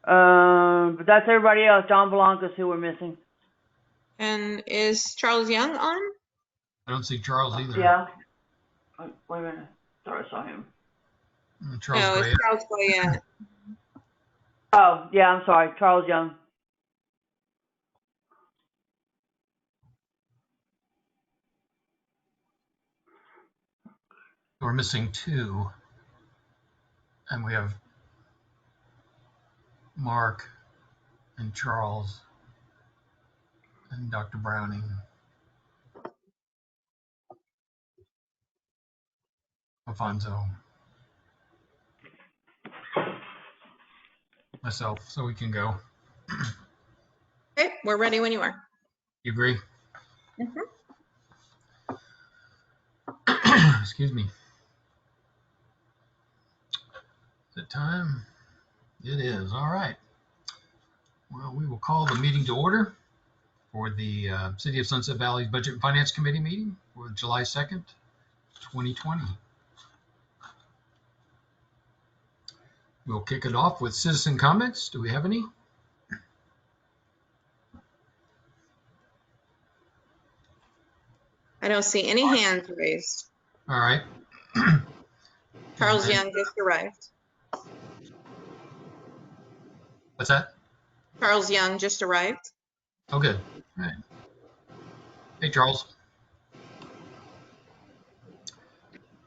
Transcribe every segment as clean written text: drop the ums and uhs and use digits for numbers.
But that's everybody else. John Blanca's who we're missing. And is Charles Young on? I don't see Charles either. Yeah. Wait a minute. Thought I saw him. Charles No, Gray. it's Charles Goyette. Oh, yeah, I'm sorry. Charles Young. We're missing 2. And we have Mark and Charles and Dr. Browning. Alfonso. Myself, so we can go. Okay, we're ready when you are. You agree? Excuse me. Is it time? It is. All right. Well, we will call the meeting to order for the City of Sunset Valley Budget and Finance Committee meeting for July 2nd, 2020. We'll kick it off with citizen comments. Do we have any? I don't see any hands raised. All right. Charles Young just arrived. What's that? Charles Young just arrived. Oh, good. All right. Hey, Charles.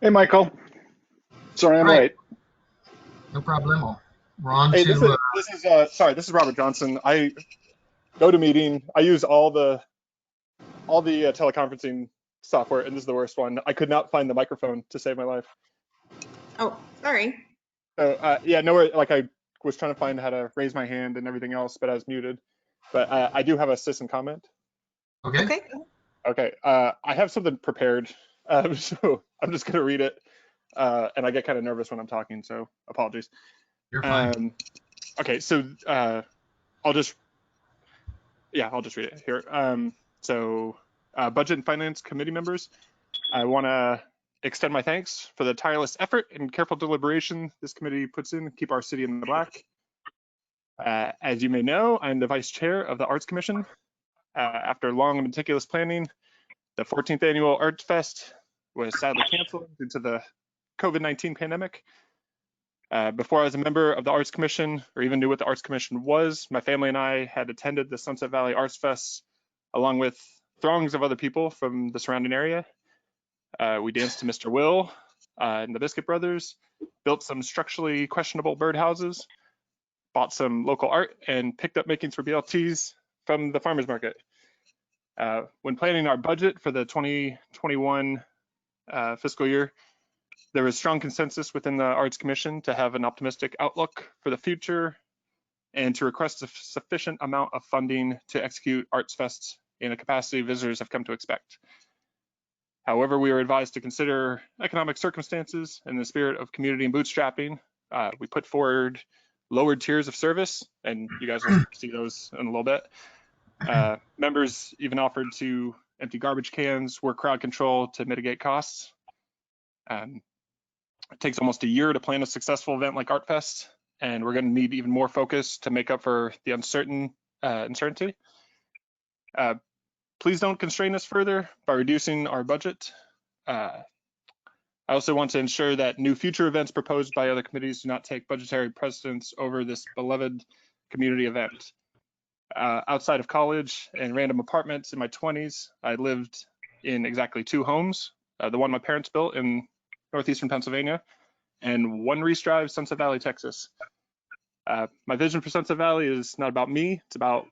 Hey, Michael. Sorry I'm late. No problemo. We're on Hey, to... this is Robert Johnson. I go to meeting. I use all the teleconferencing software, and this is the worst one. I could not find the microphone to save my life. Oh, sorry. So yeah, nowhere. Like I was trying to find how to raise my hand and everything else, but I was muted. But I do have a citizen comment. Okay. Okay. I have something prepared, so I'm just gonna read it. And I get kind of nervous when I'm talking, so apologies. You're fine. Okay, so I'll just read it here. Budget and Finance Committee members, I want to extend my thanks for the tireless effort and careful deliberation this committee puts in to keep our city in the black. As you may know, I'm the vice chair of the Arts Commission. After long and meticulous planning, the 14th annual Arts Fest was sadly canceled due to the COVID-19 pandemic. Before I was a member of the Arts Commission or even knew what the Arts Commission was, my family and I had attended the Sunset Valley Arts Fest along with throngs of other people from the surrounding area. We danced to Mr. Will and the Biscuit Brothers, built some structurally questionable birdhouses, bought some local art, and picked up makings for BLTs from the farmers market. When planning our budget for the 2021 fiscal year, there was strong consensus within the Arts Commission to have an optimistic outlook for the future and to request a sufficient amount of funding to execute Arts Fests in a capacity visitors have come to expect. However, we were advised to consider economic circumstances in the spirit of community and bootstrapping. We put forward lowered tiers of service, and you guys will see those in a little bit. Members even offered to empty garbage cans, work crowd control to mitigate costs. It takes almost a year to plan a successful event like Art Fest, and we're going to need even more focus to make up for the uncertainty. Please don't constrain us further by reducing our budget. I also want to ensure that new future events proposed by other committees do not take budgetary precedence over this beloved community event. Outside of college and random apartments in my 20s, I lived in exactly 2 homes, the one my parents built in northeastern Pennsylvania, and one Reese Drive, Sunset Valley, Texas. My vision for Sunset Valley is not about me, it's about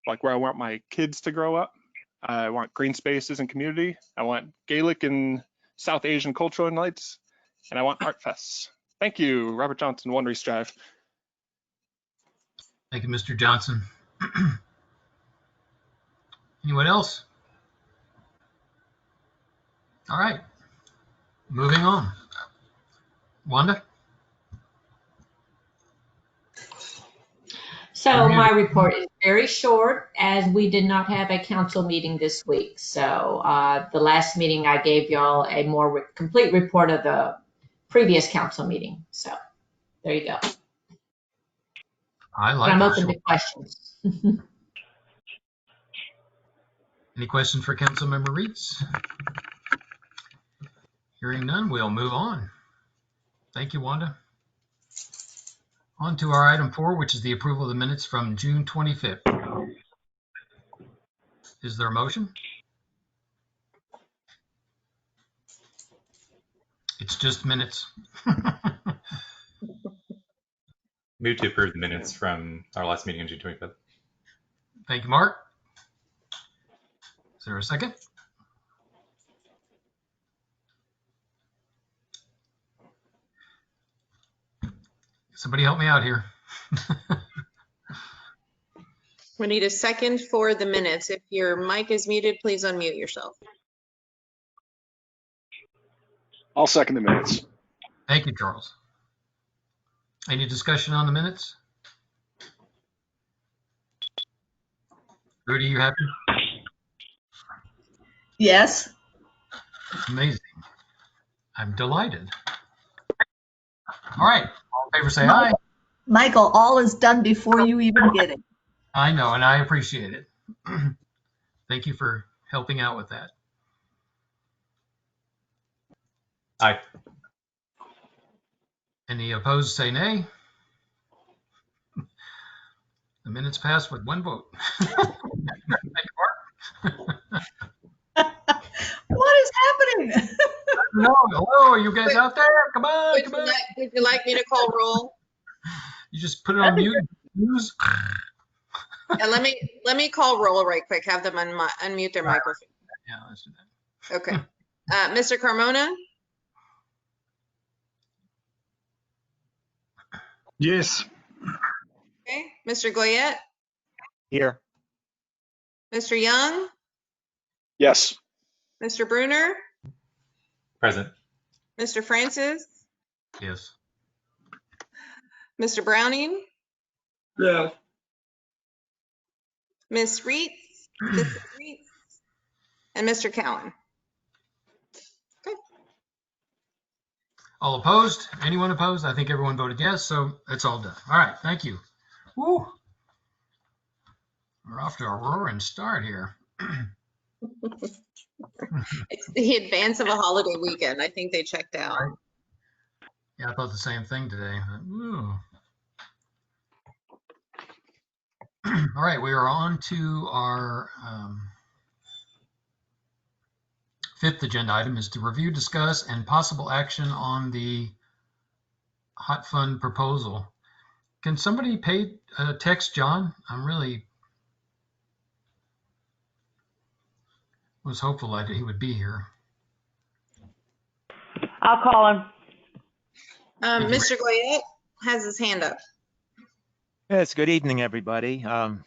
like where I want my kids to grow up. I want green spaces and community. I want Gaelic and South Asian cultural nights, and I want art fests. Thank you, Robert Johnson, One Reese Drive. Thank you, Mr. Johnson. Anyone else? All right, moving on. Wanda? So my report is very short as we did not have a council meeting this week. So the last meeting I gave y'all a more complete report of the previous council meeting. So there you go. I But like I'm it. open to questions. Any questions for Councilmember Reeds? Hearing none, we'll move on. Thank you, Wanda. On to our item 4, which is the approval of the minutes from June 25th. Is there a motion? It's just minutes. Move to approve the minutes from our last meeting on June 25th. Thank you, Mark. Is there a second? Somebody help me out here. We need a second for the minutes. If your mic is muted, please unmute yourself. I'll second the minutes. Thank you, Charles. Any discussion on the minutes? Rudy, you happy? Yes. Amazing. I'm delighted. All right. All in favor, say aye. Michael, all is done before you even get it. I know, and I appreciate it. Thank you for helping out with that. Aye. Any opposed, say nay. The minutes pass with one vote. Thank you, Mark. What is happening? No, hello, are you guys out there? Come on, Would come you on. like me to call roll? You just put it on mute. Yeah, let me call roll right quick. Have them unmute their microphone. Yeah, let's do that. Okay. Mr. Carmona, Yes. okay. Mr. Goyette, Here. Mr. Young, Yes. Mr. Bruner, Present. Mr. Francis, Yes. Mr. Browning, Yeah. Ms. Reitz, Mrs. Reitz, and Mr. Cowan. All opposed? Anyone opposed? I think everyone voted yes, so it's all done. All right, thank you. Woo. We're off to a roaring start here. It's the advance of a holiday weekend. I think they checked out. Right. Yeah, I thought the same thing today. Ooh. All right, we are on to our fifth agenda item is to review, discuss, and possible action on the hot fund proposal. Can somebody text John? I'm really was hopeful that he would be here. I'll call him. Mr. Goyette has his hand up. Yes, good evening, everybody. I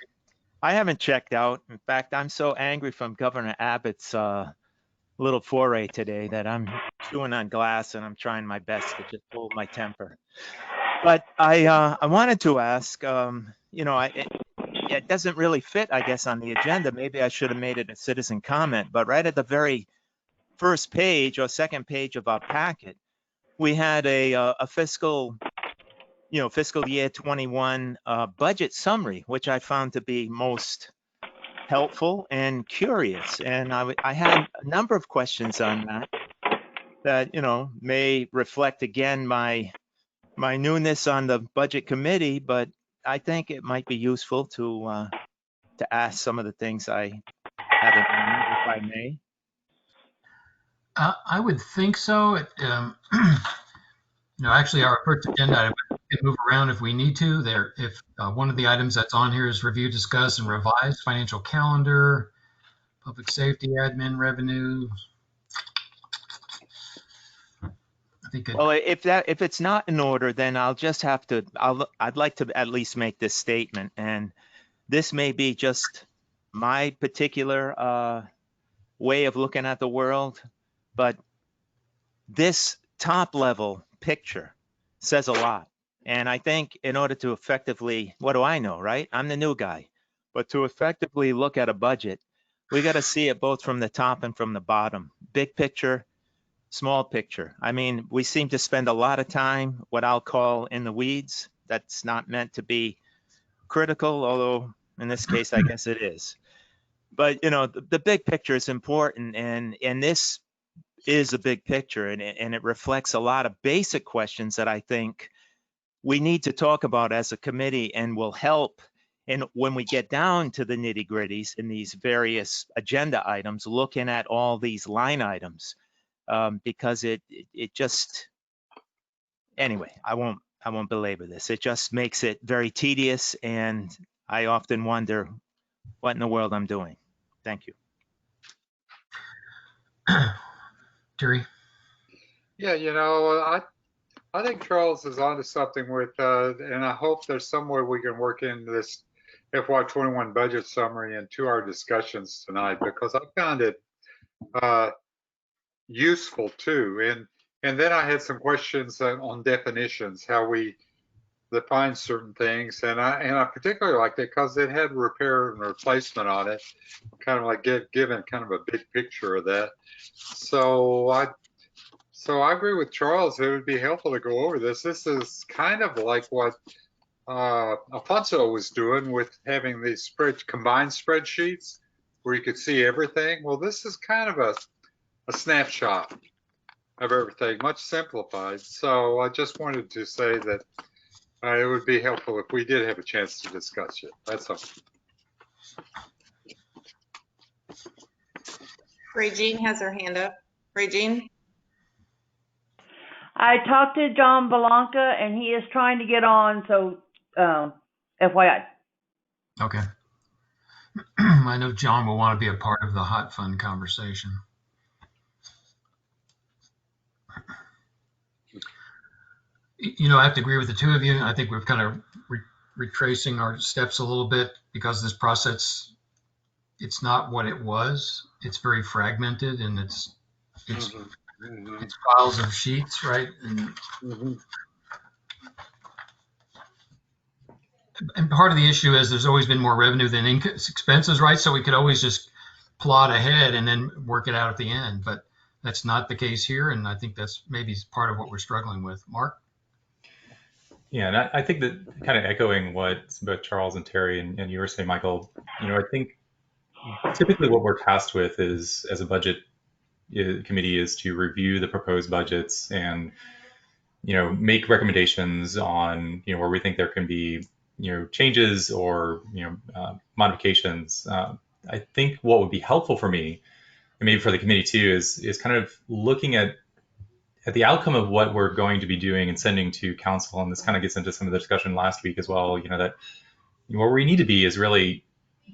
haven't checked out. In fact, I'm so angry from Governor Abbott's little foray today that I'm chewing on glass and I'm trying my best to just hold my temper. But I wanted to ask, it doesn't really fit, I guess, on the agenda. Maybe I should have made it a citizen comment, but right at the very first page or second page of our packet, we had a fiscal year 21 budget summary, which I found to be most helpful and curious. And I had a number of questions on that, may reflect again my newness on the budget committee, but I think it might be useful to ask some of the things I haven't, if I may. I would think so. Actually, our first agenda item, we can move around if we need to. If one of the items that's on here is review, discuss, and revise financial calendar, public safety, admin revenue. I think. Well, if it's not in order, then I'll just have to. I'd like to at least make this statement, and this may be just my particular way of looking at the world, but this top level picture says a lot. And I think in order to effectively, what do I know, right? I'm the new guy. But to effectively look at a budget, we got to see it both from the top and from the bottom. Big picture, small picture. I mean, we seem to spend a lot of time, what I'll call in the weeds. That's not meant to be critical, although in this case, I guess it is. But, you know, the big picture is important, and this is a big picture, and it reflects a lot of basic questions that I think we need to talk about as a committee and will help. And when we get down to the nitty gritties in these various agenda items, looking at all these line items, because it just, anyway, I won't belabor this. It just makes it very tedious, and I often wonder what in the world I'm doing. Thank you. Terry? Yeah, I think Charles is onto something with, and I hope there's some way we can work in this FY21 budget summary into our discussions tonight, because I found it useful too. And then I had some questions on definitions, how we define certain things, and I particularly liked it because it had repair and replacement on it, kind of like giving kind of a big picture of that. So I agree with Charles. It would be helpful to go over this. This is kind of like what Alfonso was doing with having these combined spreadsheets where you could see everything. Well, this is kind of a snapshot of everything, much simplified. So I just wanted to say that it would be helpful if we did have a chance to discuss it. That's all. Regine has her hand up. Regine? I talked to John Belanca, and he is trying to get on, so FYI. Okay. I know John will want to be a part of the hot fund conversation. You know, I have to agree with the two of you. I think we're kind of retracing our steps a little bit because this process, it's not what it was. It's very fragmented, and it's files of sheets, right? And part of the issue is there's always been more revenue than expenses, right? So we could always just plot ahead and then work it out at the end, but that's not the case here. And I think that's maybe part of what we're struggling with. Mark? Yeah, and I think that kind of echoing what both Charles and Terry and you were saying, Michael, I think typically what we're tasked with is, as a budget committee, is to review the proposed budgets and, make recommendations on, where we think there can be, changes or, modifications. I think what would be helpful for me, and maybe for the committee too, is kind of looking at the outcome of what we're going to be doing and sending to council. And this kind of gets into some of the discussion last week as well, that where we need to be is really,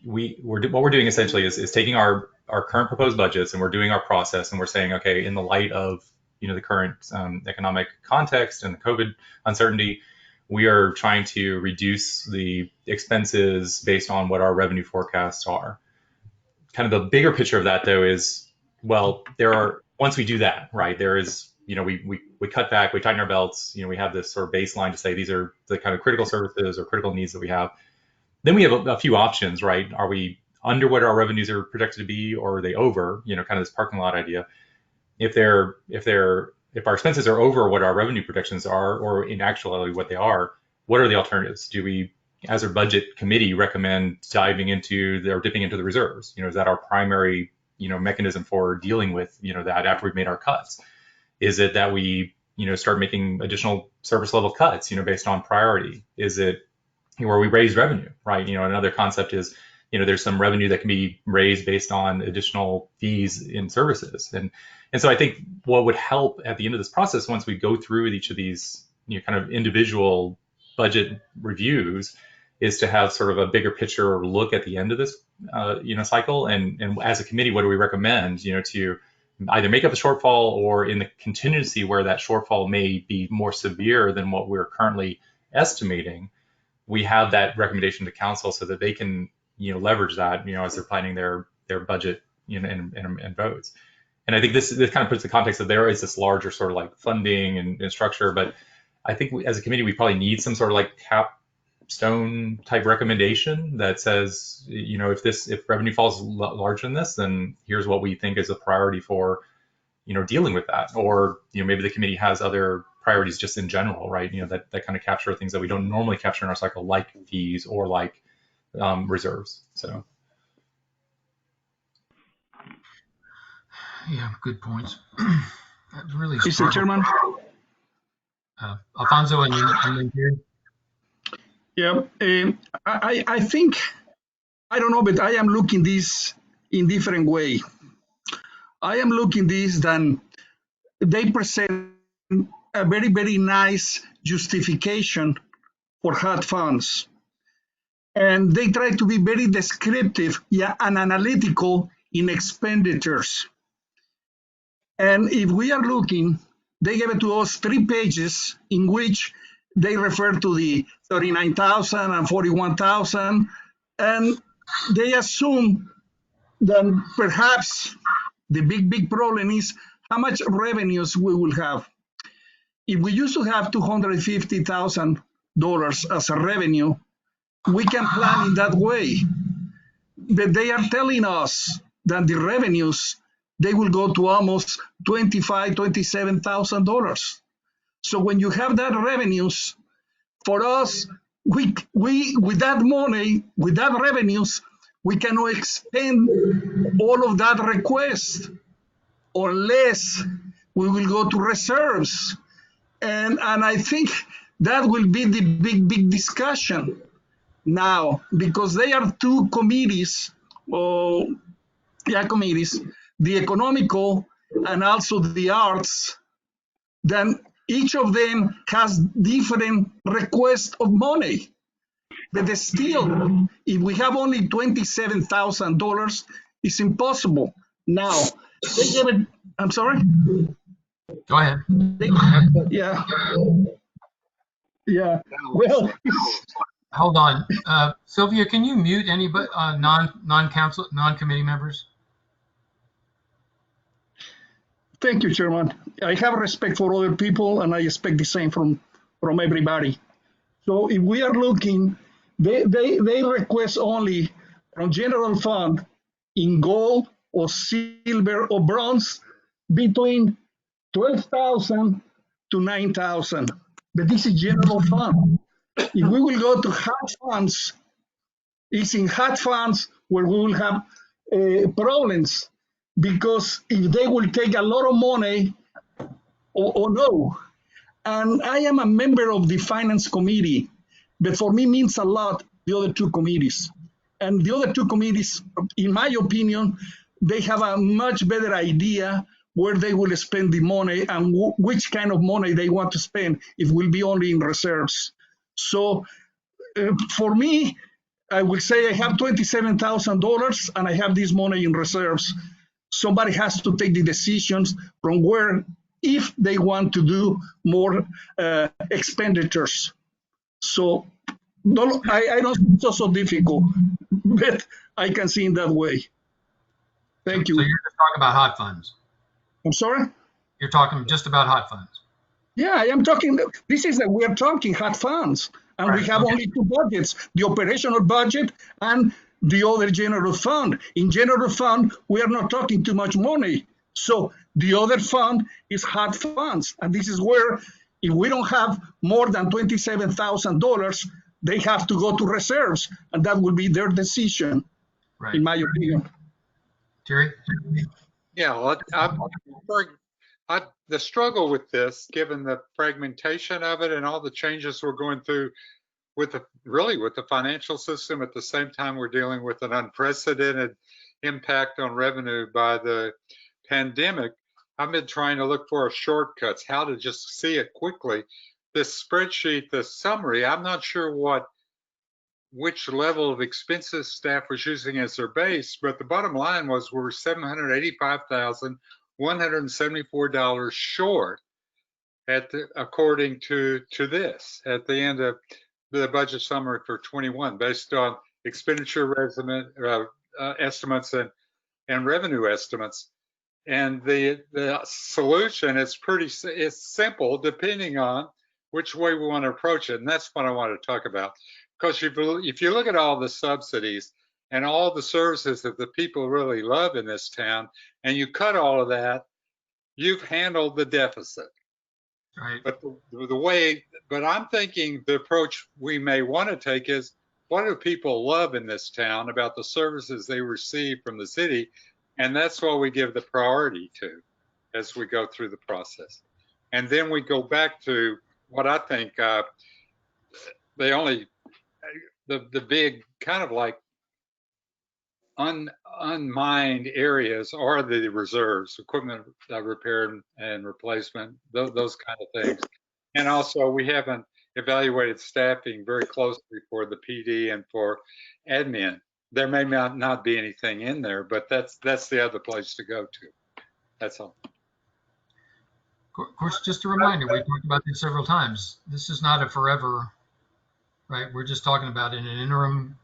what we're doing essentially is taking our current proposed budgets, and we're doing our process, and we're saying, okay, in the light of, the current economic context and the COVID uncertainty, we are trying to reduce the expenses based on what our revenue forecasts are. Kind of the bigger picture of that, though, is, well, once we do that, right, there is, we cut back, we tighten our belts, we have this sort of baseline to say these are the kind of critical services or critical needs that we have. Then we have a few options, right? Are we under what our revenues are projected to be, or are they over, kind of this parking lot idea? If our expenses are over what our revenue projections are, or in actuality what they are, what are the alternatives? Do we, as a budget committee, recommend dipping into the reserves? Is that our primary, mechanism for dealing with, that after we've made our cuts? Is it that we, start making additional service level cuts, based on priority? Is it where we raise revenue, right? Another concept is, there's some revenue that can be raised based on additional fees in services. And so I think what would help at the end of this process, once we go through each of these, kind of individual budget reviews, is to have sort of a bigger picture look at the end of this, cycle. And as a committee, what do we recommend, to either make up a shortfall, or in the contingency where that shortfall may be more severe than what we're currently estimating, we have that recommendation to council so that they can, leverage that, as they're planning their budget, and votes. And I think this kind of puts the context that there is this larger sort of like funding and structure, but I think as a committee, we probably need some sort of like capstone type recommendation that says, if revenue falls larger than this, then here's what we think is a priority for, dealing with that, or maybe the committee has other priorities just in general, right? That kind of capture things that we don't normally capture in our cycle, like fees or like reserves. So Yeah, good points. That really Mr. struggled. Chairman. Alfonso and then Jerry. Yeah, I think, I don't know, but I am looking this in different way. I am looking this than they present a very, very nice justification for HUD funds. And they try to be very descriptive, yeah, and analytical in expenditures. And if we are looking, they gave it to us 3 pages in which they refer to the 39,000 and 41,000, and they assume that perhaps the big problem is how much revenues we will have. If we used to have $250,000 as a revenue, we can plan in that way. But they are telling us that the revenues, they will go to almost $25,000, $27,000. So when you have that revenues, for us, we with that money, with that revenues, we cannot expend all of that request, unless we will go to reserves. And I think that will be the big discussion now, because they are 2 committees, committees, the economical and also the arts. Then each of them has different requests of money. But still, if we have only $27,000, it's impossible. Now, they give it, I'm sorry? Go ahead. Yeah. Well, Hold on. Sylvia, can you mute any non-council, non-committee members? thank you, Chairman. I have respect for other people, and I expect the same from everybody. So if we are looking, they request only from general fund in gold or silver or bronze between 12,000 to 9,000. But this is general fund. If we will go to HUD funds, it's in HUD funds where we will have problems, because if they will take a lot of money or no. And I am a member of the finance committee, but for me means a lot the other 2 committees. And the other 2 committees, in my opinion, they have a much better idea where they will spend the money and which kind of money they want to spend, if it will be only in reserves. So for me, I will say I have $27,000 and I have this money in reserves. Somebody has to take the decisions from where, if they want to do more expenditures. So no, I don't think it's so difficult, but I can see in that way. Thank you. So you're just talking about HUD funds. I'm sorry? You're talking just about HUD funds. Yeah, I am talking, we are talking HUD funds, and Right, we have only 2 budgets, the operational budget and the other general fund. In general fund, we are not talking too much money. So the other fund is HUD funds. And this is where, if we don't have more than $27,000, they have to go to reserves, and that will be their decision, Right. in my opinion. Jerry? Yeah, well, the struggle with this, given the fragmentation of it and all the changes we're going through with the financial system, at the same time we're dealing with an unprecedented impact on revenue by the pandemic. I've been trying to look for shortcuts, how to just see it quickly. This spreadsheet, the summary, I'm not sure which level of expenses staff was using as their base, but the bottom line was we're $785,174 short according to this at the end of the budget summary for 21, based on expenditure estimates and revenue estimates. And the solution is it's simple, depending on which way we want to approach it. And that's what I want to talk about. Because if you look at all the subsidies and all the services that the people really love in this town, and you cut all of that, you've handled the deficit. Right. But but I'm thinking the approach we may want to take is, what do people love in this town about the services they receive from the city? And that's what we give the priority to as we go through the process. And then we go back to what I think the big kind of like unmined areas are the reserves, equipment repair and replacement, those kind of things. And also, we haven't evaluated staffing very closely for the PD and for admin. There may not be anything in there, but that's the other place to go to. That's all. Of course, just a reminder, we've talked about this several times. This is not a forever, right? We're just talking about an interim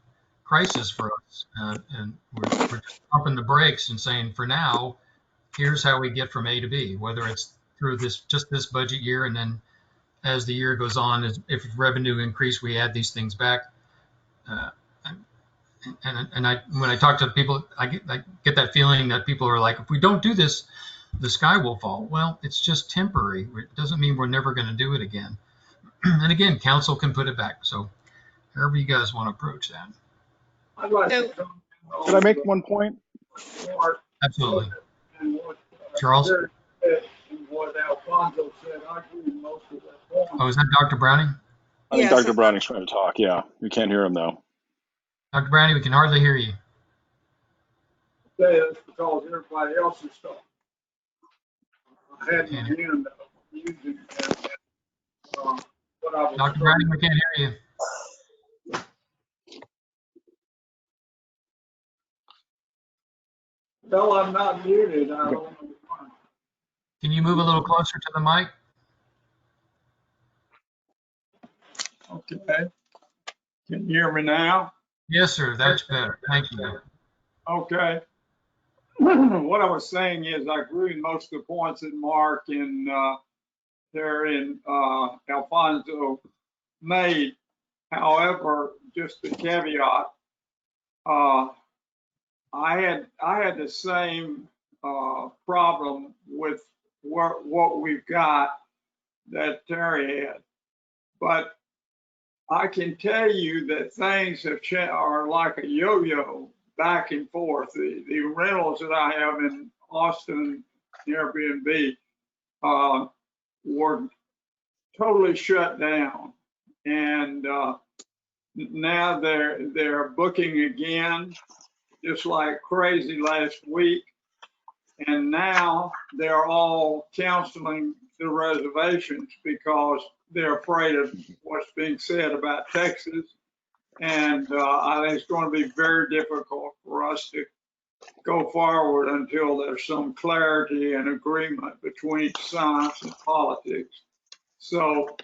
crisis for us. And we're just pumping the brakes and saying, for now, here's how we get from A to B, whether it's through just this budget year, and then as the year goes on, if revenue increase, we add these things back. When I talk to people, I get that feeling that people are like, if we don't do this, the sky will fall. Well, it's just temporary. It doesn't mean we're never going to do it again. And again, council can put it back. So however you guys want to approach that. Could I make one point? Absolutely. Charles? Oh, is that Dr. Browning? I think Yes. Dr. Browning's trying to talk. Yeah, we can't hear him though. Dr. Browning, we can hardly hear you. That's because everybody else is talking. I had my hand up using what I was. Dr. Browning, we can't hear you. No, I'm not muted. I don't know why. Can you move a little closer to the mic? Okay. Can you hear me now? Yes, sir. That's better. Thank you. Okay. What I was saying is I agree with most of the points that Mark and Alfonso made. However, just a caveat, I had the same problem with what we've got that Terry had, but I can tell you that things are like a yo-yo back and forth. The rentals that I have in Austin, Airbnb, were totally shut down, and now they're booking again, just like crazy last week. And now they're all canceling the reservations because they're afraid of what's being said about Texas. And I think it's going to be very difficult for us to go forward until there's some clarity and agreement between science and politics. So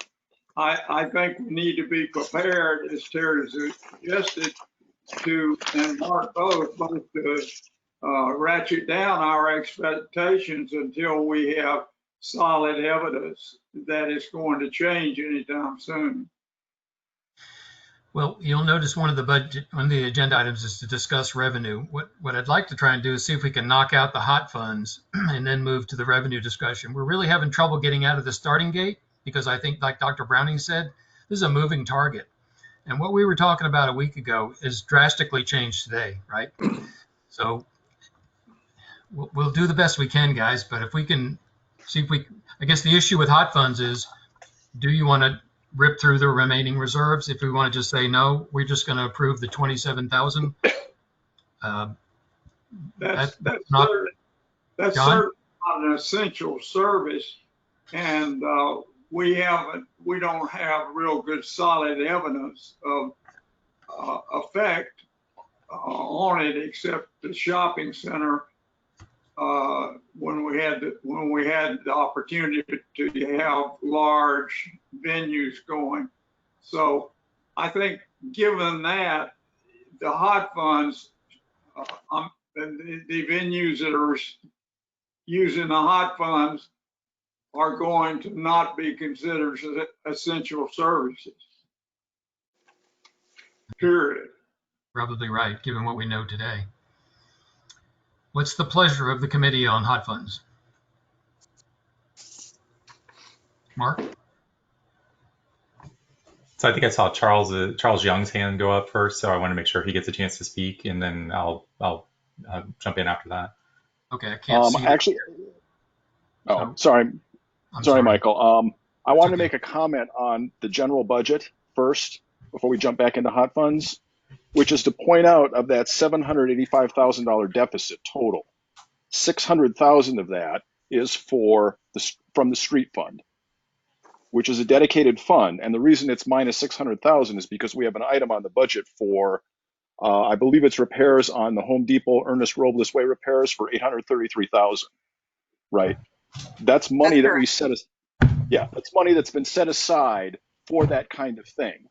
I think we need to be prepared, as Terry suggested, and Mark both to ratchet down our expectations until we have solid evidence that it's going to change anytime soon. Well, you'll notice one of the agenda items is to discuss revenue. What I'd like to try and do is see if we can knock out the hot funds and then move to the revenue discussion. We're really having trouble getting out of the starting gate because I think, like Dr. Browning said, this is a moving target. And what we were talking about a week ago is drastically changed today, right? So we'll do the best we can, guys. But if we can see if I guess the issue with hot funds is, do you want to rip through the remaining reserves? If we want to just say, no, we're just going to approve the 27,000. That's not, certainly not an essential service. And we don't have real good solid evidence of effect on it, except the shopping center when we had the opportunity to have large venues going. So I think given that, the hot funds, the venues that are using the hot funds are going to not be considered essential services. Period. Probably right, given what we know today. What's the pleasure of the committee on hot funds? Mark? So I think I saw Charles Young's hand go up first, so I want to make sure he gets a chance to speak, and then I'll jump in after that. Okay, I can't see. Actually, So- sorry, I'm sorry, Michael. I wanted to okay. make a comment on the general budget first before we jump back into hot funds, which is to point out of that $785,000 deficit total, 600,000 of that is from the street fund, which is a dedicated fund. And the reason it's minus 600,000 is because we have an item on the budget for, I believe it's repairs on the Home Depot Ernest Robles Way repairs for 833,000, right? That's money that we set aside. Yeah, that's money that's been set aside for that kind of thing.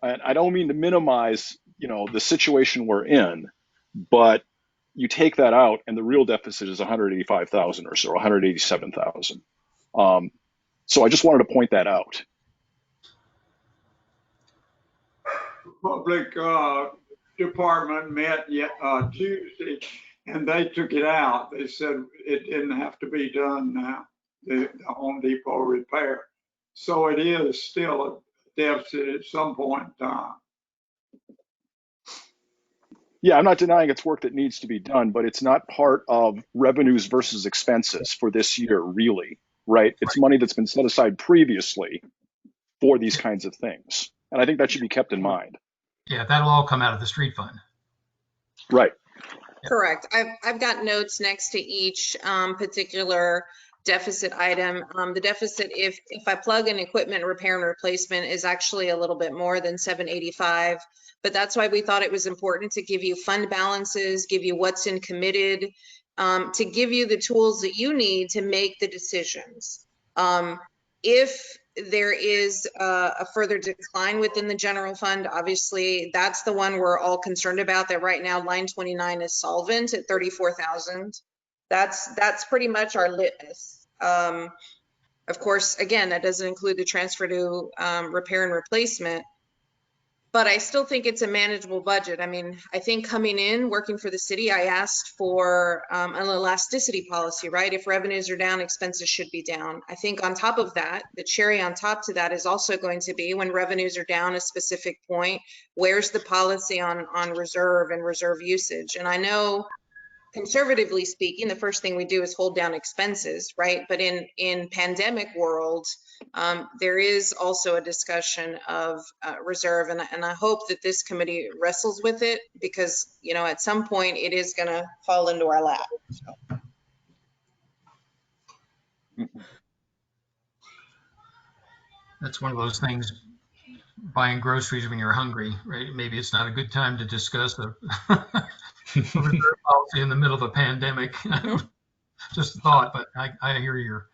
And I don't mean to minimize, the situation we're in, but you take that out and the real deficit is 185,000 or so, 187,000. So I just wanted to point that out. Public department met Tuesday, and they took it out. They said it didn't have to be done now, the Home Depot repair. So it is still a deficit at some point in time. Yeah, I'm not denying it's work that needs to be done, but it's not part of revenues versus expenses for this year, really, right? It's money that's been set aside previously for these kinds of things. And I think that should be kept in mind. Yeah, that'll all come out of the street fund. Right. Correct. I've got notes next to each particular deficit item. The deficit, if I plug in equipment repair and replacement, is actually a little bit more than 785. But that's why we thought it was important to give you fund balances, give you what's in committed, to give you the tools that you need to make the decisions. If there is a further decline within the general fund, obviously that's the one we're all concerned about, that right now line 29 is solvent at 34,000. That's pretty much our litmus. Of course, again, that doesn't include the transfer to repair and replacement, but I still think it's a manageable budget. I mean, I think coming in, working for the city, I asked for an elasticity policy, right? If revenues are down, expenses should be down. I think on top of that, the cherry on top to that is also going to be when revenues are down a specific point, where's the policy on reserve and reserve usage? And I know, conservatively speaking, the first thing we do is hold down expenses, right? But in pandemic world, there is also a discussion of reserve, and I hope that this committee wrestles with it, because at some point it is going to fall into our lap. So. That's one of those things, buying groceries when you're hungry, right? Maybe it's not a good time to discuss a reserve policy in the middle of a pandemic. Just a thought, but I hear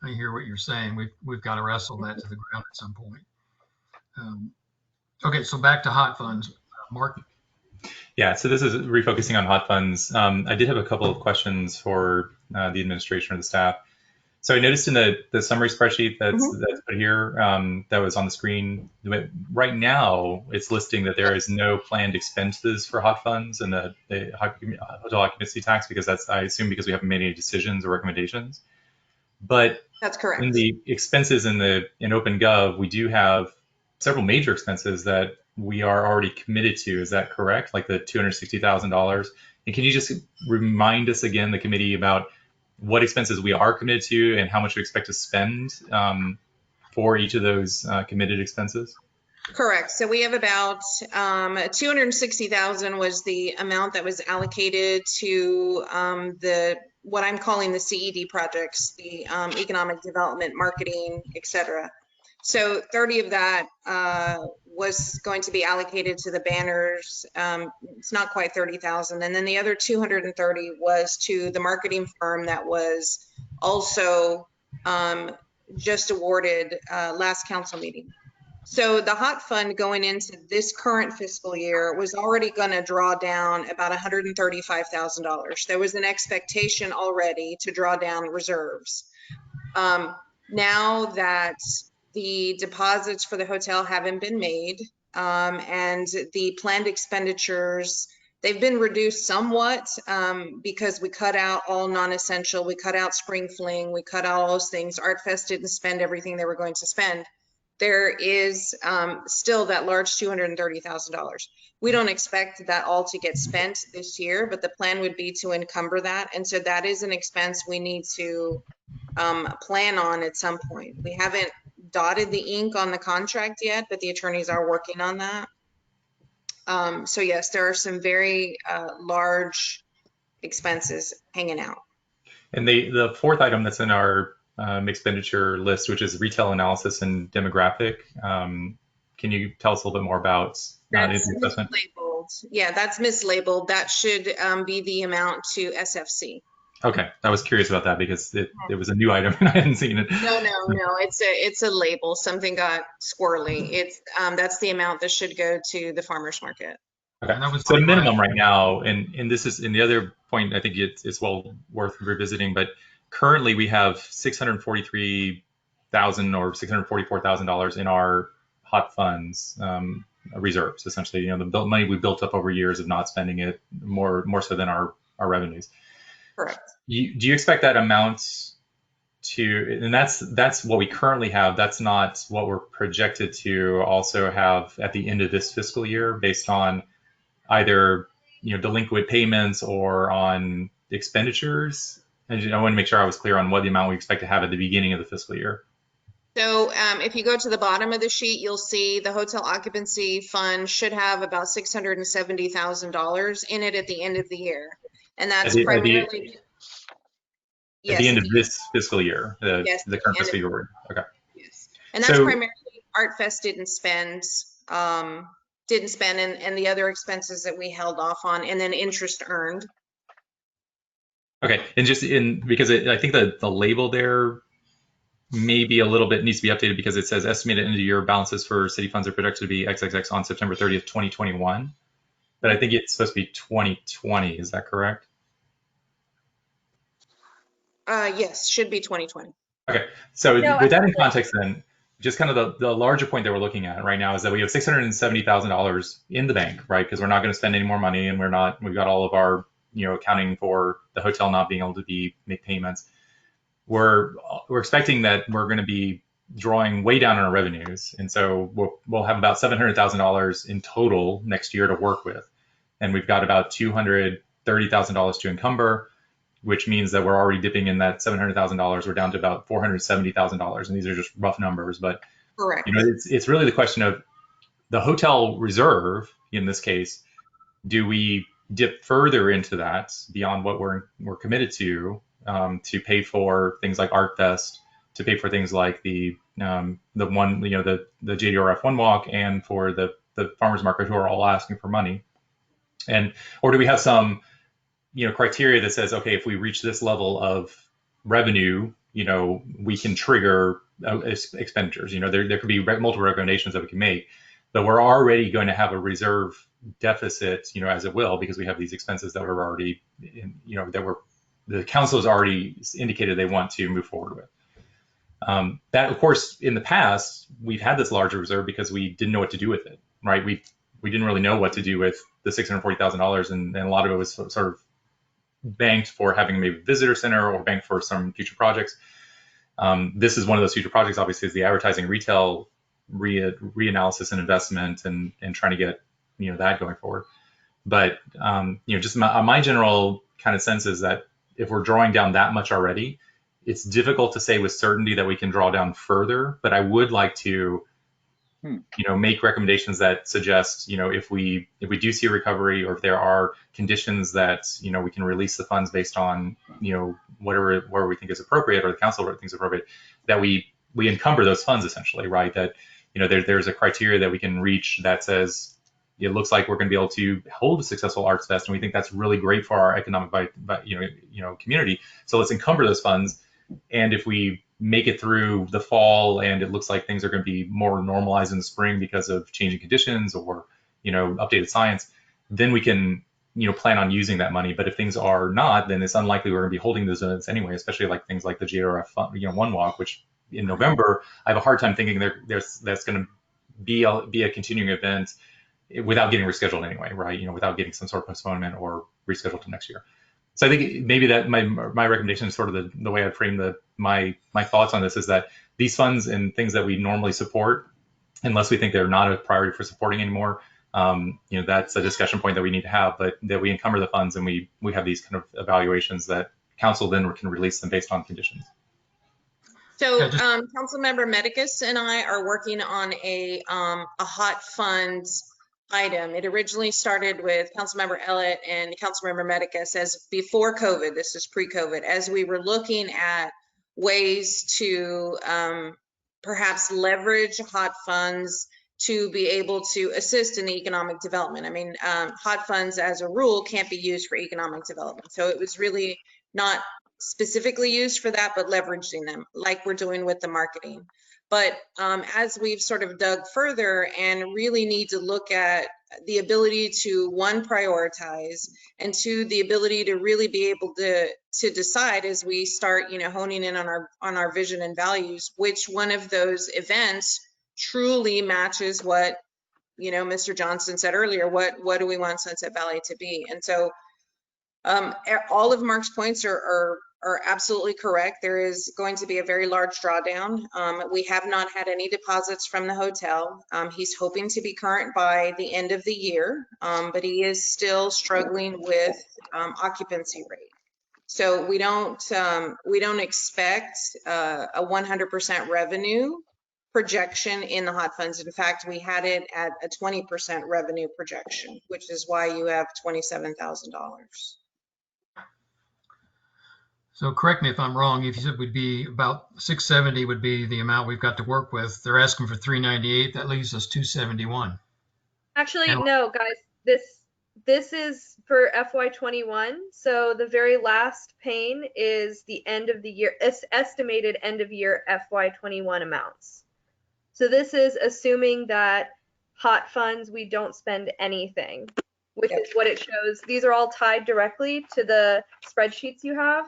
I hear what you're saying. We've got to wrestle that to the ground at some point. Okay, so back to hot funds, Mark. Yeah, so this is refocusing on hot funds. I did have a couple of questions for the administration or the staff. So I noticed in the summary spreadsheet that's put here, that was on the screen, right now it's listing that there is no planned expenses for hot funds and the hotel occupancy tax, because that's, I assume, because we haven't made any decisions or recommendations. But that's correct. In the expenses in OpenGov, we do have several major expenses that we are already committed to. Is that correct? Like the $260,000. And can you just remind us again, the committee, about what expenses we are committed to and how much we expect to spend for each of those committed expenses? Correct. So we have about 260,000 was the amount that was allocated to what I'm calling the CED projects, the economic development, marketing, etc. So 30 of that was going to be allocated to the banners. It's not quite 30,000. And then the other 230 was to the marketing firm that was also just awarded last council meeting. So the hot fund going into this current fiscal year was already going to draw down about $135,000. There was an expectation already to draw down reserves. Now that the deposits for the hotel haven't been made, and the planned expenditures They've been reduced somewhat because we cut out all non-essential. We cut out Spring Fling. We cut out all those things. Art Fest didn't spend everything they were going to spend. There is still that large $230,000. We don't expect that all to get spent this year, but the plan would be to encumber that. And so that is an expense we need to plan on at some point. We haven't dotted the ink on the contract yet, but the attorneys are working on that. So yes, there are some very large expenses hanging out. And the fourth item that's in our expenditure list, which is retail analysis and demographic. Can you tell us a little bit more about That's investment? mislabeled. Yeah, that's mislabeled. That should be the amount to SFC. Okay, I was curious about that because it was a new item and I hadn't seen it. No, it's a label. Something got squirrely. It's that's the amount that should go to the farmers market. Okay, so the minimum right now, and this is in the other point, I think it's well worth revisiting, but currently we have $643,000 or $644,000 in our hot funds reserves, essentially. The money we built up over years of not spending it more so than our revenues. Correct. Do you expect that amount to, and that's what we currently have. That's not what we're projected to also have at the end of this fiscal year based on either delinquent payments or on expenditures. And I want to make sure I was clear on what the amount we expect to have at the beginning of the fiscal year. So if you go to the bottom of the sheet, you'll see the hotel occupancy fund should have about $670,000 in it at the end of the year. And that's primarily at the end of this fiscal year, the current fiscal year. Okay. Yes. And that's primarily Art Fest didn't spend and the other expenses that we held off on, and then interest earned. Okay, and because I think that the label there maybe a little bit needs to be updated because it says estimated end of year balances for city funds are projected to be XXX on September 30th, 2021. But I think it's supposed to be 2020. Is that correct? Yes, should be 2020. Okay, so with that in context, then just kind of the larger point that we're looking at right now is that we have $670,000 in the bank, right? Because we're not going to spend any more money, and we've got all of our accounting for the hotel not being able to make payments. We're expecting that we're going to be drawing way down on our revenues, and so we'll have about $700,000 in total next year to work with, and we've got about $230,000 to encumber, which means that we're already dipping in that $700,000. We're down to about $470,000, and these are just rough numbers, but correct. It's really the question of the hotel reserve in this case. Do we dip further into that beyond what we're committed to pay for things like Art Fest, to pay for things like the JDRF One Walk, and for the farmers market, who are all asking for money, or do we have some criteria that says, okay, if we reach this level of revenue, we can trigger expenditures. There could be multiple recommendations that we can make, but we're already going to have a reserve deficit, as it will, because we have these expenses that are already, the council has already indicated they want to move forward with. That, of course, in the past, we've had this larger reserve because we didn't know what to do with it, right? We didn't really know what to do with the $640,000, and a lot of it was sort of banked for having maybe a visitor center or banked for some future projects. This is one of those future projects, obviously, is the advertising retail reanalysis and investment and trying to get that going forward. But just my general kind of sense is that if we're drawing down that much already, it's difficult to say with certainty that we can draw down further. But I would like to make recommendations that suggest, if we do see a recovery, or if there are conditions that, we can release the funds based on, whatever we think is appropriate, or the council thinks appropriate, that we encumber those funds essentially, right? That, there's a criteria that we can reach that says, it looks like we're going to be able to hold a successful Arts Fest, and we think that's really great for our economic, community. So let's encumber those funds. And if we make it through the fall and it looks like things are going to be more normalized in the spring because of changing conditions or, updated science, then we can, plan on using that money. But if things are not, then it's unlikely we're going to be holding those events anyway, especially like things like the JRF, One Walk, which in November, I have a hard time thinking that's going to be a continuing event without getting rescheduled anyway, right? Without getting some sort of postponement or rescheduled to next year. So I think maybe that my recommendation is sort of the way I frame my thoughts on this is that these funds and things that we normally support, unless we think they're not a priority for supporting anymore, that's a discussion point that we need to have, but that we encumber the funds and we have these kind of evaluations that council then can release them based on conditions. So Councilmember Medicus and I are working on a hot funds item. It originally started with Councilmember Ellett and Councilmember Medicus as before COVID, this is pre-COVID, as we were looking at ways to perhaps leverage hot funds to be able to assist in the economic development. I mean, hot funds as a rule can't be used for economic development. So it was really not specifically used for that, but leveraging them like we're doing with the marketing. But as we've sort of dug further and really need to look at the ability to, one, prioritize, and two, the ability to really be able to decide as we start, honing in on our vision and values, which one of those events truly matches what, Mr. Johnson said earlier, what do we want Sunset Valley to be? And so all of Mark's points are absolutely correct. There is going to be a very large drawdown. We have not had any deposits from the hotel. He's hoping to be current by the end of the year, but he is still struggling with occupancy rate. So we don't expect a 100% revenue projection in the hot funds. In fact, we had it at a 20% revenue projection, which is why you have $27,000. So correct me if I'm wrong. If you said would be about 670 would be the amount we've got to work with. They're asking for 398. That leaves us 271. Actually, no, guys. This is for FY21. So the very last pane is the end of the year, estimated end of year FY21 amounts. So this is assuming that hot funds, we don't spend anything, which is what it shows. These are all tied directly to the spreadsheets you have.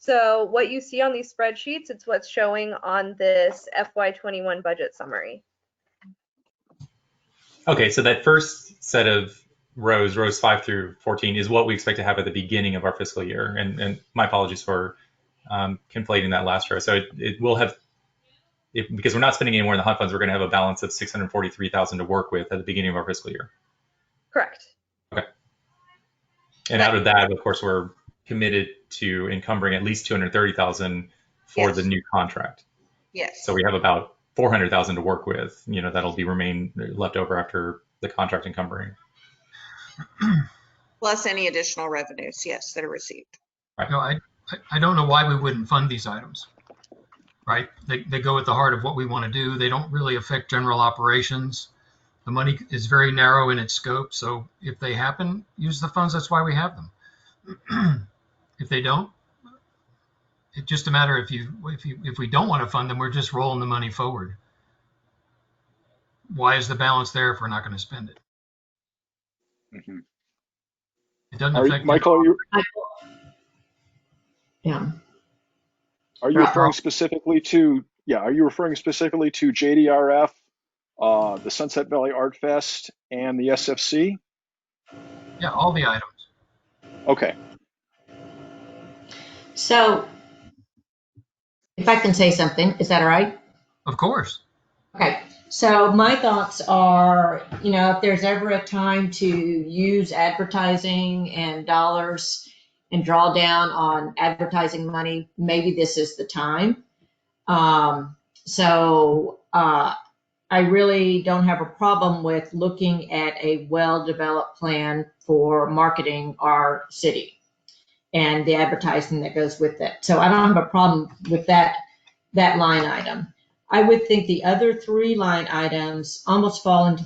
So what you see on these spreadsheets, it's what's showing on this FY21 budget summary. Okay, so that first set of rows 5 through 14, is what we expect to have at the beginning of our fiscal year. And my apologies for conflating that last row. So it will have, because we're not spending any more in the hot funds, we're going to have a balance of $643,000 to work with at the beginning of our fiscal year. Correct. Okay. And out of that, of course, we're committed to encumbering at least $230,000 for the new contract. Yes. So we have about $400,000 to work with. That'll be left over after the contract encumbering. Plus any additional revenues, yes, that are received. Right. No, I don't know why we wouldn't fund these items. Right? They go at the heart of what we want to do. They don't really affect general operations. The money is very narrow in its scope. So if they happen, use the funds. That's why we have them. If they don't, it's just a matter if we don't want to fund them, we're just rolling the money forward. Why is the balance there if we're not going to spend it? Mm-hmm. It doesn't affect Michael. Yeah. Are you referring specifically to? Yeah. Are you referring specifically to JDRF, the Sunset Valley Art Fest, and the SFC? Yeah, all the items. Okay. So, if I can say something, is that all right? Of course. Okay. So my thoughts are, if there's ever a time to use advertising and dollars and draw down on advertising money, maybe this is the time. I really don't have a problem with looking at a well-developed plan for marketing our city and the advertising that goes with it. So I don't have a problem with that line item. I would think the other 3 line items almost fall into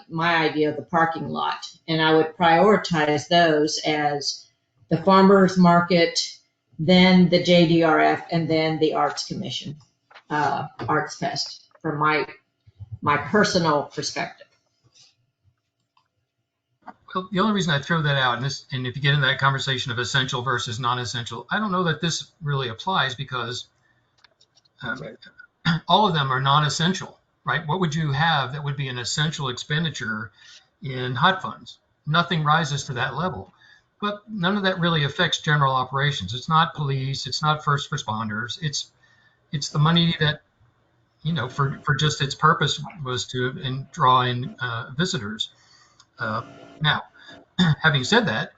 my idea of the parking lot. And I would prioritize those as the farmers market, then the JDRF, and then the Arts Commission, Arts Fest, from my personal perspective. Well, the only reason I throw that out, and if you get into that conversation of essential versus non-essential, I don't know that this really applies because all of them are non-essential, right? What would you have that would be an essential expenditure in hot funds. Nothing rises to that level. But none of that really affects general operations. It's not police, it's not first responders. It's the money that, for just its purpose was to draw in visitors. Now, having said that,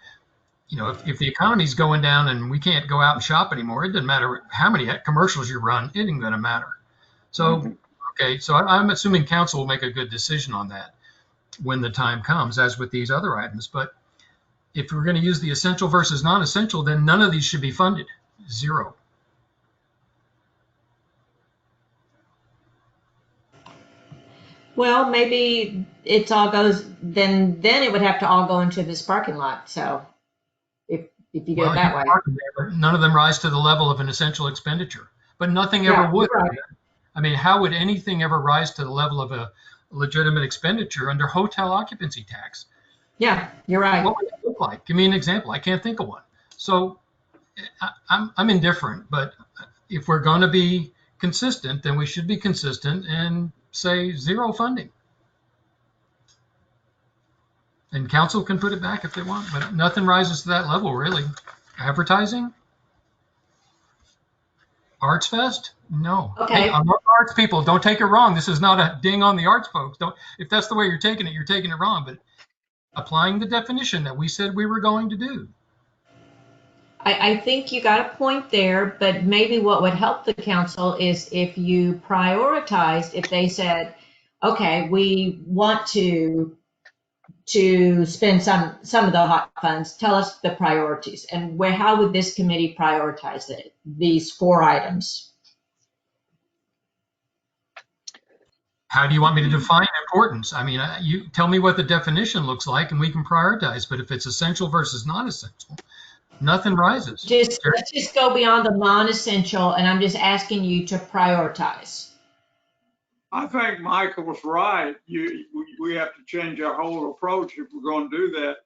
if the economy's going down and we can't go out and shop anymore, it doesn't matter how many commercials you run, it ain't going to matter. So, okay, so I'm assuming council will make a good decision on that when the time comes, as with these other items. But if we're going to use the essential versus non-essential, then none of these should be funded. Zero. Well, maybe it's all goes, then it would have to all go into this parking lot. So if you do it that way. But none of them rise to the level of an essential expenditure, but nothing ever would. Right. I mean, how would anything ever rise to the level of a legitimate expenditure under hotel occupancy tax? Yeah, you're right. What would it look like? Give me an example. I can't think of one. So I'm indifferent, but if we're going to be consistent, then we should be consistent and say zero funding. And council can put it back if they want, but nothing rises to that level, really. Advertising? Arts Fest? No. Okay. Hey, I'm not arts people. Don't take it wrong. This is not a ding on the arts folks. If that's the way you're taking it wrong. But applying the definition that we said we were going to do. I think you got a point there, but maybe what would help the council is if you prioritized, if they said, okay, we want to spend some of the hot funds, tell us the priorities, and how would this committee prioritize it, these 4 items? How do you want me to define importance? I mean, you tell me what the definition looks like and we can prioritize, but if it's essential versus non-essential, nothing rises. Let's just go beyond the non-essential, and I'm just asking you to prioritize. I think Michael was right. We have to change our whole approach if we're going to do that.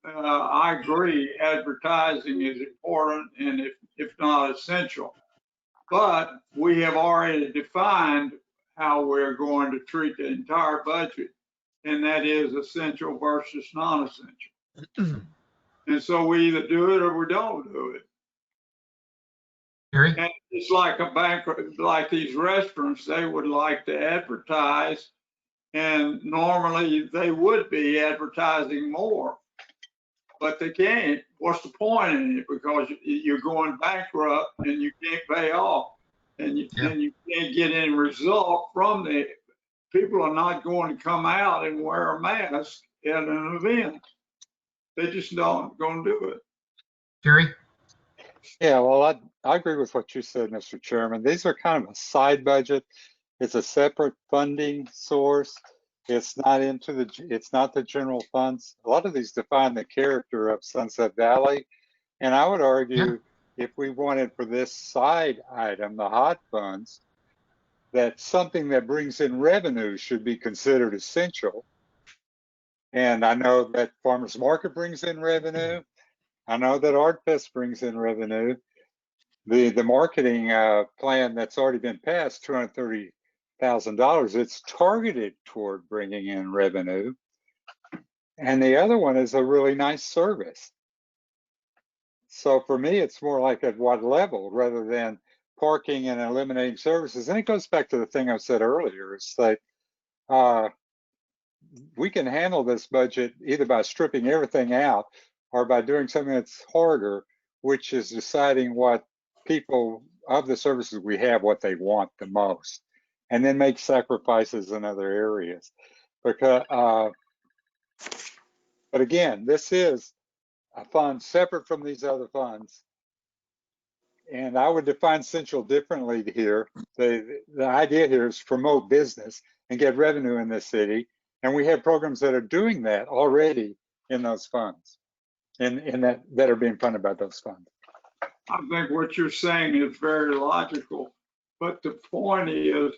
I agree, advertising is important and if not essential. But we have already defined how we're going to treat the entire budget, and that is essential versus non-essential. And so we either do it or we don't do it. Gary? And it's like a banquet, like these restaurants, they would like to advertise, and normally they would be advertising more, but they can't. What's the point in it? Because you're going bankrupt and you can't pay off, and you can't get any result from it. People are not going to come out and wear a mask at an event. They just don't going to do it. Jerry? Yeah, well, I agree with what you said, Mr. Chairman. These are kind of a side budget. It's a separate funding source. It's not the general funds. A lot of these define the character of Sunset Valley. And I would argue if we wanted for this side item, the hot funds, that something that brings in revenue should be considered essential. And I know that Farmers Market brings in revenue. I know that Art Fest brings in revenue. The marketing plan that's already been passed, $230,000, it's targeted toward bringing in revenue. And the other one is a really nice service. So for me, it's more like at what level rather than parking and eliminating services. And it goes back to the thing I said earlier. It's like we can handle this budget either by stripping everything out or by doing something that's harder, which is deciding what people of the services we have, what they want the most, and then make sacrifices in other areas. Because, but again, this is a fund separate from these other funds. And I would define essential differently here. The idea here is promote business and get revenue in this city. And we have programs that are doing that already in those funds and that are being funded by those funds. I think what you're saying is very logical, but the point is,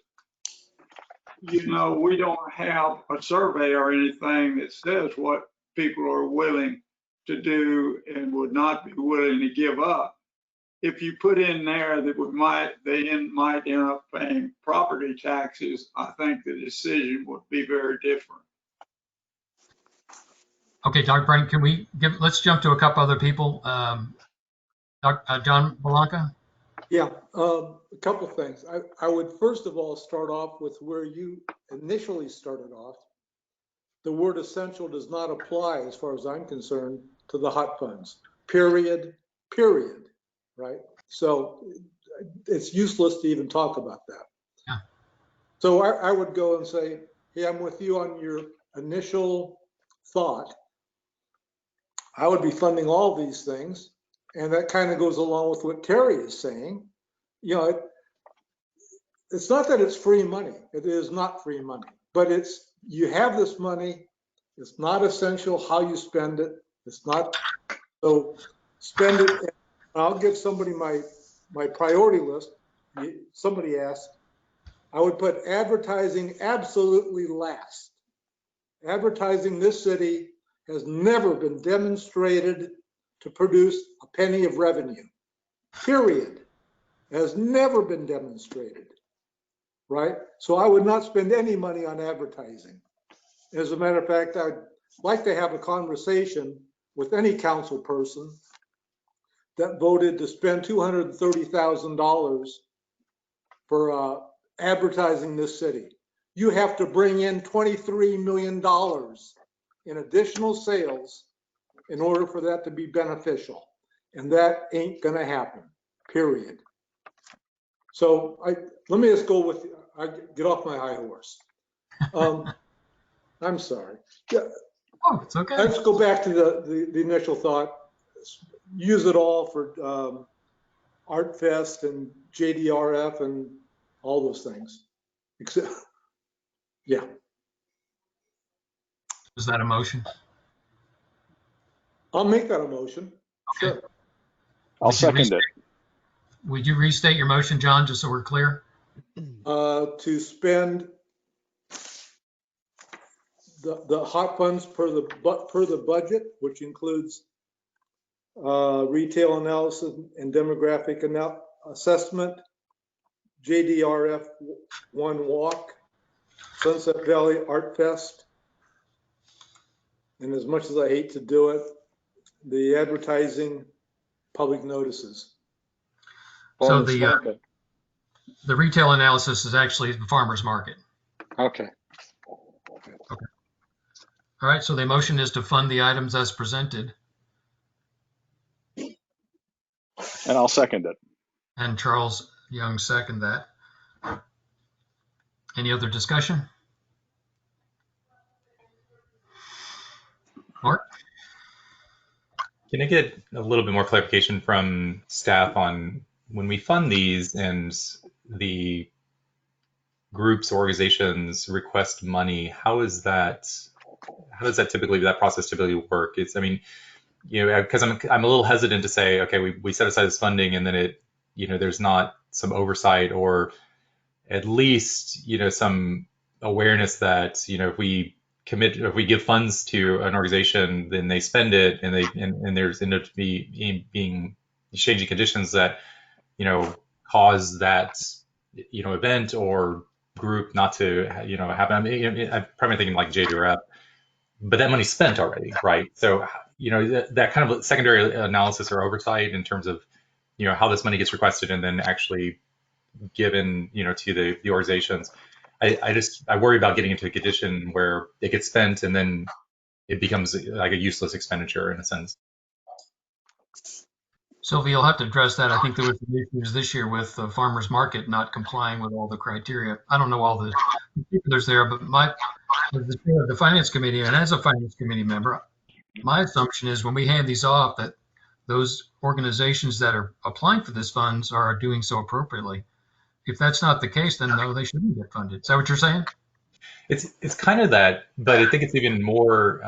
we don't have a survey or anything that says what people are willing to do and would not be willing to give up. If you put in there that they might end up paying property taxes, I think the decision would be very different. Okay, Dr. Brennan, can we let's jump to a couple other people. John Belanca? Yeah, a couple things. I would first of all start off with where you initially started off. The word essential does not apply, as far as I'm concerned, to the hot funds, period, right? So it's useless to even talk about that. Yeah. So I would go and say, hey, I'm with you on your initial thought. I would be funding all these things. And that kind of goes along with what Terry is saying. You know, it's not that it's free money. It is not free money, but you have this money. It's not essential how you spend it. It's not, so spend it. And I'll give somebody my priority list. Somebody asked, I would put advertising absolutely last. Advertising this city has never been demonstrated to produce a penny of revenue, period. It has never been demonstrated, right? So I would not spend any money on advertising. As a matter of fact, I'd like to have a conversation with any council person that voted to spend $230,000 for advertising this city. You have to bring in $23 million in additional sales in order for that to be beneficial. And that ain't gonna happen, period. So let me just go with, I get off my high horse. I'm sorry. Yeah. Oh, it's okay. Let's go back to the initial thought. Use it all for Art Fest and JDRF and all those things. Except, yeah. Is that a motion? I'll make that a motion. Okay. Sure. I'll second it. Would you restate your motion, John, just so we're clear? To spend the hot funds per the budget, which includes retail analysis and demographic assessment, JDRF 1 walk, Sunset Valley Art Fest, and as much as I hate to do it, the advertising public notices. So the retail analysis is actually the farmer's market. Okay. Okay. All right, so the motion is to fund the items as presented. And I'll second it. And Charles Young second that. Any other discussion? Mark? Can I get a little bit more clarification from staff on when we fund these and the groups, organizations request money, how does that process typically work? It's, I mean, you know, because I'm a little hesitant to say, okay, we set aside this funding and then it, you know, there's not some oversight or at least, you know, some awareness that, you know, if we give funds to an organization, then they spend it and there's end up to being changing conditions that, you know, cause that, you know, event or group not to, you know, happen. I mean, I'm probably thinking like JDRF, but that money's spent already, right? So, you know, that kind of secondary analysis or oversight in terms of, you know, how this money gets requested and then actually given, you know, to the organizations. I worry about getting into a condition where it gets spent and then it becomes like a useless expenditure in a sense. Sylvia, you'll have to address that. I think there was some issues this year with the farmer's market not complying with all the criteria. I don't know all the particulars there, but as the chair of the finance committee and as a finance committee member, my assumption is when we hand these off that those organizations that are applying for this funds are doing so appropriately. If that's not the case, then no, they shouldn't get funded. Is that what you're saying? It's kind of that, but I think it's even more,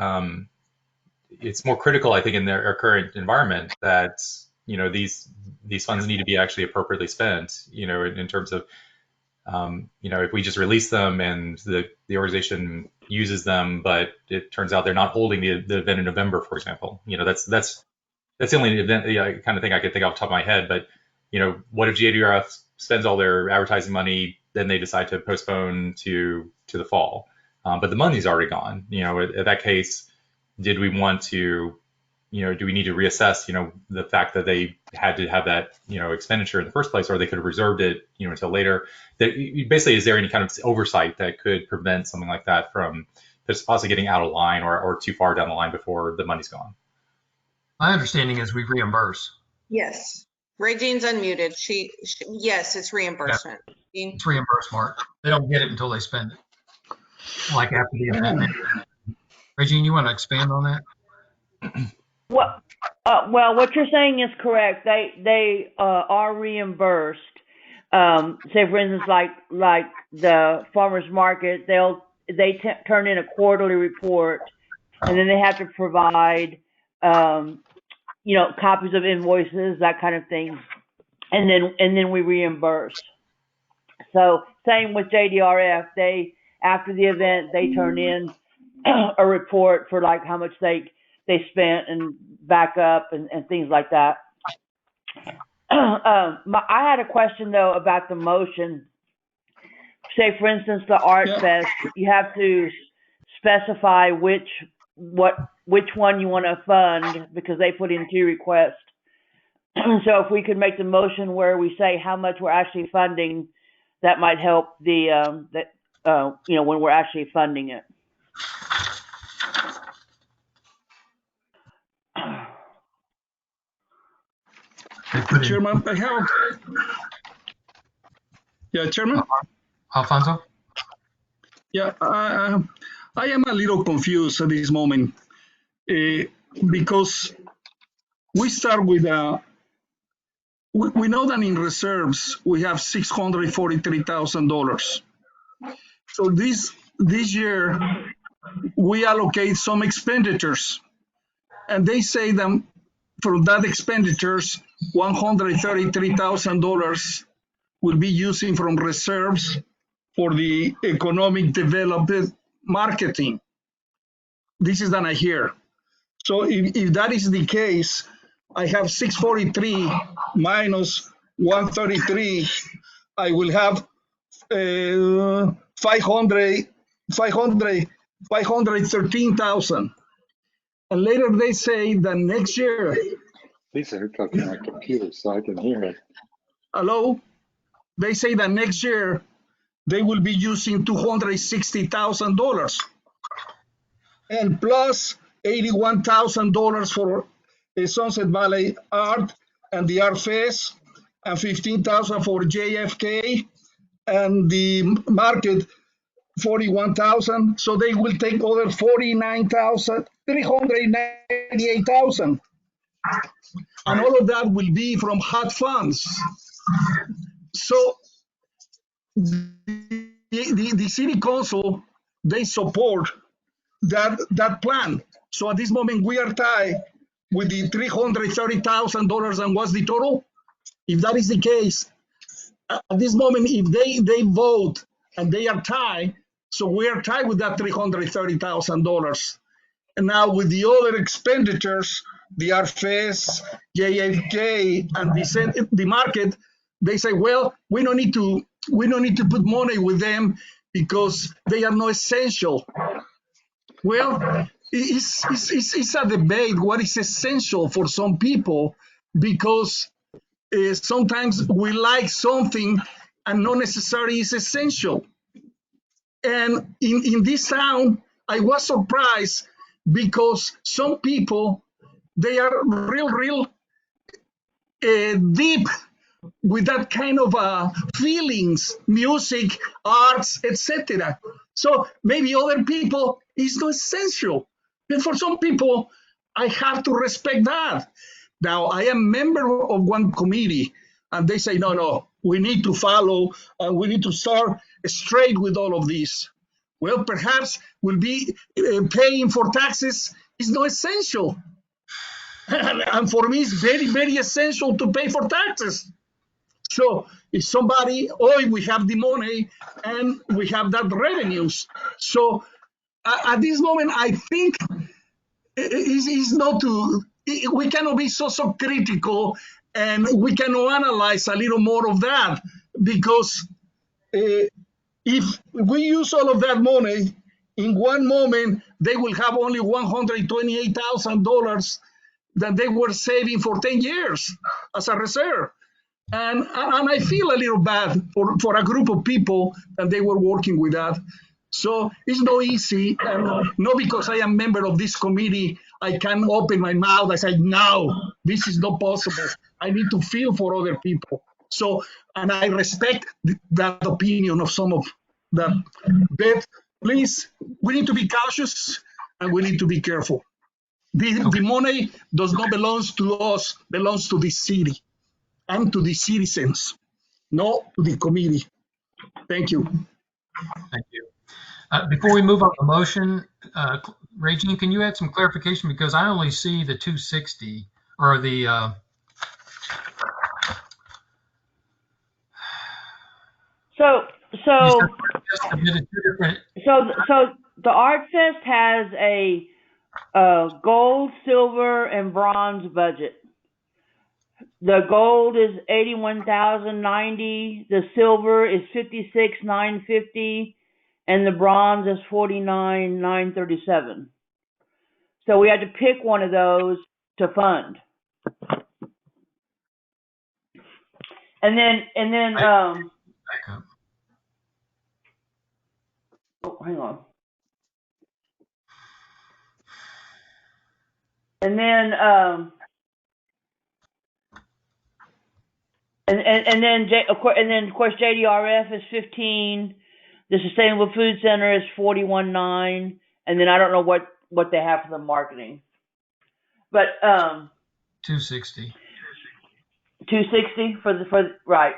it's more critical, I think, in our current environment that, you know, these funds need to be actually appropriately spent, you know, in terms of, you know, if we just release them and the organization uses them, but it turns out they're not holding the event in November, for example, you know, that's the only event, kind of thing I could think off the top of my head. But, you know, what if JDRF spends all their advertising money, then they decide to postpone to the fall, but the money's already gone. You know, in that case, did we want to, do we need to reassess, the fact that they had to have that, expenditure in the first place, or they could have reserved it, until later? That basically, is there any kind of oversight that could prevent something like that from possibly getting out of line or too far down the line before the money's gone? My understanding is we reimburse. Yes. Regine's unmuted. Yes, it's reimbursement. It's reimbursed, Mark. They don't get it until they spend it. Like after the event. Regine, you want to expand on that? Well, what you're saying is correct. They are reimbursed. Say for instance, like the farmers market, they turn in a quarterly report, and then they have to provide copies of invoices, that kind of thing, and then we reimburse. So same with JDRF. They, after the event, they turn in a report for like how much they spent and back up and things like that. I had a question though about the motion. Say for instance, the Art Fest, you have to specify which one you want to fund, because they put in 2 requests. So if we could make the motion where we say how much we're actually funding, that might help when we're actually funding it. Chairman, Chairman? Alfonso? Yeah, I am a little confused at this moment because we start with we know that in reserves we have $643,000. So this year we allocate some expenditures, and they say that from that expenditures, $133,000 will be using from reserves for the economic development marketing. This is that I hear. So if that is the case, I have 643 minus 133. I will have 513,000. And later they say that next year. Lisa, you're talking to my computer so I can hear it. Hello? They say that next year they will be using $260,000 and plus $81,000 for Sunset Valley Art and the Art Fest, and $15,000 for JFK, and the market 41,000. So they will take over 398,000, and all of that will be from hot funds. So the city council, they support that plan. So at this moment we are tied with the $330,000, and what's the total? If that is the case, at this moment, if they vote and they are tied, so we are tied with that $330,000. And now with the other expenditures, the Art Fest, JFK, and the market, they say, well, we don't need to put money with them because they are not essential. Well, it's a debate what is essential for some people, because sometimes we like something and not necessarily is essential. And in this town, I was surprised because some people, they are real deep with that kind of feelings, music, arts, etc. So maybe other people is not essential. But for some people, I have to respect that. Now, I am member of one committee, and they say, no, we need to follow, and we need to start straight with all of this. Well, perhaps we'll be paying for taxes is not essential. And for me, it's very, very essential to pay for taxes. So if somebody, we have the money and we have that revenues. So at this moment, I think it's not to, we cannot be so critical, and we cannot analyze a little more of that, because if we use all of that money in one moment, they will have only $128,000 that they were saving for 10 years as a reserve. And I feel a little bad for a group of people that they were working with that. So it's not easy. And not because I am a member of this committee, I can open my mouth and say, no, this is not possible. I need to feel for other people. So, and I respect that opinion of some of them. But please, we need to be cautious and we need to be careful. The money does not belong to us, belongs to the city and to the citizens, not to the committee. Thank you. Thank you. Before we move on to motion, Regine, can you add some clarification? Because I only see the 260 or the So submitted two different. So the Art Fest has a gold, silver, and bronze budget. The gold is $81,090. The silver is $56,950, and the bronze is $49,937. So we had to pick one of those to fund. And then oh, hang on. And then and then of course JDRF is 15. The Sustainable Food Center is 41.9, and then I don't know what they have for the marketing, but 260. 260 for right.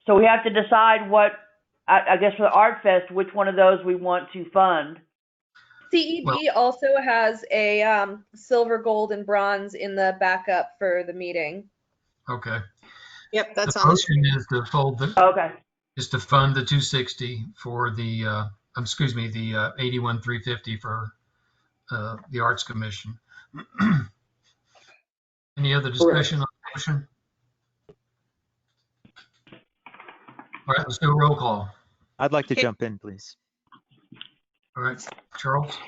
So we have to decide what I guess for the Art Fest, which one of those we want to fund. CEB also has a silver, gold, and bronze in the backup for the meeting. Okay. Yep, that's the on the motion is to fold the is to fund the 260 for the the 81,350 for the Arts Commission. Any other discussion on the motion? All right, let's do a roll call. I'd like to jump in, please. All right, Charles.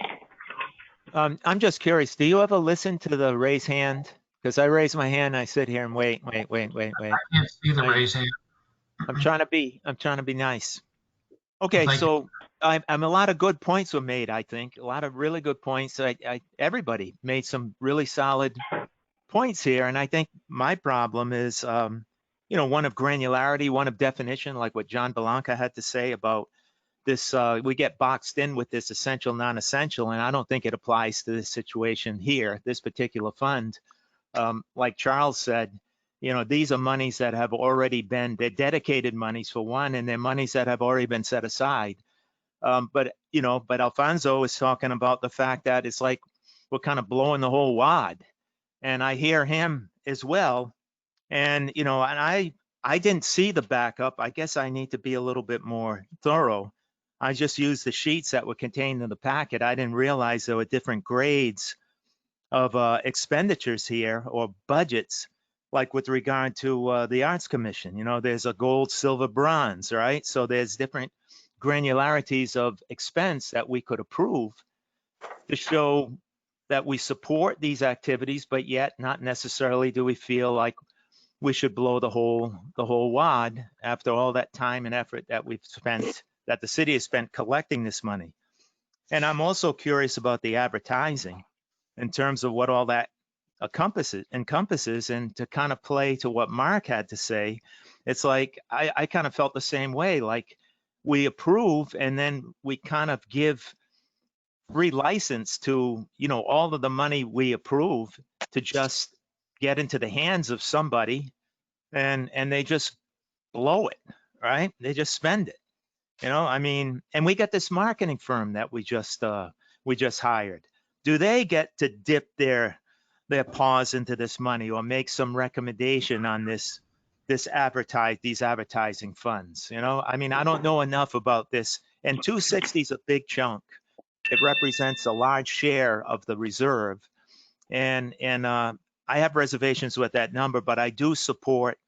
I'm just curious. Do you ever listen to the raise hand? Because I raise my hand, I sit here and wait. I can't see the raise hand. I'm trying to be nice. Okay, so a lot of good points were made. I think a lot of really good points. Everybody made some really solid points here, and I think my problem is, one of granularity, one of definition, like what John Belanca had to say about this. We get boxed in with this essential, non-essential, and I don't think it applies to this situation here, this particular fund. Like Charles said, these are monies that have already been, they're dedicated monies for one, and they're monies that have already been set aside. But Alfonso is talking about the fact that it's like we're kind of blowing the whole wad. And I hear him as well. And, and I didn't see the backup. I guess I need to be a little bit more thorough. I just used the sheets that were contained in the packet. I didn't realize there were different grades of expenditures here or budgets, like with regard to the Arts Commission. There's a gold, silver, bronze, right? So there's different granularities of expense that we could approve to show that we support these activities, but yet not necessarily do we feel like we should blow the whole wad after all that time and effort that we've spent, that the city has spent collecting this money. And I'm also curious about the advertising in terms of what all that encompasses, and to kind of play to what Mark had to say. It's like I kind of felt the same way, like we approve and then we kind of give free license to all of the money we approve to just get into the hands of somebody, and they just blow it, right? They just spend it, and we got this marketing firm that we just hired. Do they get to dip their paws into this money or make some recommendation on these advertising funds? I don't know enough about this, and 260 is a big chunk. It represents a large share of the reserve, and I have reservations with that number, but I do support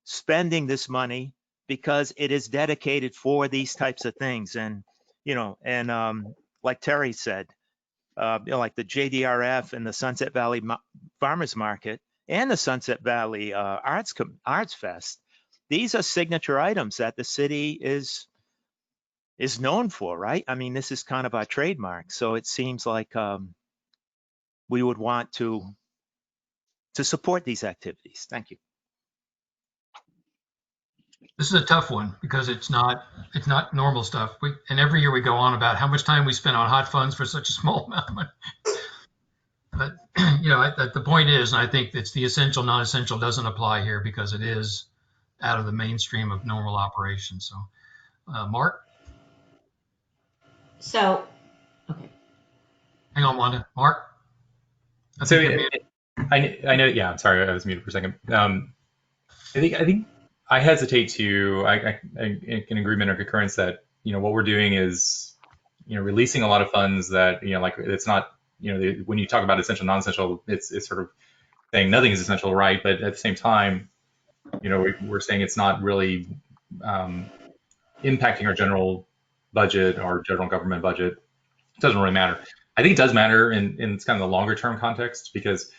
spending this money because it is dedicated for these types of things. And and like Terry said, like the JDRF and the Sunset Valley Farmers Market and the Sunset Valley Arts Fest. These are signature items that the city is known for, right? I mean, this is kind of our trademark. So it seems like we would want to support these activities. Thank you. This is a tough one because it's not normal stuff. And every year we go on about how much time we spend on hot funds for such a small amount of money. But the point is, and I think it's the essential, non-essential doesn't apply here because it is out of the mainstream of normal operations. So, Mark. So, okay. Hang on, Wanda. Mark. I know. Yeah, I'm sorry, I was muted for a second. I think I hesitate to. I in agreement or concurrence that what we're doing is releasing a lot of funds that like it's not when you talk about essential, non-essential, it's sort of saying nothing is essential, right? But at the same time, we're saying it's not really impacting our general budget, our general government budget. It doesn't really matter. I think it does matter in it's kind of the longer term context because,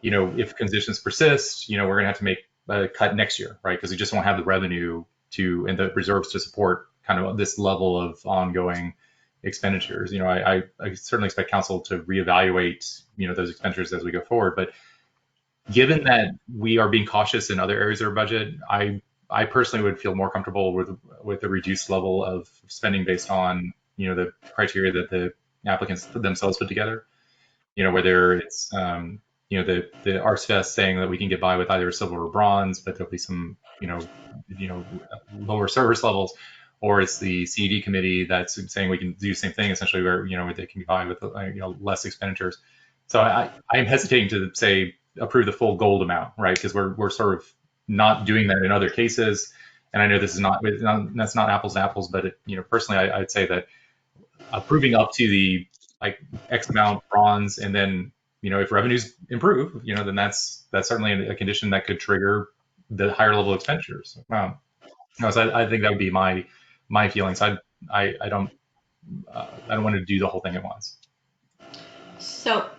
if conditions persist, we're going to have to make a cut next year, right? Because we just won't have the revenue and the reserves to support kind of this level of ongoing expenditures. I certainly expect council to reevaluate, those expenditures as we go forward. But given that we are being cautious in other areas of our budget, I personally would feel more comfortable with a reduced level of spending based on, the criteria that the applicants themselves put together, whether it's, the Arts Fest saying that we can get by with either silver or bronze, but there'll be some, lower service levels, or it's the CED committee that's saying we can do the same thing, essentially, where, they can get by with, less expenditures. So I'm hesitating to say approve the full gold amount, right? Because we're sort of not doing that in other cases. And I know this is that's not apples to apples, but personally, I'd say that approving up to the X amount bronze, and then if revenues improve, then that's certainly a condition that could trigger the higher level expenditures. So I think that would be my feelings. I don't want to do the whole thing at once. So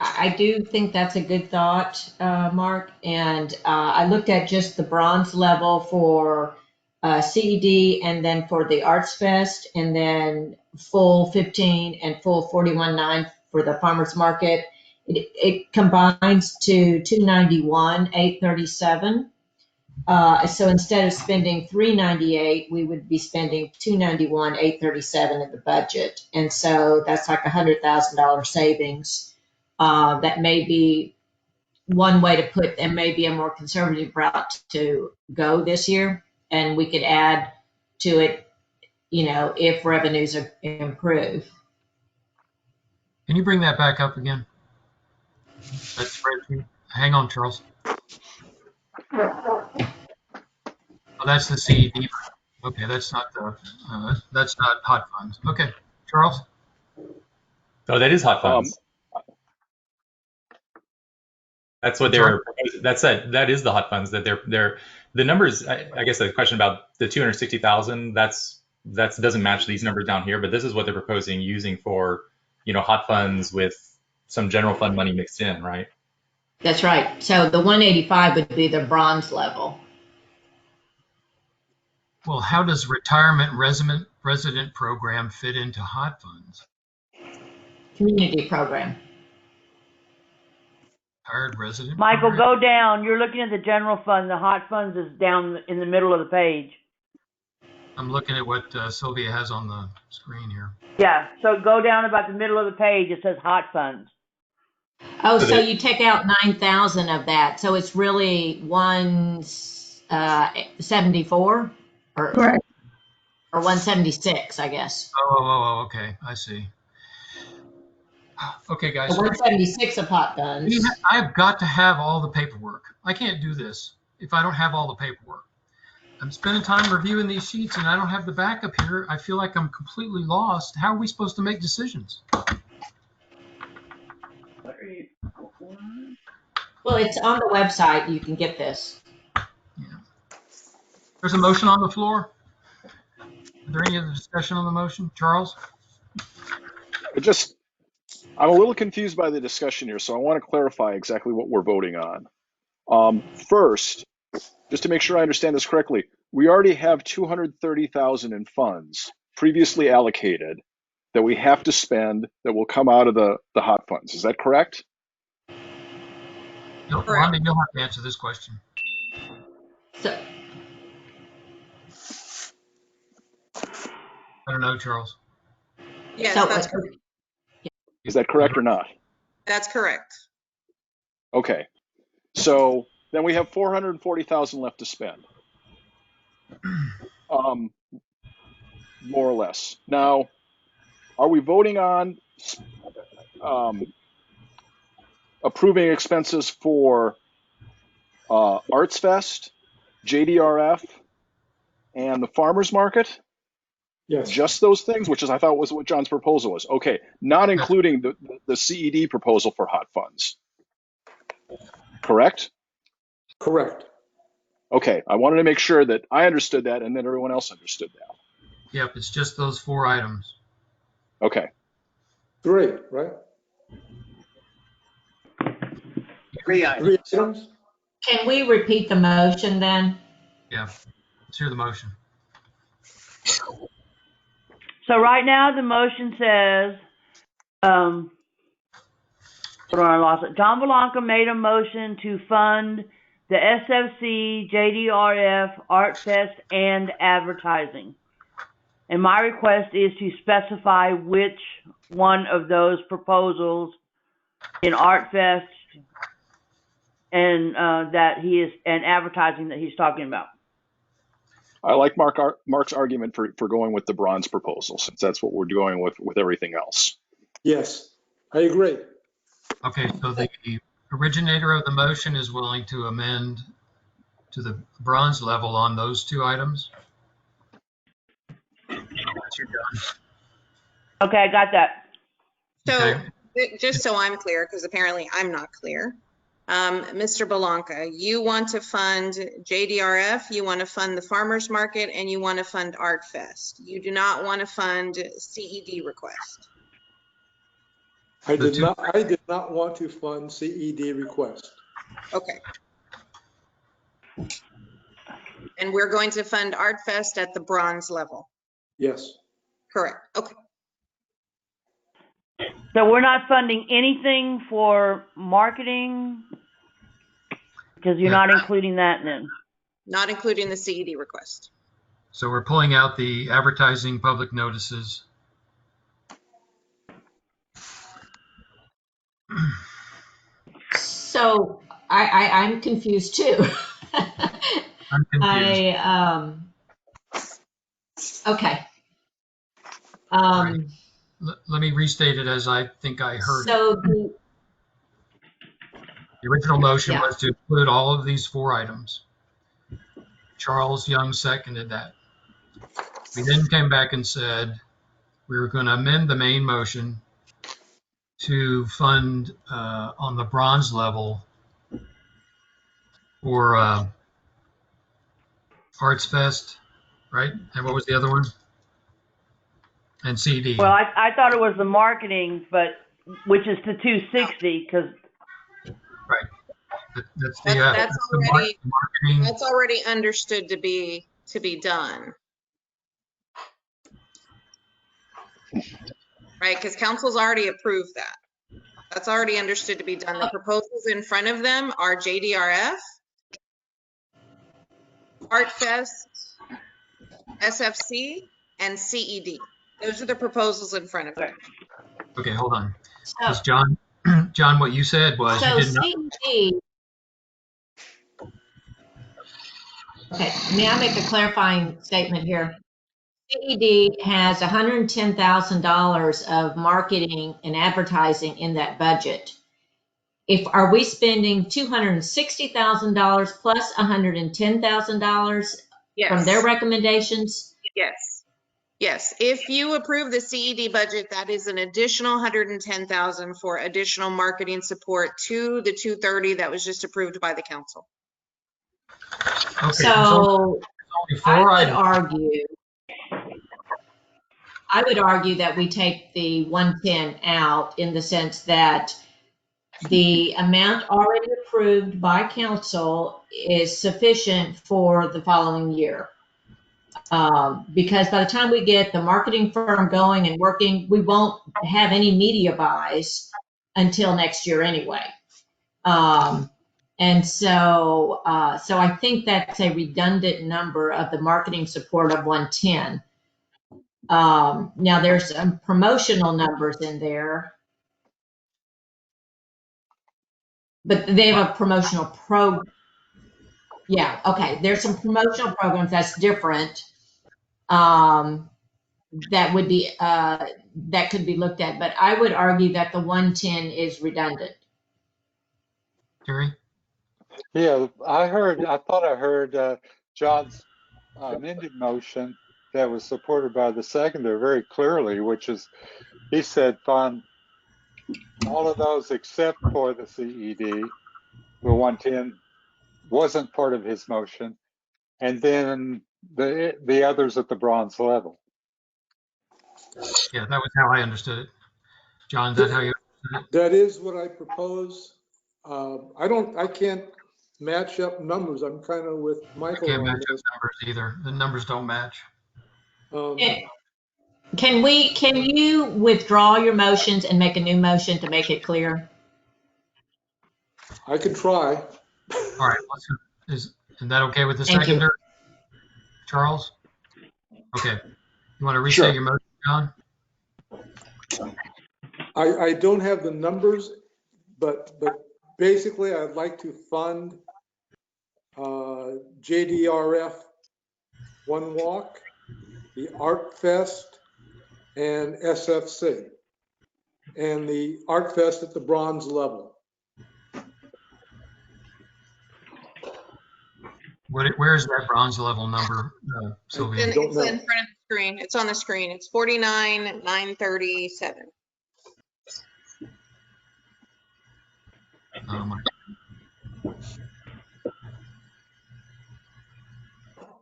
I do think that's a good thought, Mark. And I looked at just the bronze level for CED, and then for the Arts Fest, and then full 15 and full 41.9 for the Farmers Market. It combines to 291,837. So instead of spending 398, we would be spending 291,837 in the budget, and so that's like $100,000 savings. That may be one way to put, and maybe a more conservative route to go this year, and we could add to it, if revenues improve. Can you bring that back up again? That's right. Hang on, Charles. Oh, that's the CED. Okay, that's not hot funds. Okay, Charles. Oh, that is hot funds. That's what they're. That is the hot funds that they're. The numbers. I guess the question about the 260,000. That doesn't match these numbers down here, but this is what they're proposing using for hot funds with some general fund money mixed in, right? That's right. So the 185 would be the bronze level. Well, how does retirement resident program fit into hot funds? Community program. Retired resident. Michael, program? go down. You're looking at the general fund. The hot funds is down in the middle of the page. I'm looking at what Sylvia has on the screen here. Yeah, so go down about the middle of the page. It says hot funds. Oh, so you take out 9,000 of that. So it's really 174 or 176, I guess. Oh, okay. I see. Okay, guys. 176 of hot funds. I've got to have all the paperwork. I can't do this if I don't have all the paperwork. I'm spending time reviewing these sheets and I don't have the backup here. I feel like I'm completely lost. How are we supposed to make decisions? Well, it's on the website. You can get this. Yeah. There's a motion on the floor. Is there any other discussion on the motion? Charles? I'm a little confused by the discussion here, so I want to clarify exactly what we're voting on. First, just to make sure I understand this correctly, we already have 230,000 in funds previously allocated that we have to spend that will come out of the hot funds. Is that correct? No, Rhonda, you'll have to answer this question. So, I don't know, Charles. Yes, so that's correct. Is that correct or not? That's correct. Okay. So then we have 440,000 left to spend. More or less. Now, are we voting on approving expenses for Arts Fest, JDRF, and the Farmers Market? Yes. Just those things, which is I thought was what John's proposal was. Okay, not including the CED proposal for hot funds. Correct? Correct. Okay, I wanted to make sure that I understood that and that everyone else understood that. Yep, it's just those 4 items. Okay. 3, right? 3 items. 3 items? can we repeat the motion then? Yeah, let's hear the motion. So right now, the motion says, hold on, I lost it. John Belanca made a motion to fund the SFC, JDRF, Art Fest, and advertising. And my request is to specify which one of those proposals in Art Fest and and advertising that he's talking about. I like Mark's argument for going with the bronze proposal, since that's what we're going with everything else. Yes, I agree. Okay, so the originator of the motion is willing to amend to the bronze level on those 2 items. Okay, I got that. So Okay. just so I'm clear, because apparently I'm not clear. Mr. Belanca, you want to fund JDRF, you want to fund the Farmers Market, and you want to fund Art Fest. You do not want to fund CED request. I did not want to fund CED request. Okay. And we're going to fund Art Fest at the bronze level. Yes. Correct. Okay. So we're not funding anything for marketing because you're not including that then. Not including the CED request. So we're pulling out the advertising public notices. So I'm confused too. I'm confused. Okay. Right. Let me restate it as I think I heard it. So The original motion was to include all of these 4 items. Charles Young seconded that. We then came back and said we were going to amend the main motion to fund on the bronze level for Arts Fest, right? And what was the other one? And CD. Well, I thought it was the marketing, but which is to 260 because. Right. That's already understood to be done. Right, because council's already approved that. That's already understood to be done. The proposals in front of them are JDRF, Art Fest, SFC, and CED. Those are the proposals in front of them. Okay, hold on. Because John, what you said was you did not. CED. Okay, may I make a clarifying statement here? CED has $110,000 of marketing and advertising in that budget. Are we spending $260,000 plus $110,000 from their recommendations? Yes. Yes. If you approve the CED budget, that is an additional $110,000 for additional marketing support to the 230 that was just approved by the council. Okay, so I would argue I would argue that we take the 110 out in the sense that the amount already approved by council is sufficient for the following year. Because by the time we get the marketing firm going and working, we won't have any media buys until next year anyway. And so I think that's a redundant number of the marketing support of 110. Now there's some promotional numbers in there, but they have a promotional yeah, okay. There's some promotional programs that's different. That would be that could be looked at, but I would argue that the 110 is redundant. Terry? Yeah, I thought I heard John's amended motion that was supported by the seconder very clearly, which is, he said fund all of those except for the CED. The 110 wasn't part of his motion, and then the others at the bronze level. Yeah, that was how I understood it. John, is that how you understood it? That is what I propose. I can't match up numbers. I'm kind of with Michael Can't on match up this. numbers either. The numbers don't match. Can you withdraw your motions and make a new motion to make it clear? I could try. All right, is that okay with the Thank you. seconder? Charles? Okay. You want to restate Sure. your motion, John? I don't have the numbers, but basically I'd like to fund JDRF One Walk, the Art Fest, and SFC, and the Art Fest at the bronze level. Where's that bronze level number, Sylvia? It's in front of the screen. It's on the screen. It's 49,937.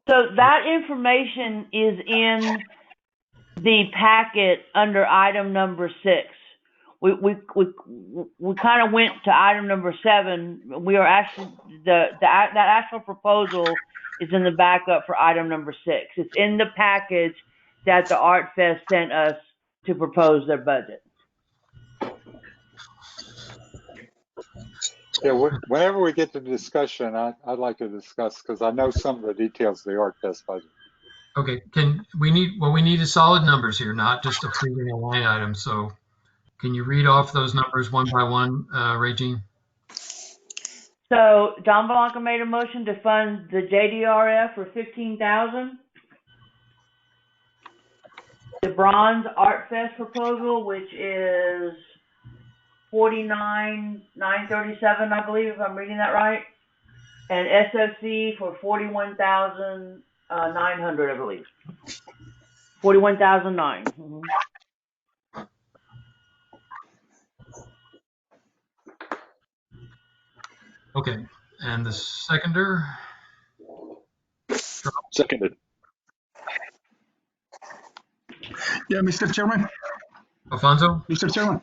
So that information is in the packet under item number 6. We kind of went to item number 7. We are actually that actual proposal is in the backup for item number 6. It's in the package that the Art Fest sent us to propose their budget. Yeah, whenever we get to discussion, I'd like to discuss, because I know some of the details of the Art Fest budget. Okay, we need is solid numbers here, not just approving a line item. So can you read off those numbers one by one, Regine? So Don Blanca made a motion to fund the JDRF for $15,000. The Bronze Art Fest proposal, which is $49,937, I believe, if I'm reading that right, and SFC for $41,900, I believe. $41,009. Mm-hmm. Okay, and the seconder? Seconded. Yeah, Mr. Chairman. Alfonso? Mr. Chairman.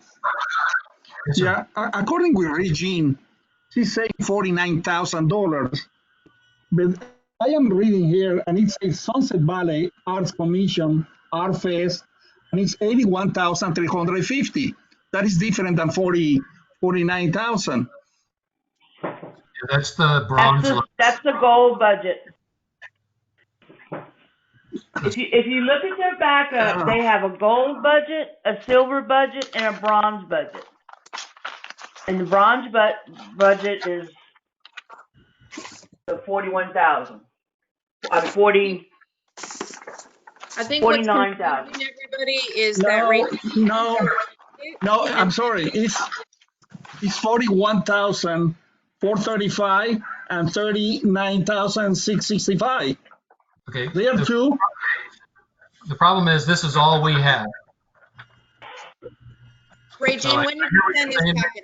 Yes, sir. Yeah, according with Regine, she's saying $49,000. But I am reading here, and it says Sunset Valley Arts Commission, Art Fest, and it's $81,350. That is different than $49,000. Yeah, that's the bronze. That's the gold budget. If you look at their backup, they have a gold budget, a silver budget, and a bronze budget. And the bronze budget is the 41,000. 40. I think what's 49,000. confusing everybody is that rate. No, I'm sorry. It's 41,435 and 39,665. Okay. They are two. The problem is this is all we have. Regine, when did you send this packet?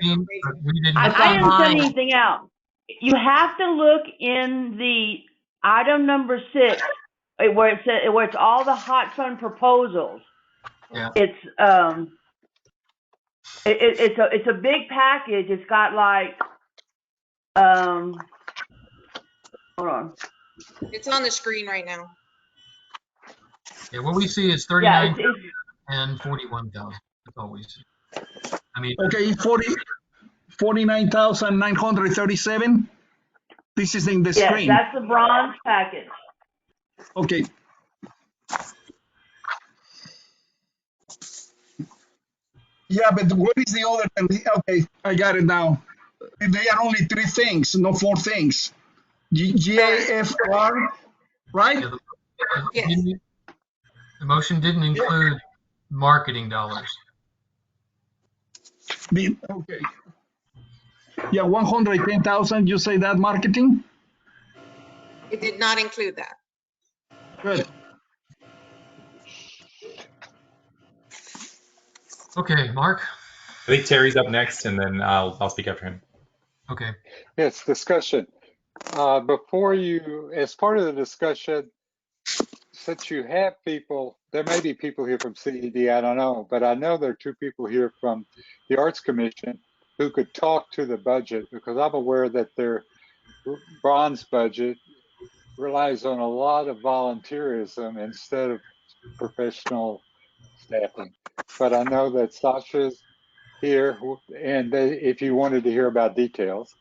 I didn't send anything out. You have to look in the item number 6 where it's all the hot fund proposals. Yeah. It's a big package. It's got like, hold on. It's on the screen right now. Yeah, what we see is Yeah, 39 and 41,000. That's all we see. I mean, Okay, 49,937. This is in the yes, screen. that's the bronze package. Okay. Yeah, but what is the other? Okay, I got it now. They are only 3 things, not 4 things. GAFR, right? yeah, Yes. the motion didn't include marketing dollars. Okay. Yeah, 110,000. You say that marketing? It did not include that. Good. Okay, Mark. I think Terry's up next, and then I'll speak after him. Okay. Yes, discussion. Before you, as part of the discussion, since you have people, there may be people here from CED, I don't know, but I know there are 2 people here from the Arts Commission who could talk to the budget, because I'm aware that their bronze budget relies on a lot of volunteerism instead of professional staffing. But I know that Sasha's here, and if you wanted to hear about details,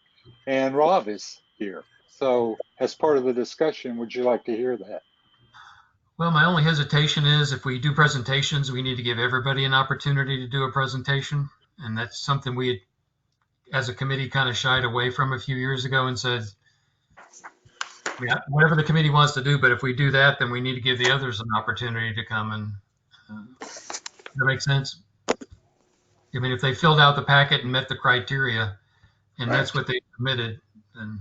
and Rob is here. So as part of the discussion, would you like to hear that? Well, my only hesitation is if we do presentations, we need to give everybody an opportunity to do a presentation. And that's something we had, as a committee, kind of shied away from a few years ago and said, yeah, whatever the committee wants to do, but if we do that, then we need to give the others an opportunity to come and, that makes sense? I mean, if they filled out the packet and met the criteria, and that's what they submitted, then,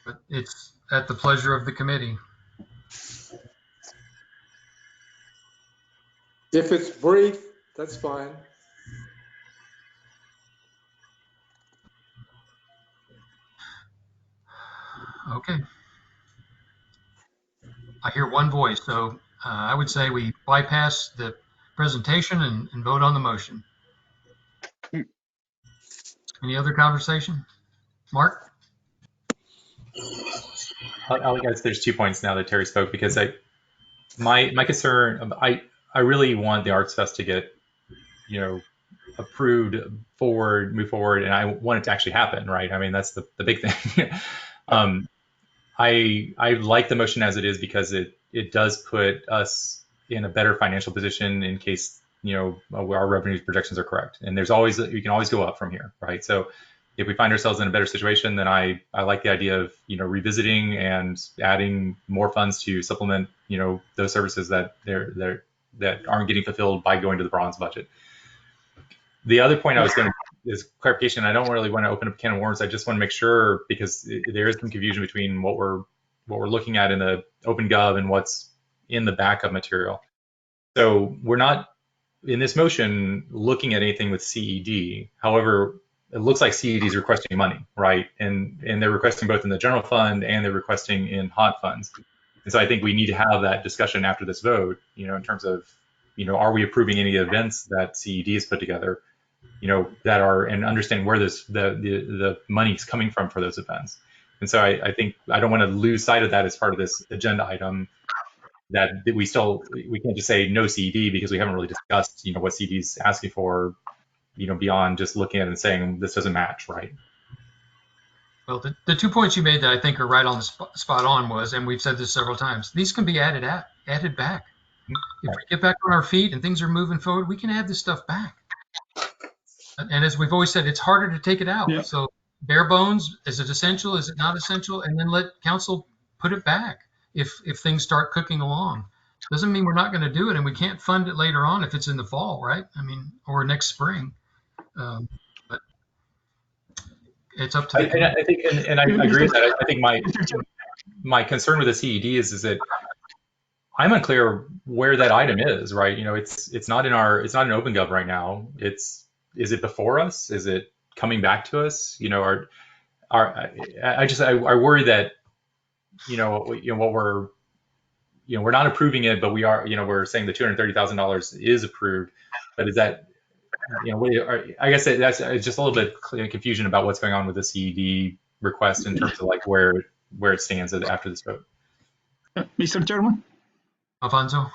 but it's at the pleasure of the committee. If it's brief, that's fine. Okay. I hear one voice, so I would say we bypass the presentation and vote on the motion. Any other conversation? Mark? I guess there's 2 points now that Terry spoke, because my concern, I really want the Arts Fest to get, approved move forward, and I want it to actually happen, right? I mean, that's the big thing. I like the motion as it is, because it does put us in a better financial position in case, our revenue projections are correct. And we can always go up from here, right? So if we find ourselves in a better situation, then I like the idea of, revisiting and adding more funds to supplement, those services that aren't getting fulfilled by going to the bronze budget. The other point I was going to is clarification. I don't really want to open up a can of worms. I just want to make sure, because there is some confusion between what we're looking at in the OpenGov and what's in the backup material. So we're not in this motion looking at anything with CED. However, it looks like CED is requesting money, right? And they're requesting both in the general fund and they're requesting in hot funds. And so I think we need to have that discussion after this vote, in terms of, are we approving any events that CED has put together, that are, and understanding where the money's coming from for those events. And so I think I don't want to lose sight of that as part of this agenda item, that we can't just say no CED, because we haven't really discussed, what CED is asking for, beyond just looking at it and saying this doesn't match, right? Well, the 2 points you made that I think are right on the spot on was, and we've said this several times, these can be added back. If we get back on our feet and things are moving forward, we can add this stuff back. And as we've always said, it's harder to take it out. Yeah. So bare bones, is it essential? Is it not essential? And then let council put it back if things start cooking along. Doesn't mean we're not going to do it, and we can't fund it later on if it's in the fall, right? I mean, or next spring. But it's up to the and I think, and I agree with that. I think my concern with the CED is that I'm unclear where that item is, right? It's not in OpenGov right now. Is it before us? Is it coming back to us? I worry that what we're not approving it, but we are, we're saying the $230,000 is approved. But is that, I guess that's it's just a little bit confusion about what's going on with the CED request in terms of like where it stands after this vote. Mr. Chairman? Alfonso?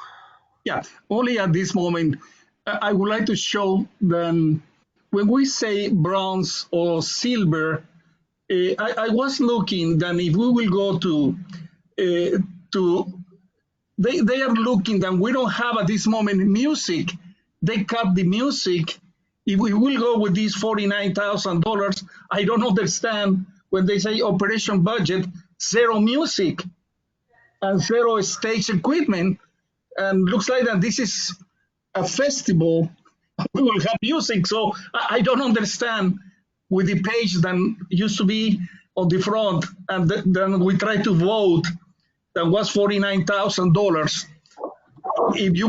Yeah, only at this moment, I would like to show that when we say bronze or silver, I was looking that if we will go to they are looking that we don't have at this moment music. They cut the music. If we will go with these $49,000, I don't understand when they say operation budget, zero music and zero stage equipment. And looks like that this is a festival. We will have music. So I don't understand with the page that used to be on the front. And then we try to vote. That was $49,000. If you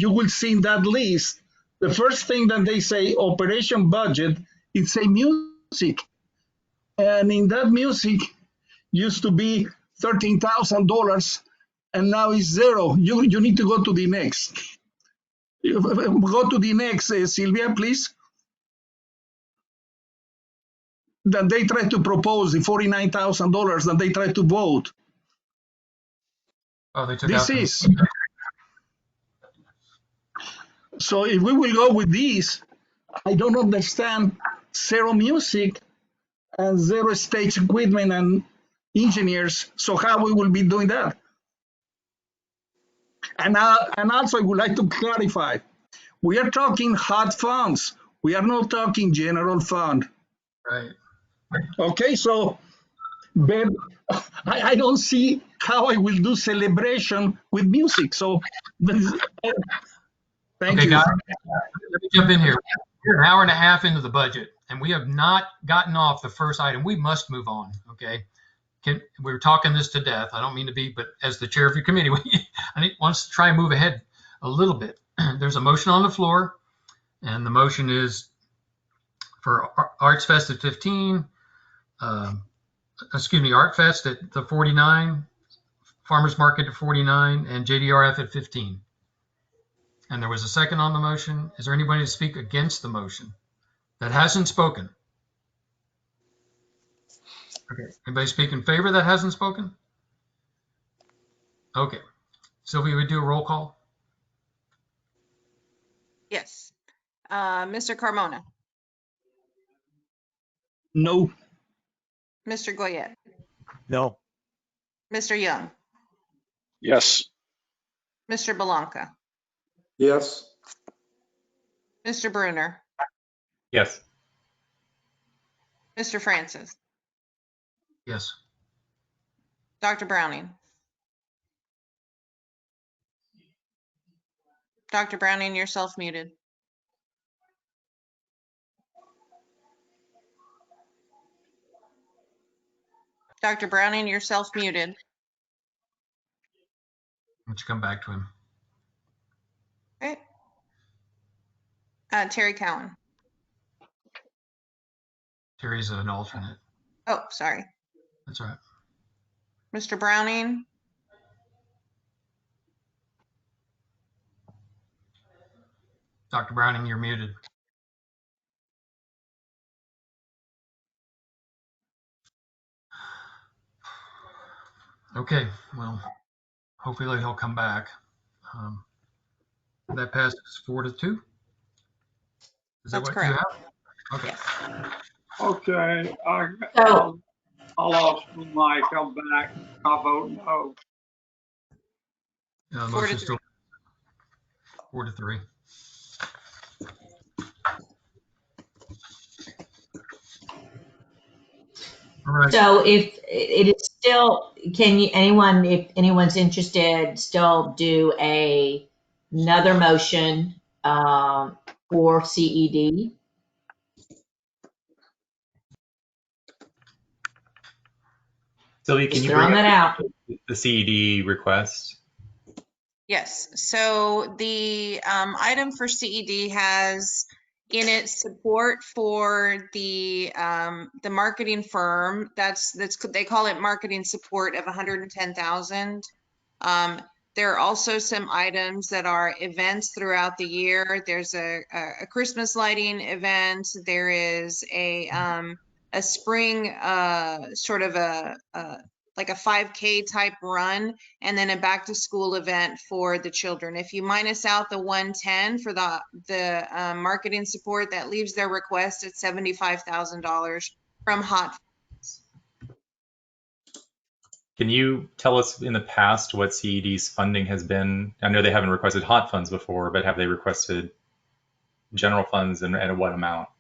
will see in that list, the first thing that they say operation budget, it say music, and in that music used to be $13,000, and now it's zero. You need to go to the next. Go to the next, Sylvia, please. That they try to propose the $49,000 that they try to vote. Oh, they took This out is. So if we will go with these, I don't understand zero music and zero stage equipment and engineers. So how we will be doing that? And also I would like to clarify, we are talking hot funds. We are not talking general fund. Right. Okay, so but I don't see how I will do celebration with music. So thank you. Guys, let me jump in here. We're an hour and a half into the budget, and we have not gotten off the first item. We must move on, okay? We're talking this to death. I don't mean to be, but as the chair of your committee, I want us to try and move ahead a little bit. There's a motion on the floor, and the motion is for Arts Fest at 15, Art Fest at the 49, Farmers Market at 49, and JDRF at 15. And there was a second on the motion. Is there anybody to speak against the motion that hasn't spoken? Okay. Anybody speak in favor that hasn't spoken? Okay. Sylvia, we do a roll call? Yes. Mr. Carmona, No. Mr. Goyette, No. Mr. Young, Yes. Mr. Belanca, Yes. Mr. Bruner, Yes. Mr. Francis, Yes. Dr. Browning. Dr. Browning, you're self-muted. Dr. Browning, you're self-muted. Why don't you come back to him? Okay. Terry Cowan. Terry's an alternate. Oh, sorry. That's all right. Mr. Browning, Dr. Browning, you're muted. Okay, well, hopefully he'll come back. That passes 4-2. Is that That's what correct. you have? Okay. Okay, I lost my mic. I'm back. I vote no. Motion's still 4-3. All right. So if it is still, if anyone's interested, still do another motion for CED? Sylvia, can you Throwing bring that up the CED request? Yes, so the item for CED has in it support for the marketing firm. That's they call it marketing support of 110,000. There are also some items that are events throughout the year. There's a Christmas lighting event. There is a spring sort of like a 5K type run, and then a back to school event for the children. If you minus out the 110 for the marketing support, that leaves their request at $75,000 from hot. Can you tell us in the past what CED's funding has been? I know they haven't requested hot funds before, but have they requested general funds and at what amount?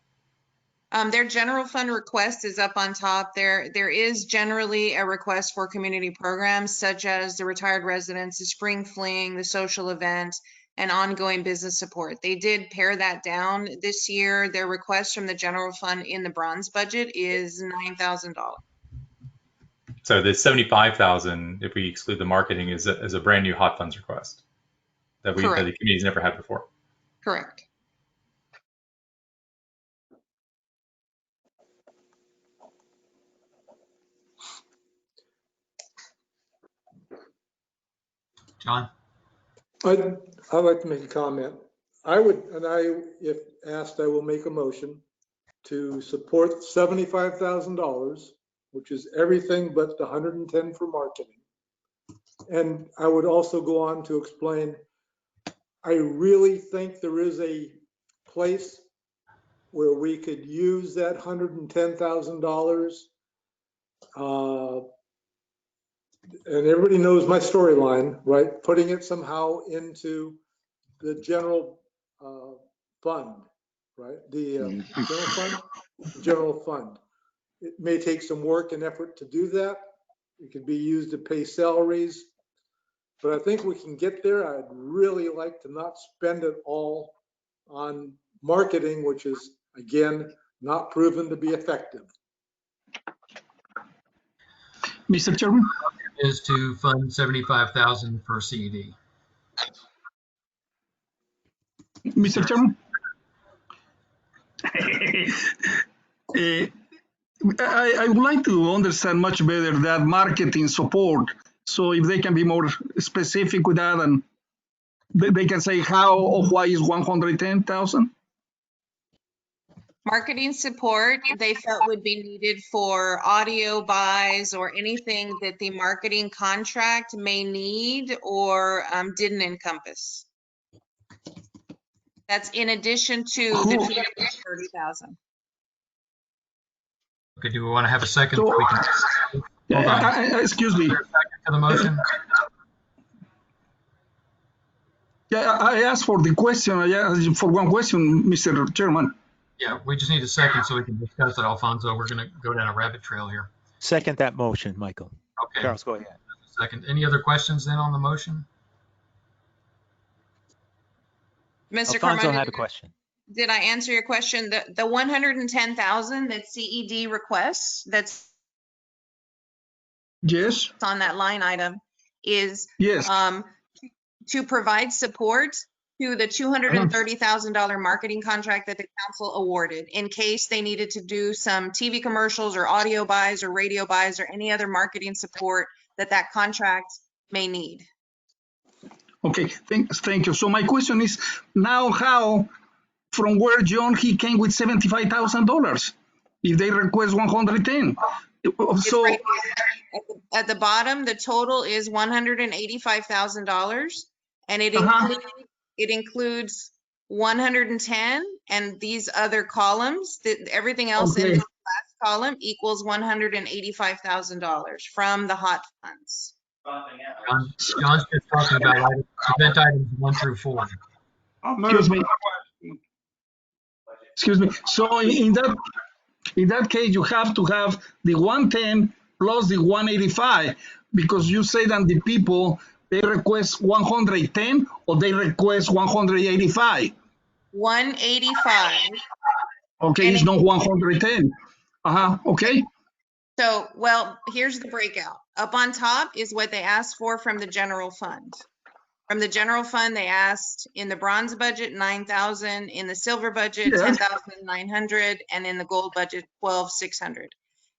Their general fund request is up on top. There is generally a request for community programs such as the retired residents, the spring fling, the social event, and ongoing business support. They did pare that down this year. Their request from the general fund in the bronze budget is $9,000. So the 75,000, if we exclude the marketing, is a brand new hot funds request that the community's never had before. Correct. John? I'd like to make a comment. If asked, I will make a motion to support $75,000, which is everything but the 110 for marketing. And I would also go on to explain, I really think there is a place where we could use that $110,000. And everybody knows my storyline, right? Putting it somehow into the general fund, right? The general fund. It may take some work and effort to do that. It could be used to pay salaries, but I think we can get there. I'd really like to not spend it all on marketing, which is, again, not proven to be effective. Mr. Chairman? Is to fund 75,000 for CED. Mr. Chairman? I would like to understand much better that marketing support. So if they can be more specific with that, and they can say how or why is 110,000? Marketing support, they felt would be needed for audio buys or anything that the marketing contract may need or didn't encompass. That's in addition to the 230,000. Okay, do we want to have a second? So, excuse me. To the motion? Yeah, I asked for the question. I asked for one question, Mr. Chairman. Yeah, we just need a second so we can discuss it, Alfonso. We're going to go down a rabbit trail here. Second that motion, Michael. Okay. Charles, go ahead. Second. Any other questions then on the motion? Mr. Alfonso Carmona, had a question. did I answer your question? The 110,000 that CED requests, that's yes on that line item, is yes to provide support to the $230,000 marketing contract that the council awarded in case they needed to do some TV commercials or audio buys or radio buys or any other marketing support that contract may need. Okay, thank you. So my question is now, how, from where John he came with $75,000 if they request 110? So right at the bottom, the total is $185,000, and it includes 110 and these other columns. Everything else in the last column equals $185,000 from the hot funds. John's just talking about event items 1 through 4. Excuse me. So in that case, you have to have the 110 plus the 185, because you say that the people, they request 110 or they request 185. 185. Okay, it's not 110. Okay. So, well, here's the breakout. Up on top is what they asked for from the general fund. From the general fund, they asked in the bronze budget, 9,000, in the silver budget, 10,900, and in the gold budget, 12,600.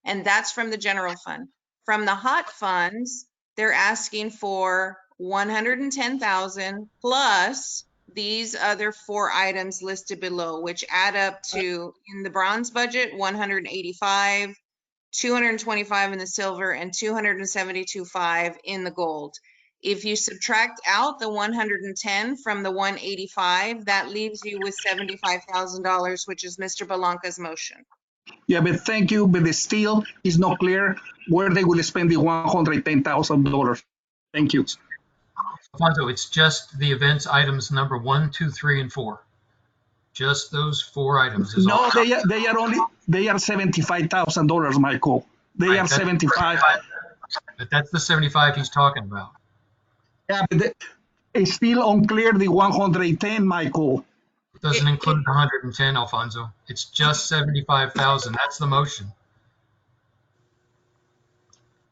And that's from the general fund. From the hot funds, they're asking for 110,000 plus these other 4 items listed below, which add up to, in the bronze budget, 185, 225 in the silver, and 272.5 in the gold. If you subtract out the 110 from the 185, that leaves you with $75,000, which is Mr. Belanca's motion. Yeah, but thank you, but still is not clear where they will spend the $110,000. Thank you. Alfonso, it's just the events items number 1, 2, 3, and 4. Just those 4 items is all. No, they are $75,000, Michael. They Right, are that's 75. But that's the 75 he's talking about. Yeah, but it's still unclear the 110, Michael. It doesn't include the 110, Alfonso. It's just 75,000. That's the motion.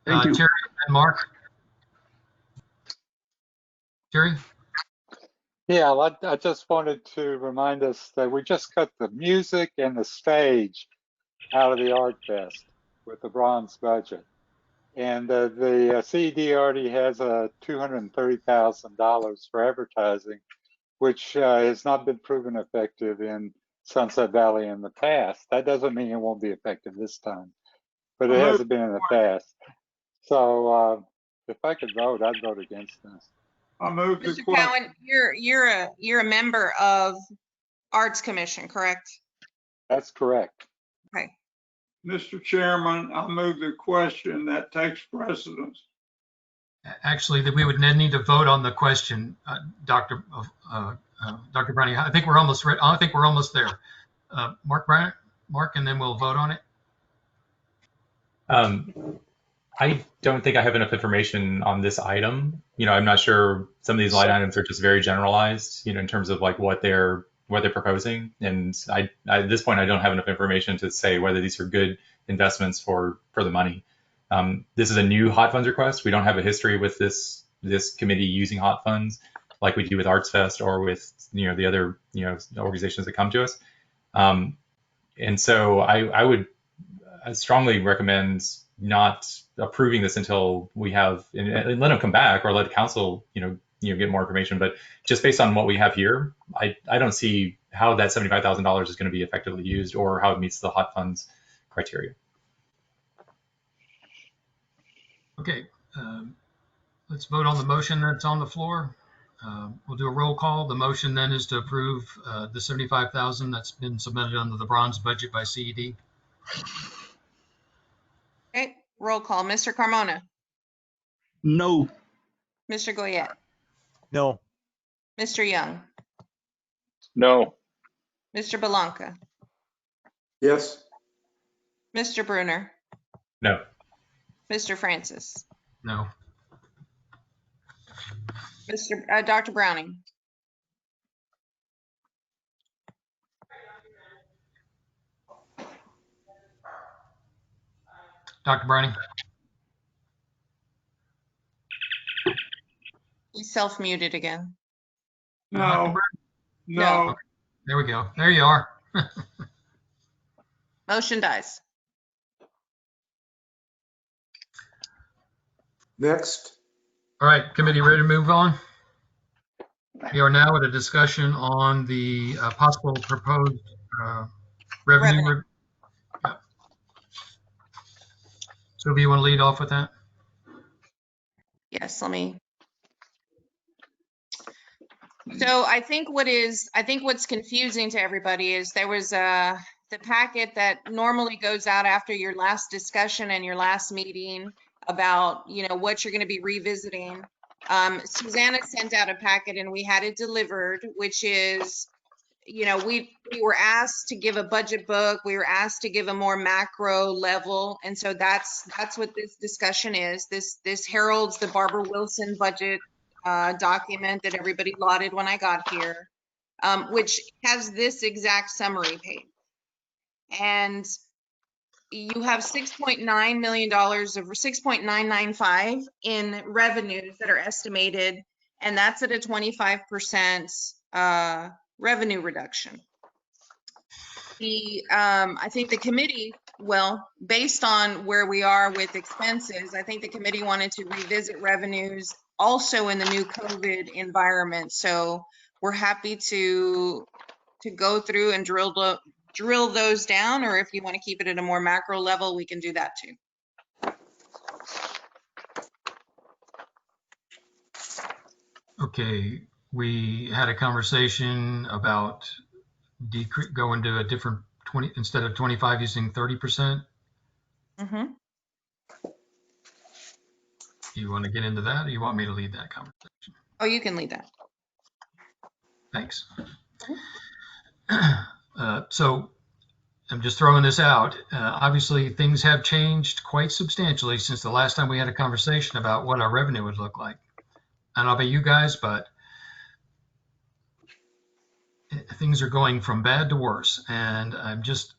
Thank you. Terry and Mark. Terry? Yeah, I just wanted to remind us that we just cut the music and the stage out of the Art Fest with the bronze budget. And the CED already has $230,000 for advertising, which has not been proven effective in Sunset Valley in the past. That doesn't mean it won't be effective this time, but it hasn't been in the past. So if I could vote, I'd vote against this. I move the Mr. Cowan, you're a member of Arts Commission, correct? That's correct. Okay. Mr. Chairman, I move the question that takes precedence. Actually, that we would then need to vote on the question, Dr. Browning. I think we're almost ready. I think we're almost there. Mark, and then we'll vote on it. I don't think I have enough information on this item. I'm not sure. Some of these line items are just very generalized, in terms of like what they're proposing. And at this point, I don't have enough information to say whether these are good investments for the money. This is a new hot funds request. We don't have a history with this committee using hot funds like we do with Arts Fest or with the other organizations that come to us. And so I would strongly recommend not approving this until we have and let them come back, or let council get more information. But just based on what we have here, I don't see how that $75,000 is going to be effectively used, or how it meets the hot funds criteria. Okay, let's vote on the motion that's on the floor. We'll do a roll call. The motion then is to approve the $75,000 that's been submitted under the bronze budget by CED. Okay, roll call. Mr. Carmona. No. Mr. Goyette. No. Mr. Young. No. Mr. Belanca. Yes. Mr. Brunner. No. Mr. Francis. No. Dr. Browning. Dr. Browning? He's self-muted again. No. No. Okay, there we go. There you are. Motion dies. Next. All right, committee, ready to move on? We are now at a discussion on the possible proposed revenue. Yeah. Sylvia, you want to lead off with that? Yes, let me. So I think what's confusing to everybody is there was the packet that normally goes out after your last discussion and your last meeting about, what you're going to be revisiting. Susanna sent out a packet and we had it delivered, which is, we were asked to give a budget book. We were asked to give a more macro level. And so that's what this discussion is. This heralds the Barbara Wilson budget document that everybody lauded when I got here, which has this exact summary page. And you have $6.9 million of $6.995 in revenues that are estimated, and that's at a 25% revenue reduction. I think the committee, based on where we are with expenses, I think the committee wanted to revisit revenues also in the new COVID environment. So we're happy to go through and drill those down, or if you want to keep it at a more macro level, we can do that too. Okay, we had a conversation about going to a different 20, instead of 25 using 30%. Mm-hmm. You want to get into that, or you want me to lead that conversation? Oh, you can lead that. Thanks. So I'm just throwing this out. Obviously, things have changed quite substantially since the last time we had a conversation about what our revenue would look like. I don't know about you guys, but things are going from bad to worse. And I'm just,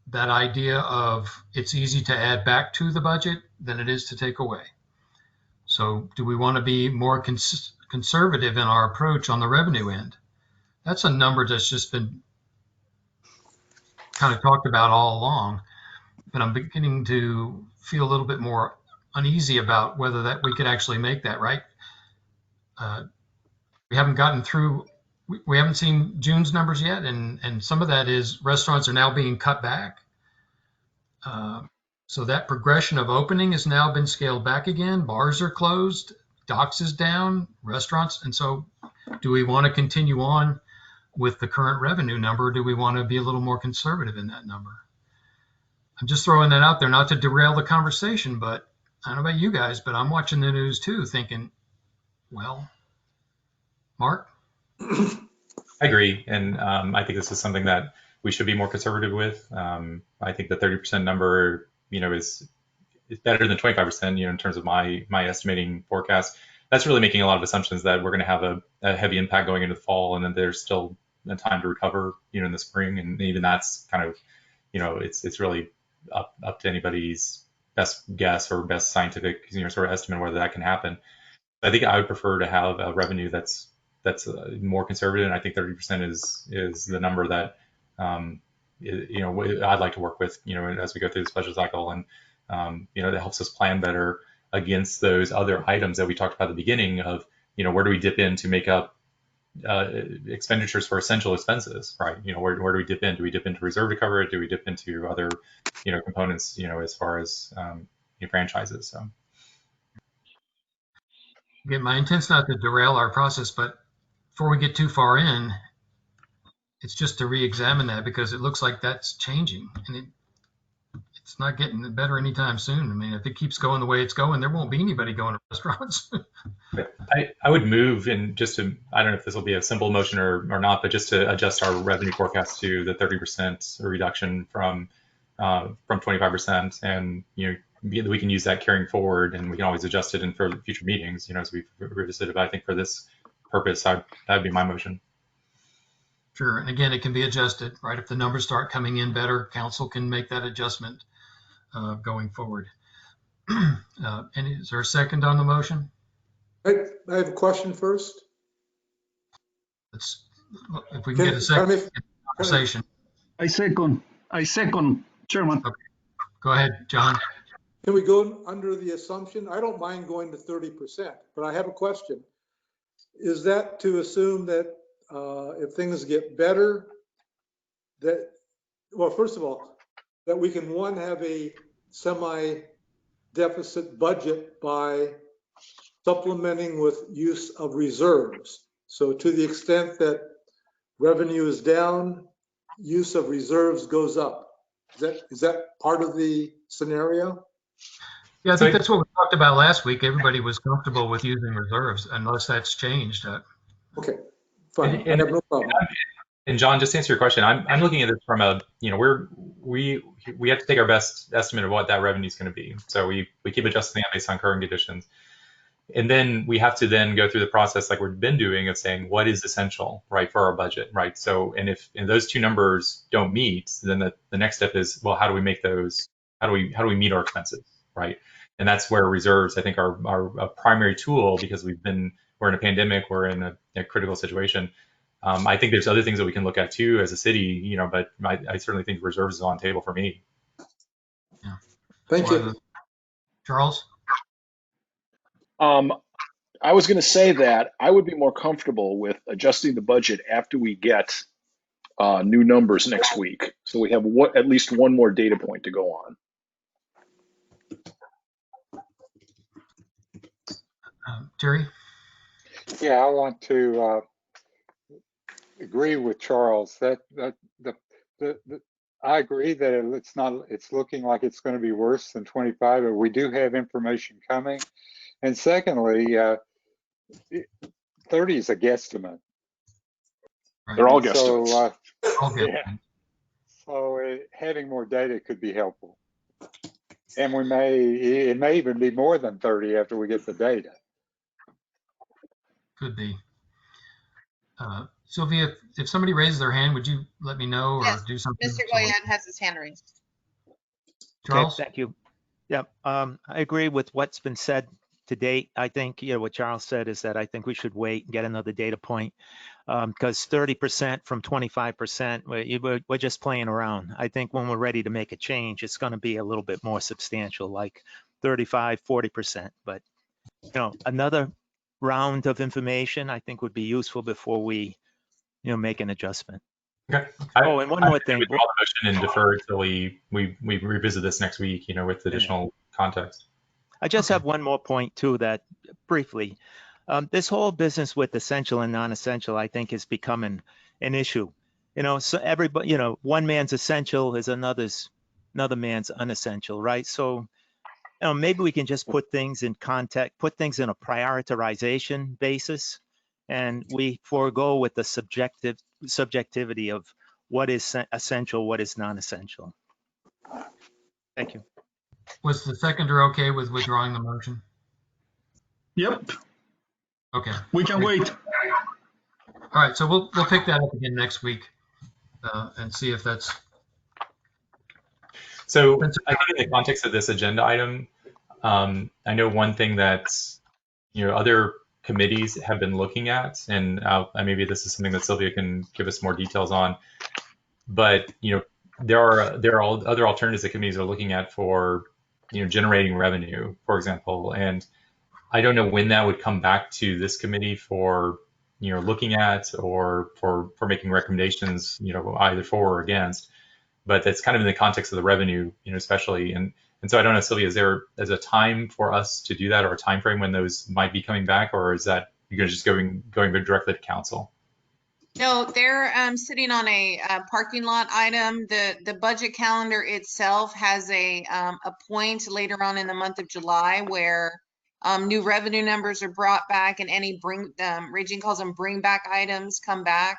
that idea of it's easy to add back to the budget than it is to take away. So do we want to be more conservative in our approach on the revenue end? That's a number that's just been kind of talked about all along, but I'm beginning to feel a little bit more uneasy about whether that we could actually make that, right? We haven't gotten through, we haven't seen June's numbers yet, and some of that is restaurants are now being cut back. So that progression of opening has now been scaled back again. Bars are closed, docks is down, restaurants. And so do we want to continue on with the current revenue number, or do we want to be a little more conservative in that number? I'm just throwing that out there, not to derail the conversation, but I don't know about you guys, but I'm watching the news too, thinking, well, Mark? I agree. And I think this is something that we should be more conservative with. I think the 30% number, is better than 25%, in terms of my estimating forecast. That's really making a lot of assumptions that we're going to have a heavy impact going into the fall, and then there's still a time to recover, in the spring. And even that's kind of, it's really up to anybody's best guess or best scientific, sort of estimate whether that can happen. I think I would prefer to have a revenue that's more conservative, and I think 30% is the number that I'd like to work with, as we go through this budget cycle, and that helps us plan better against those other items that we talked about at the beginning of, where do we dip in to make up expenditures for essential expenses, right? Where do we dip in? Do we dip into reserve to cover it? Do we dip into other, components, as far as franchises? So. Again, my intent's not to derail our process, but before we get too far in, it's just to re-examine that, because it looks like that's changing, and it's not getting better anytime soon. I mean, if it keeps going the way it's going, there won't be anybody going to restaurants. I would move, and just to, I don't know if this will be a simple motion or not, but just to adjust our revenue forecast to the 30% reduction from 25%, and we can use that carrying forward, and we can always adjust it in for future meetings, as we've revisited. But I think for this purpose, that'd be my motion. Sure. And again, it can be adjusted, right? If the numbers start coming in better, council can make that adjustment going forward. And is there a second on the motion? I have a question first. If we can get a second conversation. I second, Chairman. Okay. Go ahead, John. Can we go under the assumption? I don't mind going to 30%, but I have a question. Is that to assume that if things get better, well, first of all, that we can, one, have a semi-deficit budget by supplementing with use of reserves. So to the extent that revenue is down, use of reserves goes up. Is that part of the scenario? Yeah, I think that's what we talked about last week. Everybody was comfortable with using reserves unless that's changed. Okay, fine. I have no problem. And John, just to answer your question, I'm looking at this from a, we have to take our best estimate of what that revenue is going to be. So we keep adjusting that based on current conditions. And then we have to then go through the process like we've been doing of saying what is essential, right, for our budget, right? So, and if those two numbers don't meet, then the next step is, well, how do we make those, how do we meet our expenses, right? And that's where reserves, I think, are a primary tool, because we're in a pandemic, we're in a critical situation. I think there's other things that we can look at too as a city, but I certainly think reserves is on the table for me. Yeah. Thank you. Charles? I was going to say that I would be more comfortable with adjusting the budget after we get new numbers next week. So we have at least one more data point to go on. Terry? Yeah, I want to agree with Charles that I agree that it's looking like it's going to be worse than 25, but we do have information coming. And secondly, 30 is a guesstimate. They're all guesstimates. Yeah. So having more data could be helpful. And it may even be more than 30 after we get the data. Could be. Sylvia, if somebody raises their hand, would you let me know or Yes, do something? Mr. Goyette has his hand raised. Charles? Okay, thank you. Yeah, I agree with what's been said to date. I think, what Charles said is that I think we should wait and get another data point because 30% from 25%, we're just playing around. I think when we're ready to make a change, it's going to be a little bit more substantial, like 35, 40%. But, another round of information I think would be useful before we, make an adjustment. Okay. And one more thing. Withdraw the motion and defer until we revisit this next week, with additional context. I just have one more point too, that briefly, this whole business with essential and non-essential, I think is becoming an issue. So everybody, one man's essential is another man's unessential, right? So, maybe we can just put things in context, put things in a prioritization basis, and we forego with the subjectivity of what is essential, what is non-essential. Thank you. Was the seconder okay with withdrawing the motion? Yep. Okay. We can wait. All right, so we'll pick that up again next week and see if that's. So I think in the context of this agenda item, I know one thing that other committees have been looking at, and maybe this is something that Sylvia can give us more details on. But there are other alternatives that committees are looking at for generating revenue, for example. And I don't know when that would come back to this committee for looking at or for making recommendations, either for or against. But that's kind of in the context of the revenue, especially. And so I don't know, Sylvia, is there a time for us to do that, or a time frame when those might be coming back, or is that you're just going directly to council? No, they're sitting on a parking lot item. The budget calendar itself has a point later on in the month of July where new revenue numbers are brought back and any Regine calls them bring back items come back.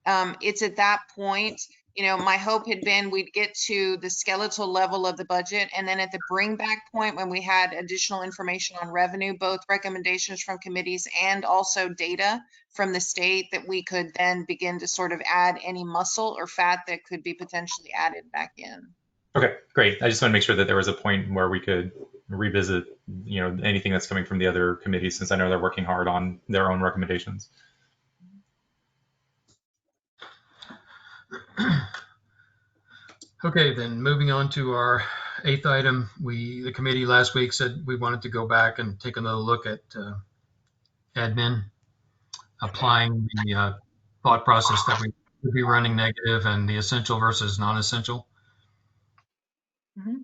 It's at that point, my hope had been we'd get to the skeletal level of the budget, and then at the bring back point when we had additional information on revenue, both recommendations from committees and also data from the state, that we could then begin to sort of add any muscle or fat that could be potentially added back in. Okay, great. I just want to make sure that there was a point where we could revisit, anything that's coming from the other committees, since I know they're working hard on their own recommendations. Okay, then moving on to our 8th item, the committee last week said we wanted to go back and take another look at admin, applying the thought process that we would be running negative and the essential versus non-essential. Mm-hmm.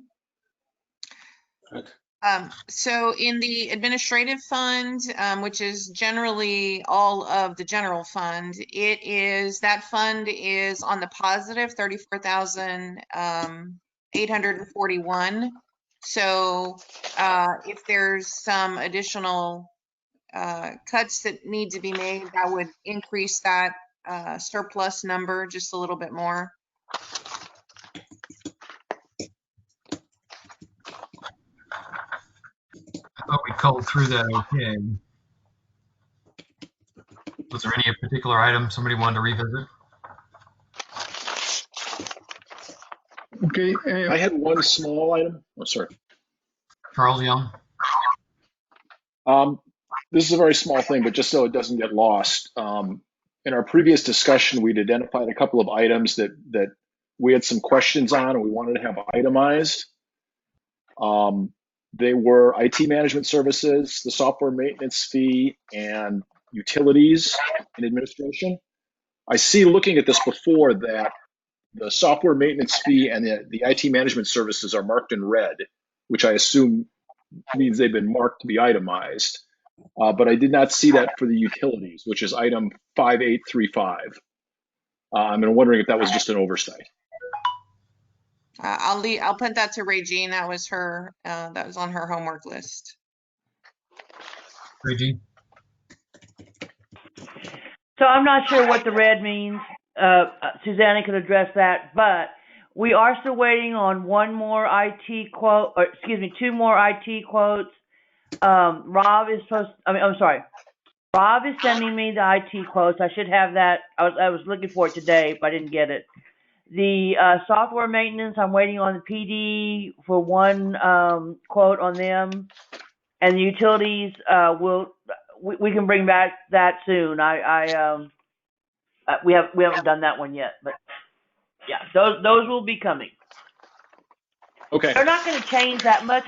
So in the administrative fund, which is generally all of the general fund, that fund is on the positive 34,841. So if there's some additional cuts that need to be made, that would increase that surplus number just a little bit more. I thought we culled through that okay. Was there any particular item somebody wanted to revisit? Okay. I had one small item. Oh, sorry. Charles Young. This is a very small thing, but just so it doesn't get lost. In our previous discussion, we'd identified a couple of items that we had some questions on and we wanted to have itemized. They were IT management services, the software maintenance fee, and utilities and administration. I see, looking at this before, that the software maintenance fee and the IT management services are marked in red, which I assume means they've been marked to be itemized. But I did not see that for the utilities, which is item 5835. I'm wondering if that was just an oversight. I'll put that to Regine. That was her, that was on her homework list. Regine? So I'm not sure what the red means. Susanna could address that, but we are still waiting on one more IT quote, or excuse me, two more IT quotes. Rob is Rob is sending me the IT quotes. I should have that. I was looking for it today, but I didn't get it. The software maintenance, I'm waiting on the PD for one quote on them, and the utilities we can bring back that soon. We haven't done that one yet, but yeah, those will be coming. Okay. They're not going to change that much.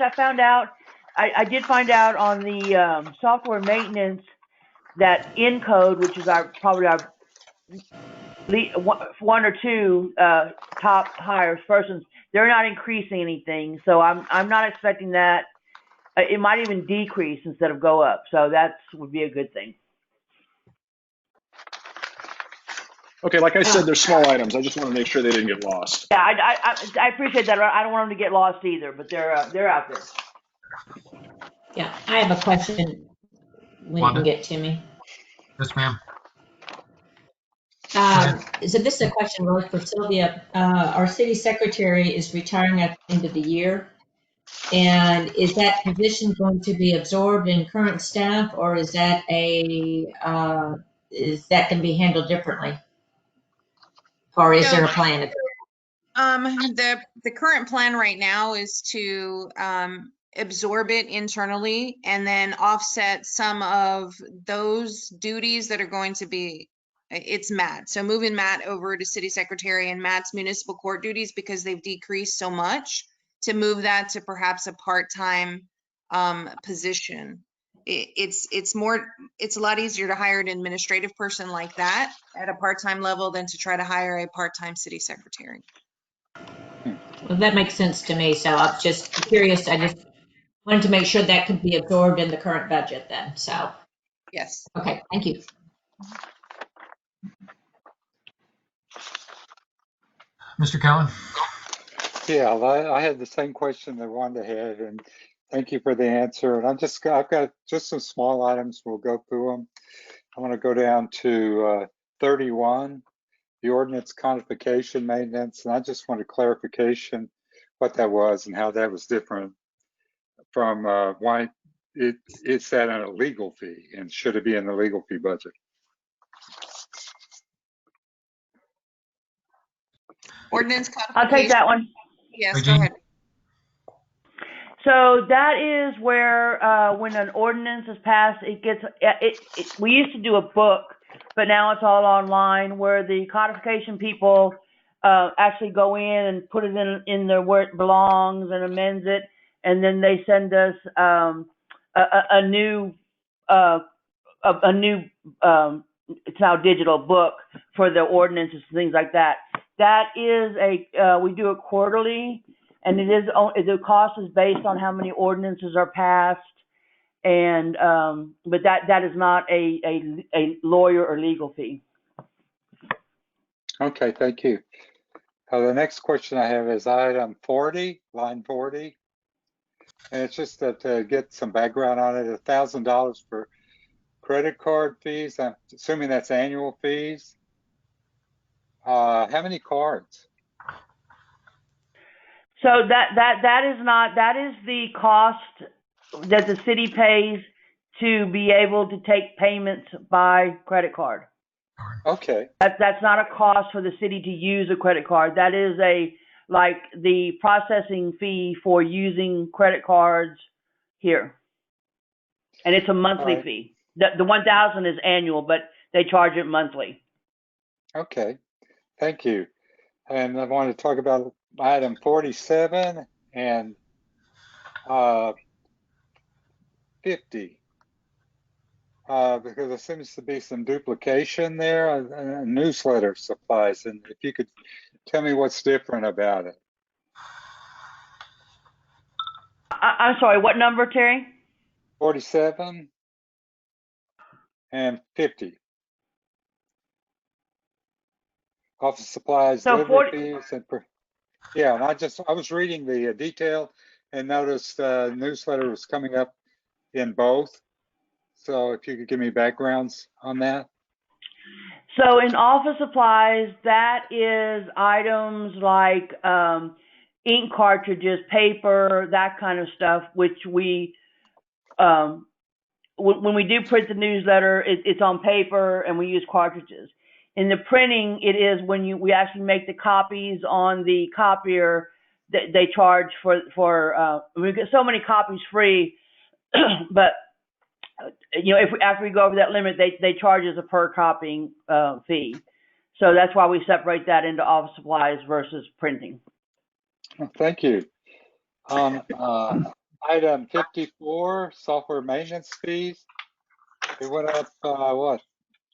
I did find out on the software maintenance that Encode, which is probably our one or two top hires persons, they're not increasing anything. So I'm not expecting that. It might even decrease instead of go up. So that would be a good thing. Okay, like I said, they're small items. I just want to make sure they didn't get lost. Yeah, I appreciate that. I don't want them to get lost either, but they're out there. Yeah, I have a question when Wanda? you can get to me. Yes, ma'am. So this is a question really for Sylvia. Our city secretary is retiring at the end of the year. And is that position going to be absorbed in current staff, or is that going to be handled differently? Or is there a plan? The current plan right now is to absorb it internally and then offset some of those duties that are going to be, it's Matt. So moving Matt over to city secretary and Matt's municipal court duties, because they've decreased so much, to move that to perhaps a part-time position. It's a lot easier to hire an administrative person like that at a part-time level than to try to hire a part-time city secretary. Well, that makes sense to me. So I was just curious. I just wanted to make sure that could be absorbed in the current budget then. So, yes. Okay, thank you. Mr. Cowan? Yeah, I had the same question that Wanda had, and thank you for the answer. And I've got just some small items. We'll go through them. I want to go down to 31, the ordinance codification maintenance, and I just wanted clarification what that was and how that was different from why it's at a legal fee, and should it be in the legal fee budget? Ordinance codification. I'll take that one. Yes, go ahead. So that is where when an ordinance is passed, we used to do a book, but now it's all online, where the codification people actually go in and put it in there where it belongs and amends it, and then they send us a new it's now digital book for the ordinances and things like that. That is we do it quarterly, and the cost is based on how many ordinances are passed, and but that is not a lawyer or legal fee. Okay, thank you. The next question I have is item 40, line 40. And it's just to get some background on it, $1,000 for credit card fees. I'm assuming that's annual fees. How many cards? So that is the cost that the city pays to be able to take payments by credit card. Okay. That's not a cost for the city to use a credit card. That is like the processing fee for using credit cards here. And it's a monthly fee. The 1,000 is annual, but they charge it monthly. Okay, thank you. And I want to talk about item 47 and 50. Because there seems to be some duplication there, newsletter supplies, and if you could tell me what's different about it. I'm sorry, what number, Terry? 47 and 50. Office supplies, So delivery 40, fees, and yeah, and I was reading the detail and noticed newsletter was coming up in both. So if you could give me backgrounds on that. so in office supplies, that is items like ink cartridges, paper, that kind of stuff, which we, when we do print the newsletter, it's on paper and we use cartridges. In the printing, it is when we actually make the copies on the copier, they charge for we get so many copies free, but after we go over that limit, they charge us a per copying fee. So that's why we separate that into office supplies versus printing. Thank you. Item 54, software maintenance fees. It went up, what,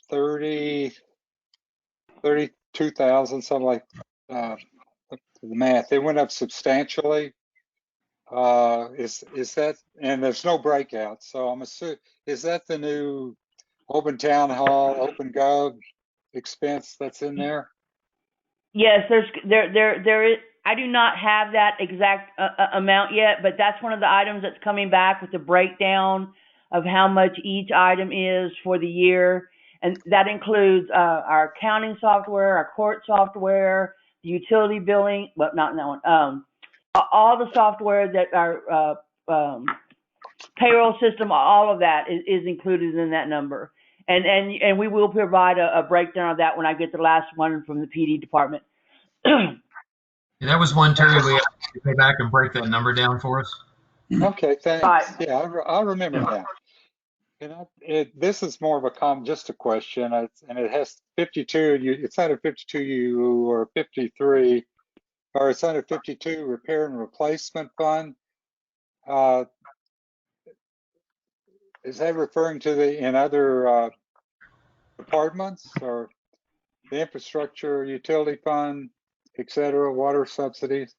32,000, something like the math. It went up substantially. Is that, and there's no breakout, so I'm assuming, is that the new Open Town Hall, Open Gov expense that's in there? Yes, there is. I do not have that exact amount yet, but that's one of the items that's coming back with the breakdown of how much each item is for the year. And that includes our accounting software, our court software, the utility billing, well, not that one, all the software that our payroll system, all of that is included in that number. And we will provide a breakdown of that when I get the last one from the PD department. Yeah, that was one, Terry, we have to go back and break that number down for us. Okay, thanks. Right. Yeah, I'll remember that. This is more of a just a question, and it has 52. It's under 52 or 53, or it's under 52 repair and replacement fund. Is that referring to the in other departments or the infrastructure, utility fund, et cetera, water subsidies?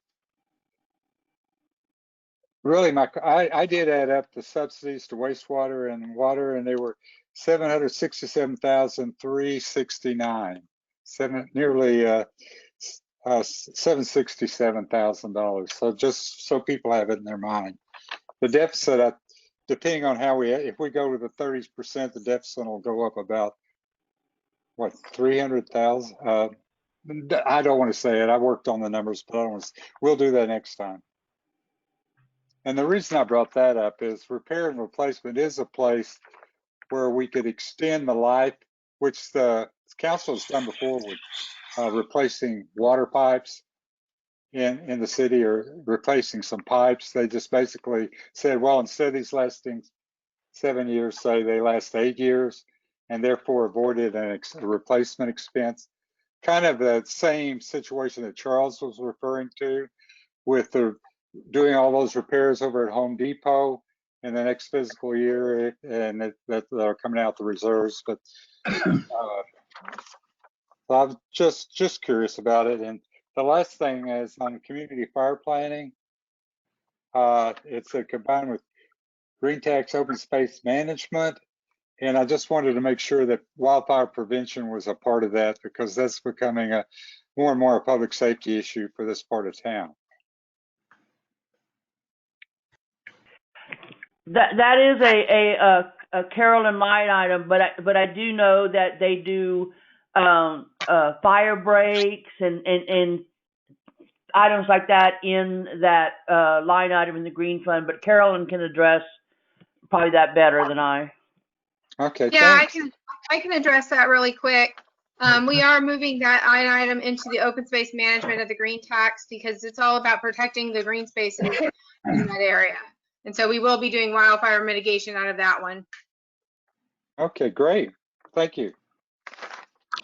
Really, I did add up the subsidies to wastewater and water, and they were $767,369, nearly $767,000. So just so people have it in their mind, the deficit, depending on how if we go to the 30%, the deficit will go up about what, 300,000. I don't want to say it. I worked on the numbers, but I don't want to. We'll do that next time. And the reason I brought that up is repair and replacement is a place where we could extend the life, which the council has done before with replacing water pipes in the city or replacing some pipes. They just basically said, well, instead of these lasting 7 years, say they last 8 years, and therefore avoided a replacement expense. Kind of the same situation that Charles was referring to with the doing all those repairs over at Home Depot in the next fiscal year, and that are coming out the reserves. But I'm just curious about it. And the last thing is on community fire planning. It's combined with green tax open space management. And I just wanted to make sure that wildfire prevention was a part of that, because that's becoming more and more a public safety issue for this part of town. That is a Carolyn line item, but I do know that they do fire breaks and items like that in that line item in the green fund. But Carolyn can address probably that better than I. Okay. Yeah, thanks. I can address that really quick. We are moving that item into the open space management of the green tax because it's all about protecting the green spaces in that area. And so we will be doing wildfire mitigation out of that one. Okay, great. Thank you.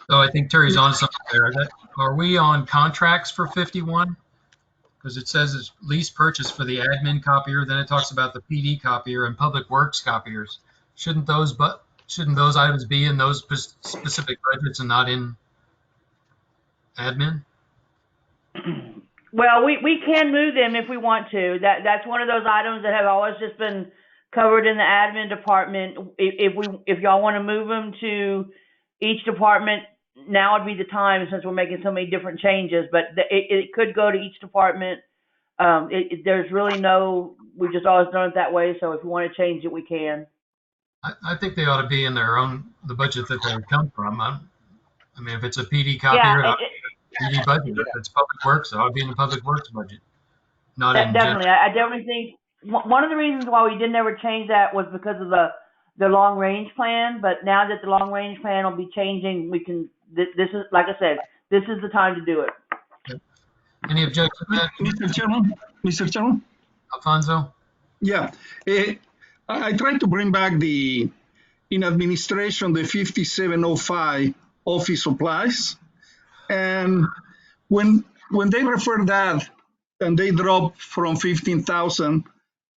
So I think Terry's on something there. Are we on contracts for 51? Because it says it's lease purchase for the admin copier, then it talks about the PD copier and public works copiers. Shouldn't those items be in those specific budgets and not in admin? Well, we can move them if we want to. That's one of those items that have always just been covered in the admin department. If y'all want to move them to each department, now would be the time since we're making so many different changes. But it could go to each department. There's really we've just always done it that way. So if we want to change it, we can. I think they ought to be in the budget that they come from. I mean, if it's a PD copier, PD budget. If it's public works, it ought to be in the public works budget. Not in definitely. I definitely think one of the reasons why we didn't ever change that was because of the long range plan. But now that the long range plan will be changing, we can. This is, like I said, this is the time to do it. Okay. Any objection to that? Mr. Chairman? Alfonso? Yeah. I tried to bring back in administration, the 5705 office supplies. And when they refer that and they drop from 15,000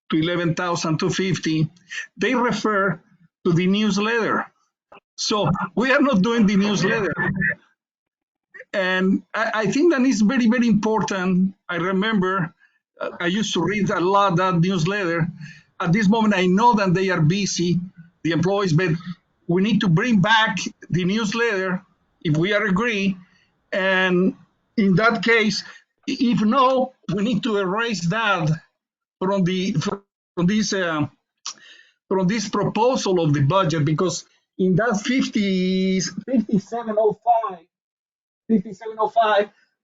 to 11,250, they refer to the newsletter. So we are not doing the newsletter. And I think that is very, very important. I remember I used to read a lot that newsletter. At this moment, I know that they are busy, the employees, but we need to bring back the newsletter if we are agree. And in that case, if no, we need to erase that from this proposal of the budget, because in that 5705,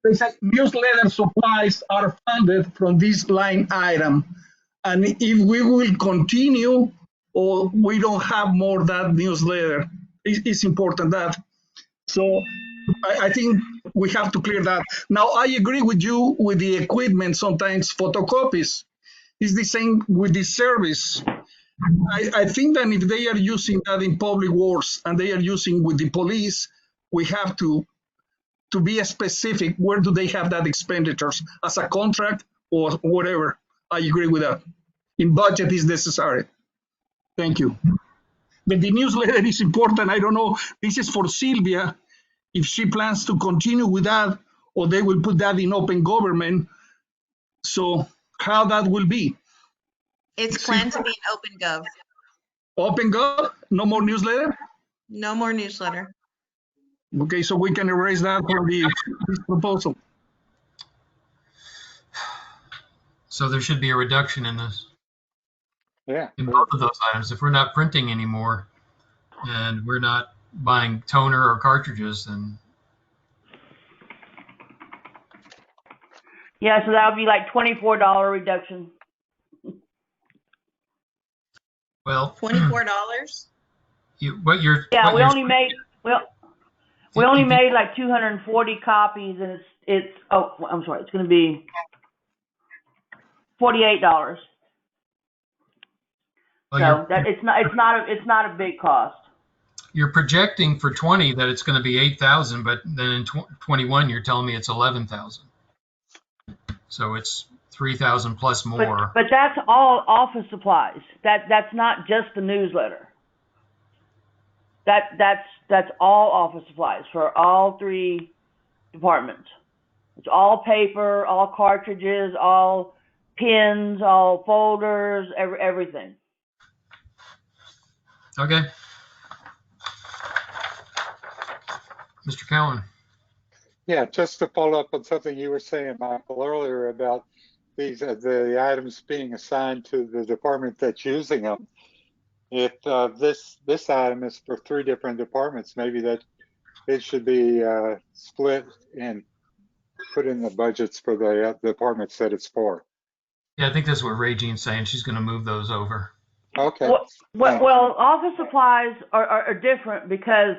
they say newsletter supplies are funded from this line item. And if we will continue or we don't have more that newsletter, it's important that. So I think we have to clear that. Now, I agree with you with the equipment, sometimes photocopies. It's the same with the service. I think that if they are using that in public works and they are using with the police, we have to be specific. Where do they have that expenditures as a contract or whatever? I agree with that. In budget is necessary. Thank you. But the newsletter is important. I don't know. This is for Sylvia. If she plans to continue with that, or they will put that in open government. So how that will be? It's planned to be in OpenGov. OpenGov? No more newsletter? No more newsletter. Okay, so we can erase that from this proposal. So there should be a reduction in this. Yeah. In both of those items. If we're not printing anymore and we're not buying toner or cartridges, then. Yeah, so that would be like $24 reduction. Well, $24. We only made like 240 copies, and it's I'm sorry, it's going to be $48. Well, so it's not a big cost. You're projecting for 20 that it's going to be 8,000, but then in 21 you're telling me it's 11,000. So it's 3,000 plus more. But that's all office supplies. That's not just the newsletter. That's all office supplies for all three departments. It's all paper, all cartridges, all pins, all folders, everything. Okay. Mr. Cowan. Yeah, just to follow up on something you were saying, Michael, earlier about these the items being assigned to the department that's using them. If this item is for 3 different departments, maybe that it should be split and put in the budgets for the departments that it's for. Yeah, I think that's what Regine's saying. She's going to move those over. Okay. Well, office supplies are different because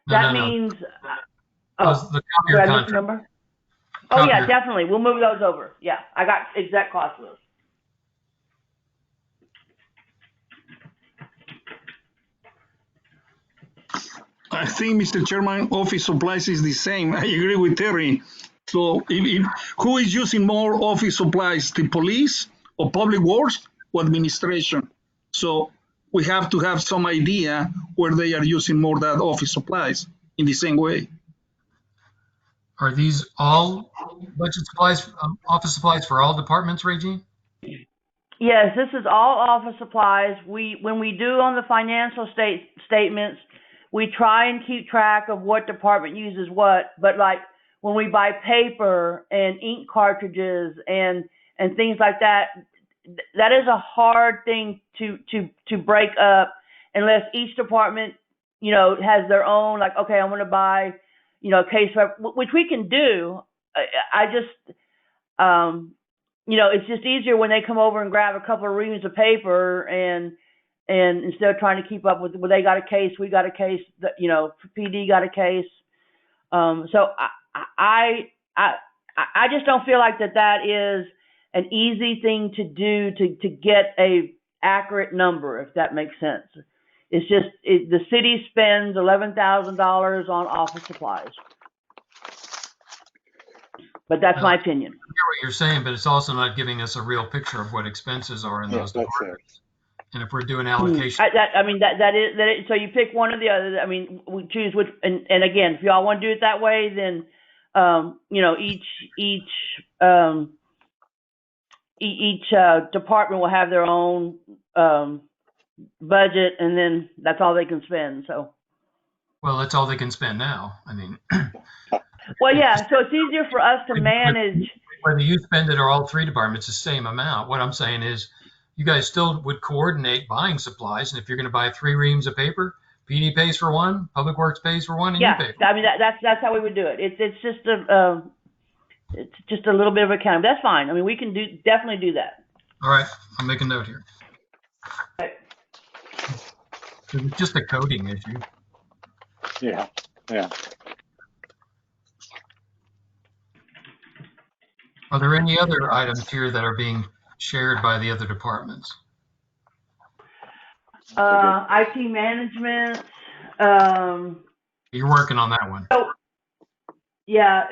that means. The copier contract. Oh yeah, definitely. We'll move those over. Yeah, I got exact cost of those. I think, Mr. Chairman, office supplies is the same. I agree with Terry. So who is using more office supplies, the police or public works or administration? So we have to have some idea where they are using more that office supplies in the same way. Are these all budget supplies, office supplies for all departments, Regine? Yes, this is all office supplies. When we do on the financial statements, we try and keep track of what department uses what, but like when we buy paper and ink cartridges and things like that, that is a hard thing to break up unless each department, has their own, like, okay, I'm going to buy, a case, which we can do. I just, it's just easier when they come over and grab a couple of reams of paper and instead of trying to keep up with, well, they got a case, we got a case, PD got a case. So I just don't feel like that is an easy thing to do to get a accurate number, if that makes sense. It's just, the city spends $11,000 on office supplies. But that's my opinion. I hear what you're saying, but it's also not giving us a real picture of what expenses are in those departments. And if we're doing allocation. That is, so you pick one or the other. I mean, we choose which, and again, if y'all want to do it that way, then, each department will have their own, budget, and then that's all they can spend, so. Well, that's all they can spend now. I mean. Well, yeah, so it's easier for us to manage. Whether you spend it or all three departments, the same amount. What I'm saying is, you guys still would coordinate buying supplies, and if you're going to buy 3 reams of paper, PD pays for 1, Public Works pays for 1, and you pay for 1. I mean that's how we would do it. It's just a little bit of accounting. That's fine. I mean, we can definitely do that. All right, I'll make a note here. Okay. It's just a coding issue. Yeah. Are there any other items here that are being shared by the other departments? IT management. You're working on that one. So, yeah,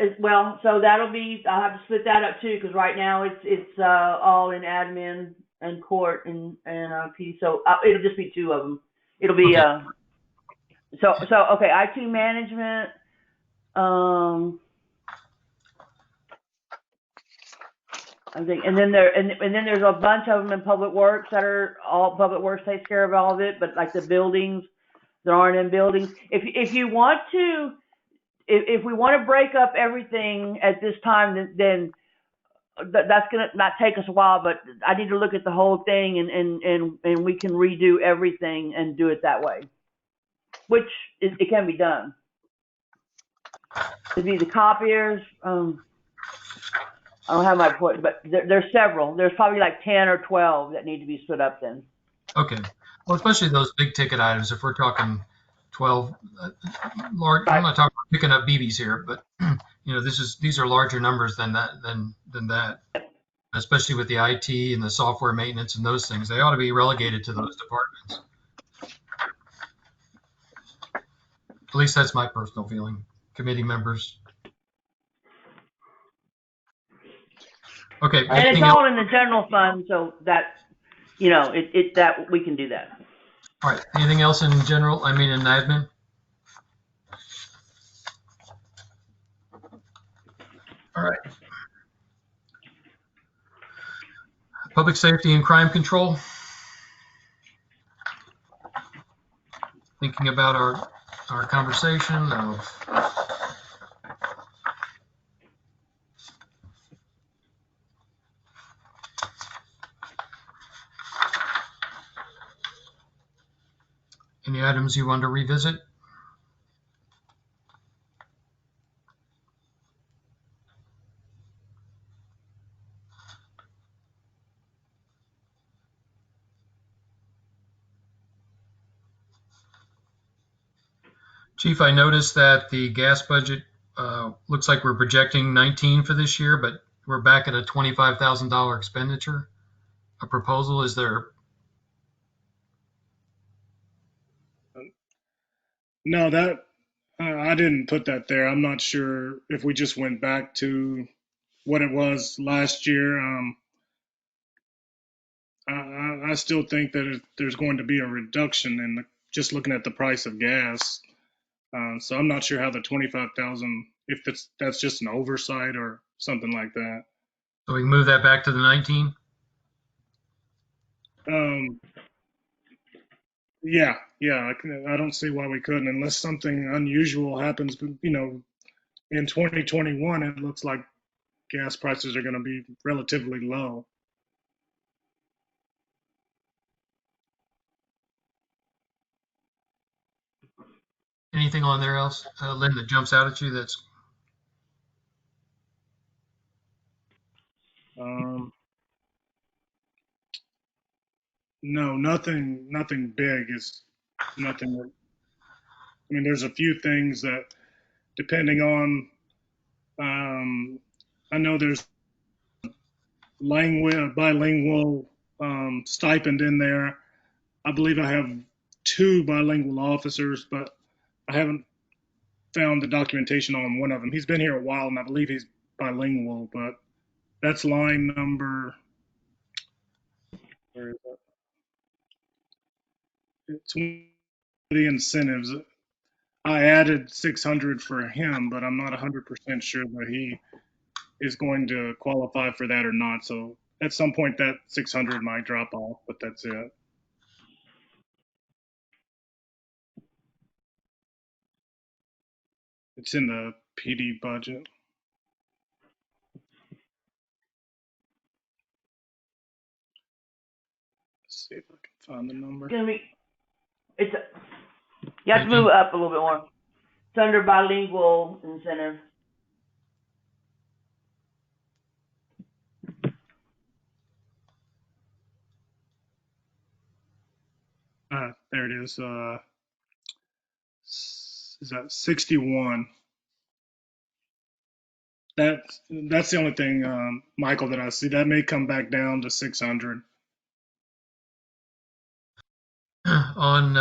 so that'll be, I'll have to split that up too, because right now it's all in admin and court and PD. So it'll just be 2 of them. It'll be, okay. Okay, IT management. I think, and then there's a bunch of them in Public Works that are all Public Works takes care of all of it, but like the buildings that aren't in buildings. If you want to, if we want to break up everything at this time, then that's gonna not take us a while. But I need to look at the whole thing, and we can redo everything and do it that way, which it can be done. It'd be the copiers. I don't have my point, but there's several. There's probably like 10 or 12 that need to be split up then. Okay. Well, especially those big ticket items. If we're talking 12 large, I'm not talking about picking up BBs here, but these are larger numbers than that. Especially with the IT and the software maintenance and those things, they ought to be relegated to those departments. At least that's my personal feeling. Committee members. Okay. And it's all in the general fund, so that, that we can do that. All right. Anything else in general? I mean, in admin? All right. Public safety and crime control. Thinking about our conversation of any items you want to revisit? Chief, I noticed that the gas budget looks like we're projecting 19 for this year, but we're back at a $25,000 expenditure. A proposal, is there? No, I didn't put that there. I'm not sure if we just went back to what it was last year. I still think that there's going to be a reduction in just looking at the price of gas. So I'm not sure how the 25,000, if that's just an oversight or something like that. So we can move that back to the 19? Yeah, I don't see why we couldn't, unless something unusual happens. You know, in 2021, it looks like gas prices are going to be relatively low. Anything on there else, Lynn, that jumps out at you that's? No, nothing big is nothing. I mean, there's a few things that, depending on, I know there's bilingual stipend in there. I believe I have 2 bilingual officers, but I haven't found the documentation on one of them. He's been here a while, and I believe he's bilingual, but that's line number, where is that? It's the incentives. I added 600 for him, but I'm not 100% sure that he is going to qualify for that or not. So at some point that 600 might drop off, but that's it. It's in the PD budget. Let's see if I can find the number. You have to move it up a little bit more. It's under bilingual incentive. There it is. Is that 61? That's the only thing, Michael, that I see. That may come back down to 600. On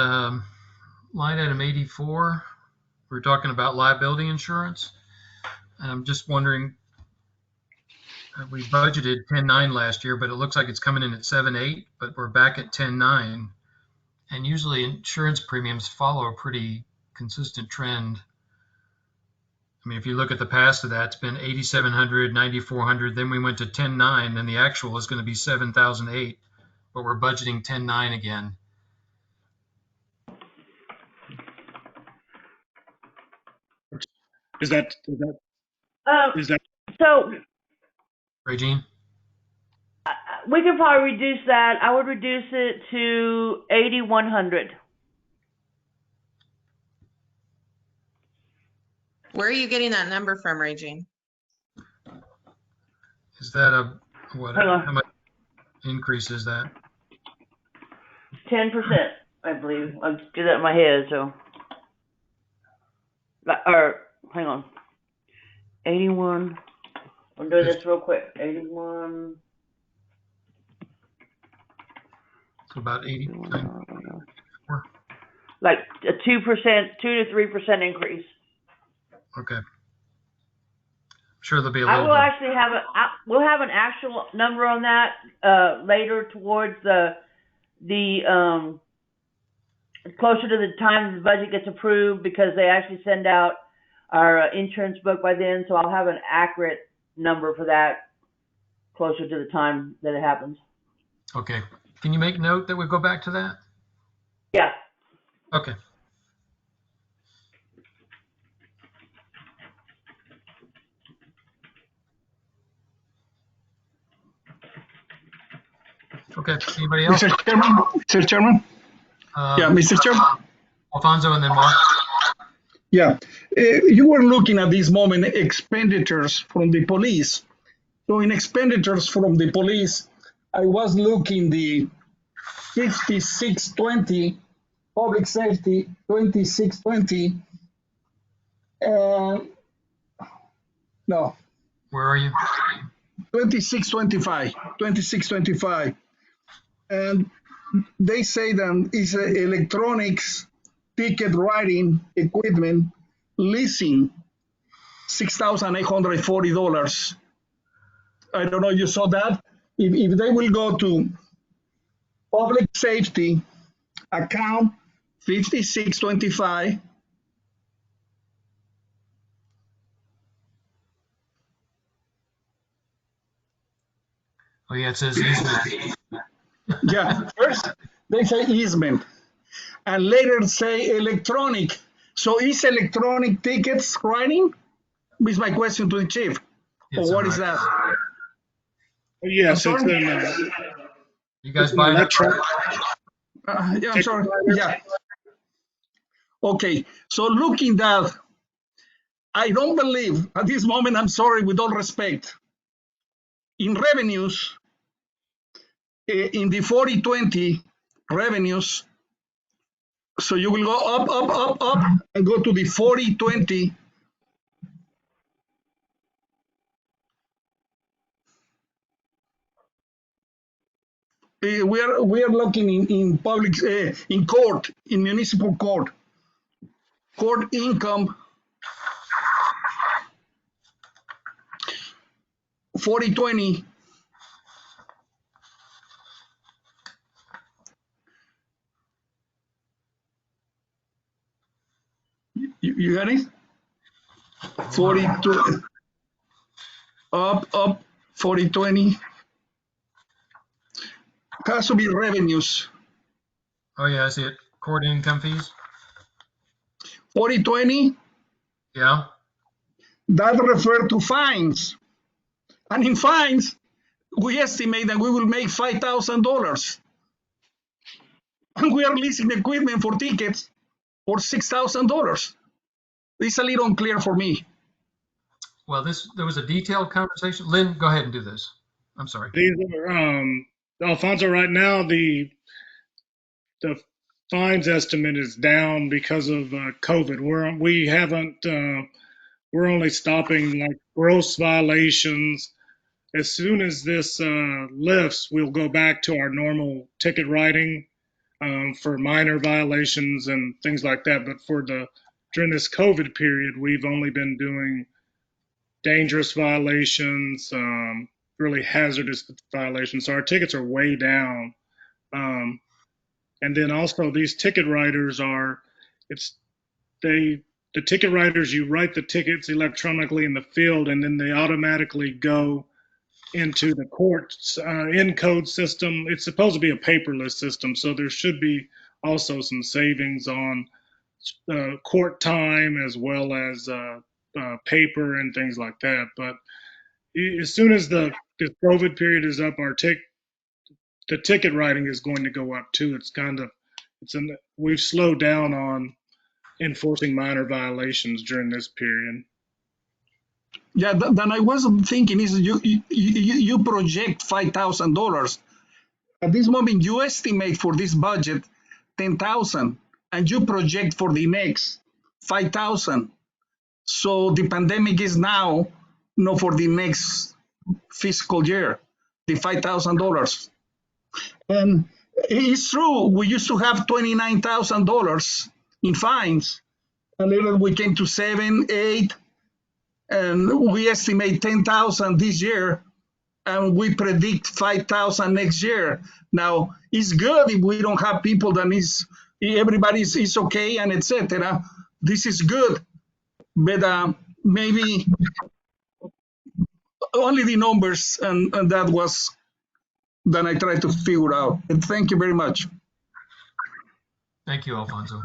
line item 84, we're talking about liability insurance. And I'm just wondering, we budgeted 10.9 last year, but it looks like it's coming in at 7.8, but we're back at 10.9. And usually insurance premiums follow a pretty consistent trend. I mean, if you look at the past of that, it's been 8,700, 9,400, then we went to 10.9, then the actual is going to be 7,008, but we're budgeting 10.9 again. Is that so? Regine? We could probably reduce that. I would reduce it to 8,100. Where are you getting that number from, Regine? Is that how much increase is that? 10%, I believe. I'll just do that in my head, so. Or, hang on. 81. I'll do this real quick. 81. So about 80. Like a 2%, 2 to 3% increase. Okay. I'm sure there'll be a I little. will actually have we'll have an actual number on that later towards the closer to the time the budget gets approved, because they actually send out our insurance book by then. So I'll have an accurate number for that closer to the time that it happens. Okay. Can you make note that we go back to that? Yeah. Okay. Okay. Anybody else? Mr. Chairman? Yeah, Mr. Chairman? Alfonso and then Mark. Yeah. You were looking at this moment expenditures from the police. So in expenditures from the police, I was looking the 5620 public safety, 2620. No. Where are you? 2625. And they say that it's electronics ticket writing equipment leasing, $6,840. I don't know if you saw that. If they will go to public safety account 5625, Oh, yeah, it says easement. yeah, first they say easement, and later say electronic. So is electronic tickets writing? Is my question to the chief. It's Or what all is right. that? Yes, I'm it's sorry? You guys it's an buy that? electronic Yeah, I'm ticket sorry. writer. Yeah. Okay. So looking that, I don't believe at this moment, I'm sorry, with all respect, in revenues, in the 40/20 revenues, so you will go up, up, up, up, and go to the 40/20. We are looking in public, in court, in municipal court income 40/20. You got it? 42 up 40/20. Has to be revenues. Oh, yeah, I see it. Court income fees. 40/20, Yeah. that refer to fines. And in fines, we estimate that we will make $5,000. And we are leasing equipment for tickets for $6,000. It's a little unclear for me. Well, there was a detailed conversation. Lynn, go ahead and do this. I'm sorry. These are, Alfonso, right now, the fines estimate is down because of COVID. We're only stopping like gross violations. As soon as this lifts, we'll go back to our normal ticket writing for minor violations and things like that. But during this COVID period, we've only been doing dangerous violations, really hazardous violations. So our tickets are way down. And then also these ticket writers the ticket writers, you write the tickets electronically in the field, and then they automatically go into the court's encode system. It's supposed to be a paperless system, so there should be also some savings on court time as well as paper and things like that. But as soon as the COVID period is up, the ticket writing is going to go up too. We've slowed down on enforcing minor violations during this period. Yeah, then I was thinking is you project $5,000. At this moment, you estimate for this budget 10,000, and you project for the next 5,000. So the pandemic is now, for the next fiscal year, the $5,000. And it's true, we used to have $29,000 in fines, and later we came to 7, 8, and we estimate 10,000 this year, and we predict 5,000 next year. Now, it's good if we don't have people that everybody is okay and etc. This is good, but maybe only the numbers, and that was that I tried to figure out. And thank you very much. Thank you, Alfonso.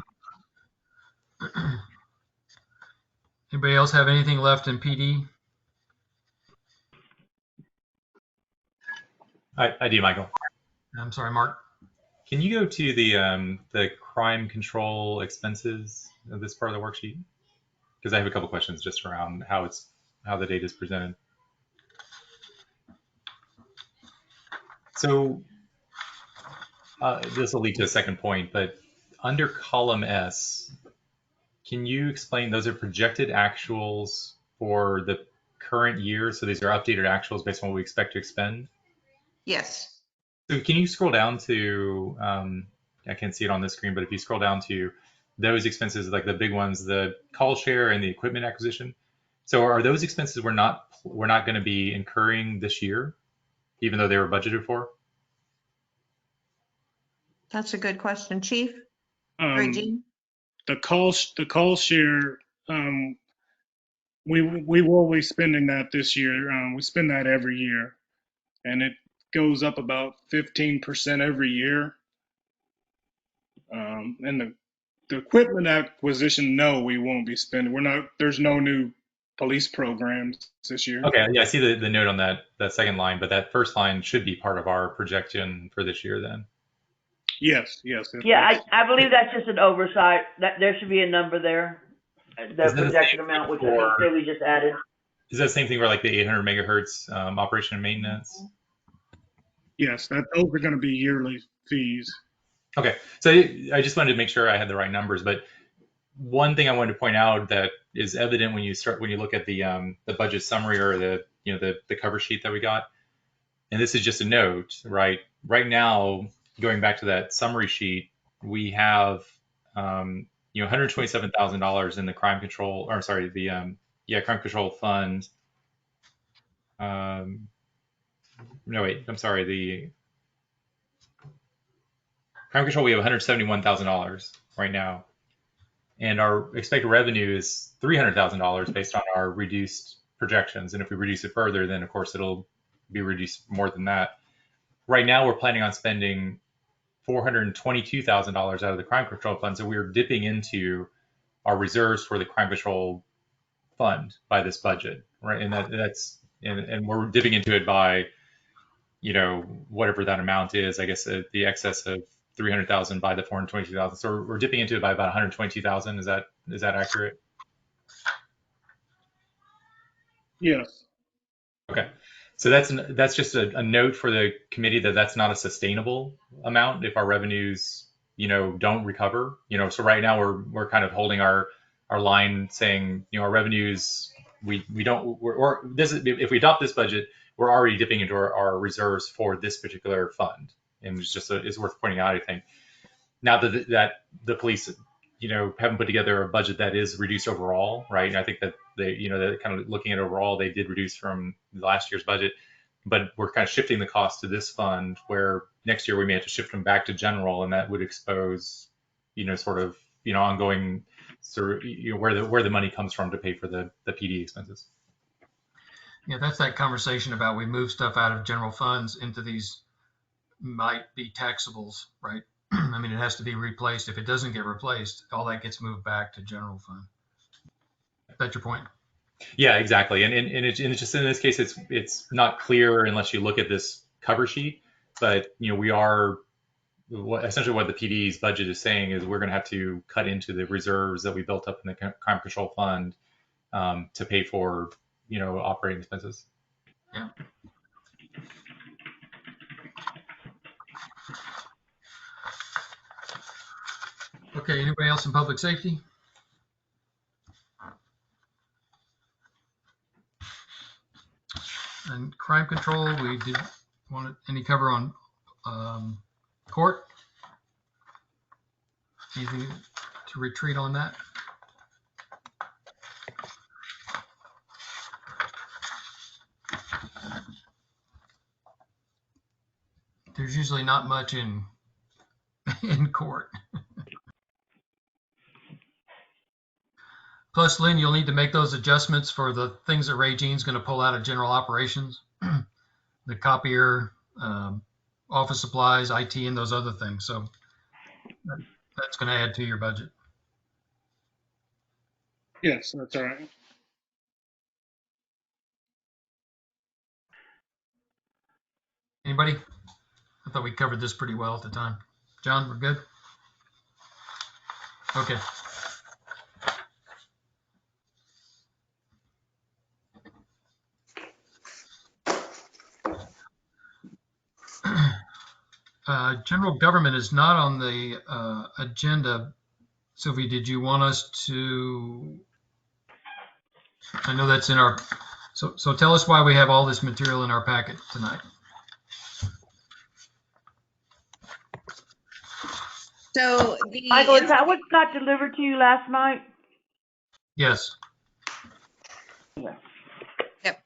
Anybody else have anything left in PD? I do, Michael. I'm sorry, Mark. Can you go to the crime control expenses of this part of the worksheet? Because I have a couple questions just around how the data is presented. So this will lead to a second point, but under column S, can you explain those are projected actuals for the current year? So these are updated actuals based on what we expect to expend? Yes. So can you scroll down to, I can't see it on this screen, but if you scroll down to those expenses, like the big ones, the call share and the equipment acquisition. So are those expenses we're not going to be incurring this year, even though they were budgeted for? That's a good question, Chief. Um, Regine? the call share, we will be spending that this year. We spend that every year, and it goes up about 15% every year. And the equipment acquisition, no, we won't be spending. There's no new police programs this year. Okay, yeah, I see the note on that second line, but that first line should be part of our projection for this year then. Yes. Yeah, I believe that's just an oversight. That there should be a number there. The projected amount, which I think Toby just added. Is that the same thing for like the 800 megahertz operation and maintenance? Yes, those are going to be yearly fees. Okay, so I just wanted to make sure I had the right numbers, but one thing I wanted to point out that is evident when you look at the budget summary or the cover sheet that we got, and this is just a note, right? Right now, going back to that summary sheet, we have $127,000 in the crime control, or sorry, the crime control fund. No, wait, I'm sorry, the crime control, we have $171,000 right now. And our expected revenue is $300,000 based on our reduced projections. And if we reduce it further, then of course it'll be reduced more than that. Right now, we're planning on spending $422,000 out of the crime control fund. So we're dipping into our reserves for the crime control fund by this budget, right? And and we're dipping into it by, whatever that amount is. I guess the excess of 300,000 by the 422,000. So we're dipping into it by about 122,000. Is that accurate? Yes. Okay. So that's just a note for the committee that that's not a sustainable amount if our revenues, don't recover. So right now we're kind of holding our line saying, our revenues, if we adopt this budget, we're already dipping into our reserves for this particular fund. And it's worth pointing out, I think. Now that the police, haven't put together a budget that is reduced overall, right? And I think that they're kind of looking at overall, they did reduce from last year's budget, but we're kind of shifting the cost to this fund where next year we may have to shift them back to general, and that would expose, ongoing where the money comes from to pay for the PD expenses. Yeah, that's that conversation about we move stuff out of general funds into these might be taxables, right? I mean, it has to be replaced. If it doesn't get replaced, all that gets moved back to general fund. Is that your point? Yeah, exactly. And it's just in this case, it's not clear unless you look at this cover sheet. But we are essentially what the PD's budget is saying is we're going to have to cut into the reserves that we built up in the crime control fund to pay for operating expenses. Yeah. Okay, anybody else in public safety? And crime control, we did want any cover on court? Anything to retreat on that? There's usually not much in court. Plus, Lynn, you'll need to make those adjustments for the things that Regine's going to pull out of general operations, the copier, office supplies, IT, and those other things. So that's going to add to your budget. Yes, that's all right. Anybody? I thought we covered this pretty well at the time. John, we're good? Okay. General government is not on the agenda. Sylvie, did you want us to? I know that's in our. So tell us why we have all this material in our packet tonight. So the Michael, is that what got delivered to you last night? Yes. Yep.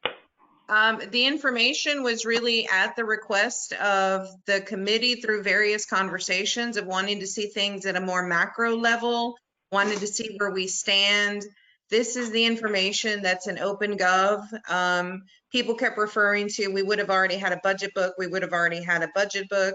The information was really at the request of the committee through various conversations of wanting to see things at a more macro level, wanted to see where we stand. This is the information that's in OpenGov. People kept referring to, we would have already had a budget book. We would have already had a budget book.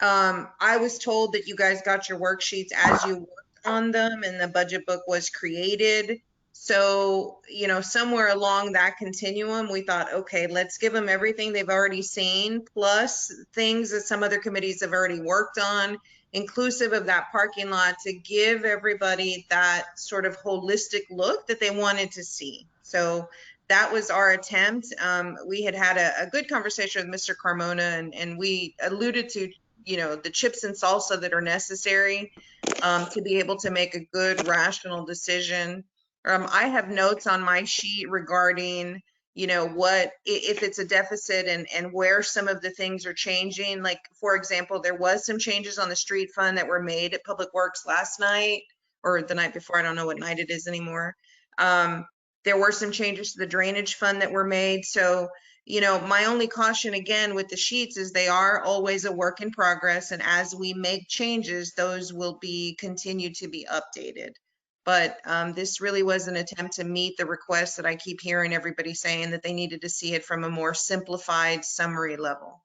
I was told that you guys got your worksheets as you worked on them and the budget book was created. So, you know, somewhere along that continuum, we thought, okay, let's give them everything they've already seen, plus things that some other committees have already worked on, inclusive of that parking lot, to give everybody that sort of holistic look that they wanted to see. So that was our attempt. We had a good conversation with Mr. Carmona, and we alluded to, you know, the chips and salsa that are necessary to be able to make a good, rational decision. I have notes on my sheet regarding, you know, what if it's a deficit and where some of the things are changing. Like, for example, there was some changes on the street fund that were made at Public Works last night or the night before. I don't know what night it is anymore. There were some changes to the drainage fund that were made. So, you know, my only caution again with the sheets is they are always a work in progress. And as we make changes, those will be continue to be updated. But this really was an attempt to meet the request that I keep hearing everybody saying that they needed to see it from a more simplified summary level.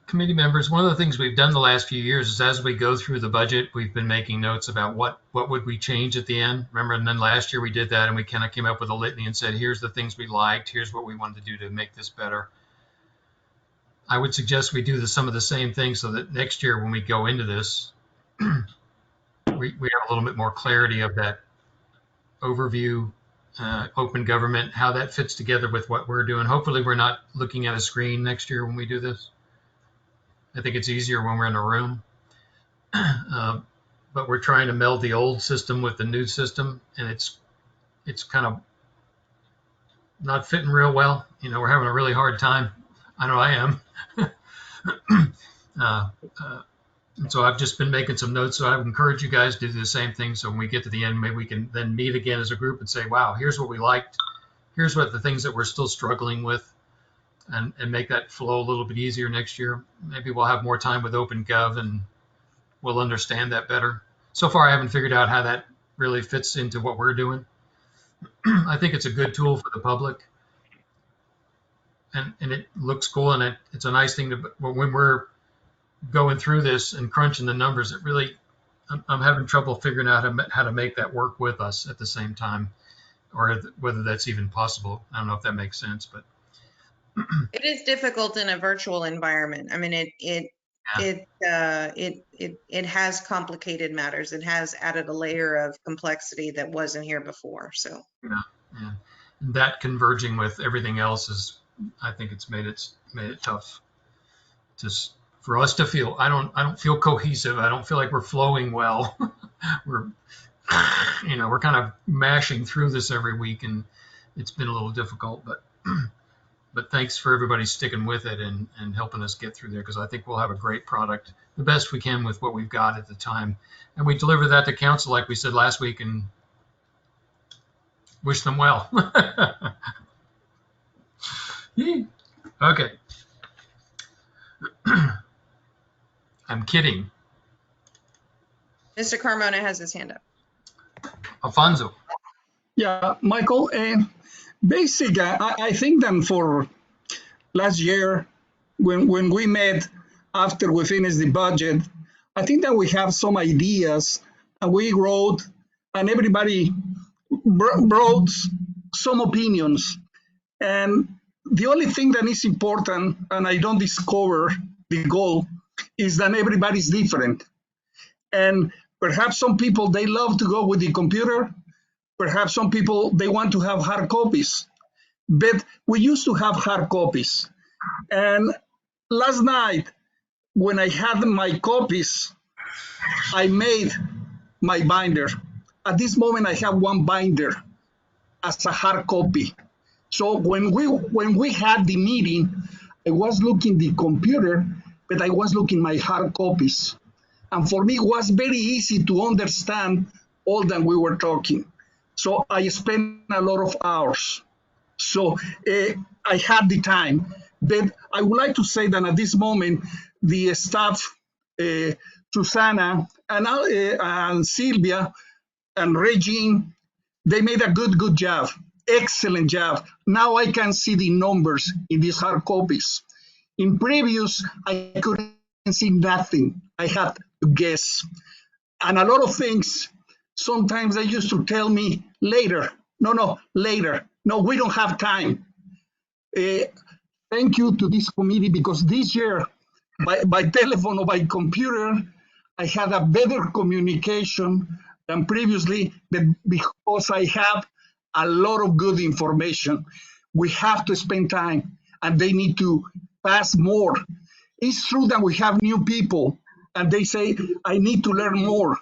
Committee members, one of the things we've done the last few years is as we go through the budget, we've been making notes about what would we change at the end. Remember, and then last year we did that and we kind of came up with a litany and said, here's the things we liked, here's what we wanted to do to make this better. I would suggest we do some of the same things so that next year when we go into this, we have a little bit more clarity of that overview, open government, how that fits together with what we're doing. Hopefully we're not looking at a screen next year when we do this. I think it's easier when we're in a room, but we're trying to meld the old system with the new system, and it's kind of not fitting real well. You know, we're having a really hard time. I know I am. And so I've just been making some notes. So I would encourage you guys to do the same thing. So when we get to the end, maybe we can then meet again as a group and say, wow, here's what we liked. Here's what the things that we're still struggling with. And make that flow a little bit easier next year. Maybe we'll have more time with OpenGov and we'll understand that better. So far, I haven't figured out how that really fits into what we're doing. I think it's a good tool for the public. And it looks cool, and it's a nice thing to, when we're going through this and crunching the numbers, it really, I'm having trouble figuring out how to make that work with us at the same time, or whether that's even possible. I don't know if that makes sense, but it is difficult in a virtual environment. I mean, it has complicated matters. It has added a layer of complexity that wasn't here before. So yeah. And that converging with everything else is, I think it's made it tough just for us to feel. I don't feel cohesive. I don't feel like we're flowing well. we're kind of mashing through this every week, and it's been a little difficult, but thanks for everybody sticking with it and helping us get through there, because I think we'll have a great product, the best we can with what we've got at the time. And we deliver that to council, like we said last week, and wish them well. Okay. I'm kidding. Mr. Carmona has his hand up. Alfonso. Yeah, Michael, basically, I think that for last year, when we met after we finished the budget, I think that we have some ideas, and we wrote, and everybody brought some opinions. And the only thing that is important, and I don't discover the goal, is that everybody's different. And perhaps some people, they love to go with the computer. Perhaps some people, they want to have hard copies. But we used to have hard copies. And last night, when I had my copies, I made my binder. At this moment, I have one binder as a hard copy. So when we had the meeting, I was looking the computer, but I was looking my hard copies. And for me, it was very easy to understand all that we were talking. So I spent a lot of hours. So I had the time. But I would like to say that at this moment, the staff, Susana and Sylvia and Regine, they made a good job, excellent job. Now I can see the numbers in these hard copies. In previous, I couldn't see nothing. I had to guess. And a lot of things, sometimes they used to tell me later. No, later. No, we don't have time. Thank you to this committee, because this year, by telephone or by computer, I had a better communication than previously, but because I have a lot of good information. We have to spend time, and they need to pass more. It's true that we have new people, and they say, I need to learn more.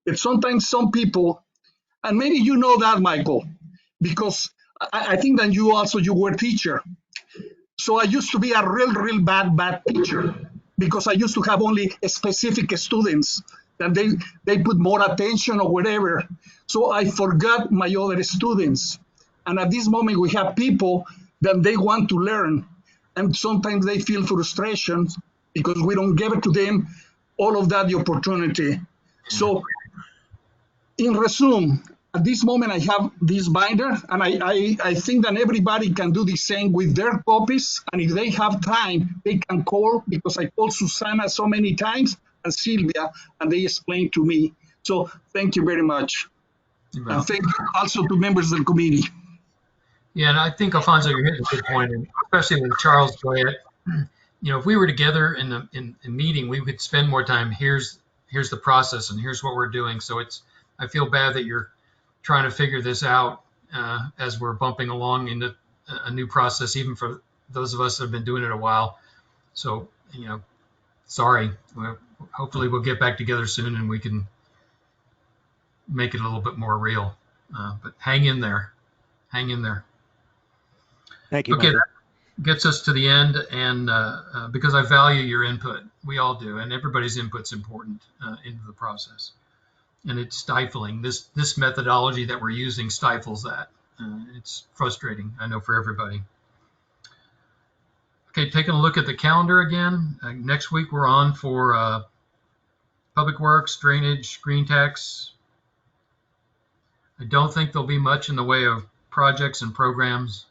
But sometimes some people, and maybe you know that, Michael, because I think that you were a teacher. So I used to be a real bad teacher, because I used to have only specific students and they put more attention or whatever. So I forgot my other students. And at this moment, we have people that they want to learn. And sometimes they feel frustration because we don't give it to them all of that the opportunity. So in resume, at this moment, I have this binder, and I think that everybody can do the same with their copies. And if they have time, they can call, because I called Susana so many times and Sylvia, and they explained to me. So thank you very much. And thank you also to members of the committee. Yeah, and I think, Alfonso, you're hitting a good point, and especially with Charles Goyette. You know, if we were together in a meeting, we would spend more time. Here's the process, and here's what we're doing. So I feel bad that you're trying to figure this out as we're bumping along into a new process, even for those of us that have been doing it a while. So, you know, sorry. Hopefully we'll get back together soon and we can make it a little bit more real. But hang in there. Hang in there. Thank you. Okay, Michael. that gets us to the end, and because I value your input, we all do, and everybody's input's important into the process. And it's stifling. This methodology that we're using stifles that. It's frustrating, I know, for everybody. Okay, taking a look at the calendar again. Next week we're on for Public Works, Drainage, Green Tax. I don't think there'll be much in the way of projects and programs.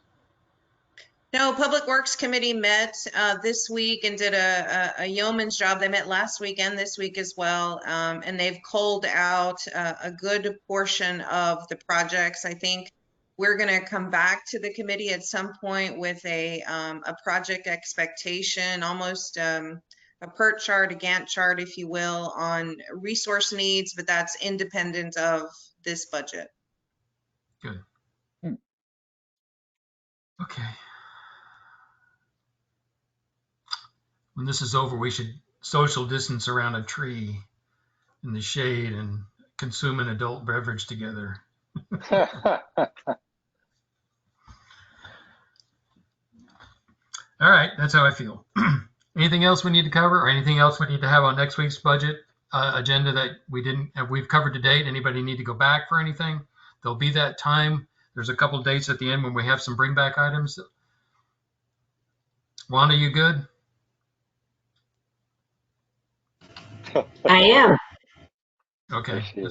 No, Public Works Committee met this week and did a yeoman's job. They met last week and this week as well, and they've culled out a good portion of the projects. I think we're going to come back to the committee at some point with a project expectation, almost a PERT chart, a Gantt chart, if you will, on resource needs, but that's independent of this budget. Good. Okay. When this is over, we should social distance around a tree in the shade and consume an adult beverage together. All right, that's how I feel. Anything else we need to cover, or anything else we need to have on next week's budget agenda that we've covered to date? Anybody need to go back for anything? There'll be that time. There's a couple dates at the end when we have some bring back items. Wanda, you good? I am. Okay. I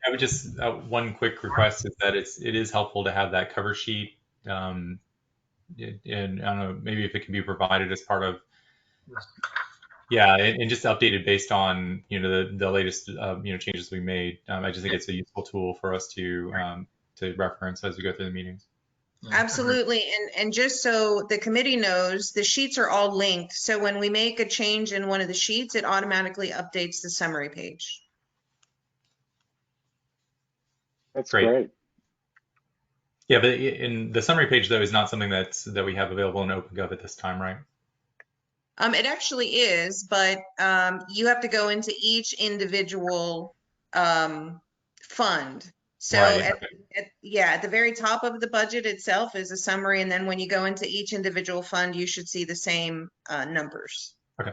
would just one quick request is that it is helpful to have that cover sheet, and I don't know, maybe if it can be provided as part of, and just updated based on the latest changes we made. I just think it's a useful tool for us to reference as we go through the meetings. Absolutely. And just so the committee knows, the sheets are all linked. So when we make a change in one of the sheets, it automatically updates the summary page. That's great. Yeah, but in the summary page, though, is not something that we have available in OpenGov at this time, right? It actually is, but you have to go into each individual fund. So Right, at the very top of the budget itself is a summary. And then when you go into each individual fund, you should see the same numbers. Okay.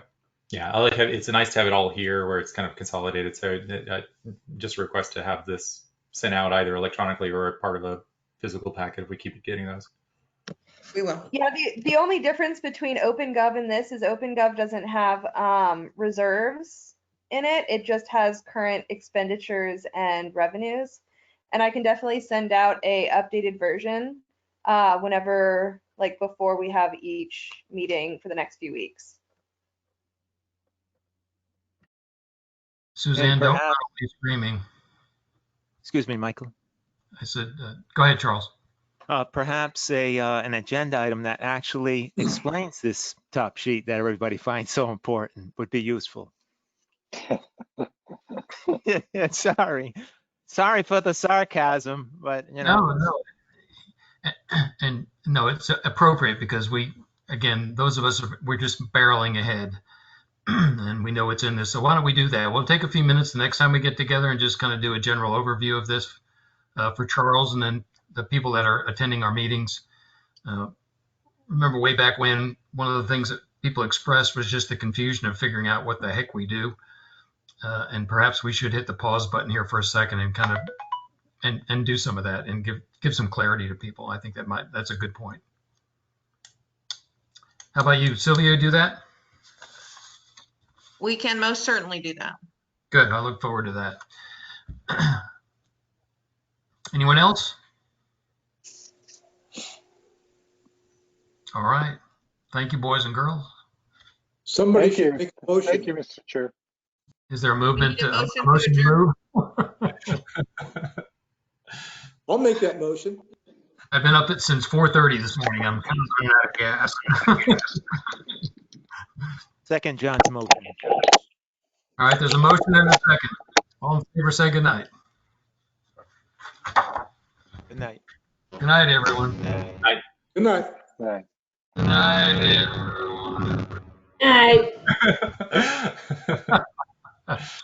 Yeah, it's nice to have it all here where it's kind of consolidated. So I just request to have this sent out either electronically or a part of a physical packet if we keep getting those. We will. Yeah, the only difference between OpenGov and this is OpenGov doesn't have reserves in it. It just has current expenditures and revenues. And I can definitely send out a updated version whenever, like before we have each meeting for the next few weeks. Suzanne, don't be screaming. Excuse me, Michael. I said, go ahead, Charles. Perhaps an agenda item that actually explains this top sheet that everybody finds so important would be useful. Sorry for the sarcasm, but you know. And no, it's appropriate because those of us, we're just barreling ahead and we know what's in this. So why don't we do that? We'll take a few minutes the next time we get together and just kind of do a general overview of this for Charles and then the people that are attending our meetings. Remember way back when, one of the things that people expressed was just the confusion of figuring out what the heck we do. And perhaps we should hit the pause button here for a second and kind of and do some of that and give some clarity to people. I think that's a good point. How about you, Sylvia? Do that? We can most certainly do that. Good. I look forward to that. Anyone else? All right. Thank you, boys and girls. Somebody Thank you. should make a motion. Thank you, Mr. Chair. Is there a movement? A A motion to move? I'll make that motion. I've been up since 4:30 this morning. I'm kind of running out of gas. Second John's motion. All right, there's a motion and a second. All in favor, say good night. Good night. Good night, everyone. Good night. Bye. Good night, everyone. All right.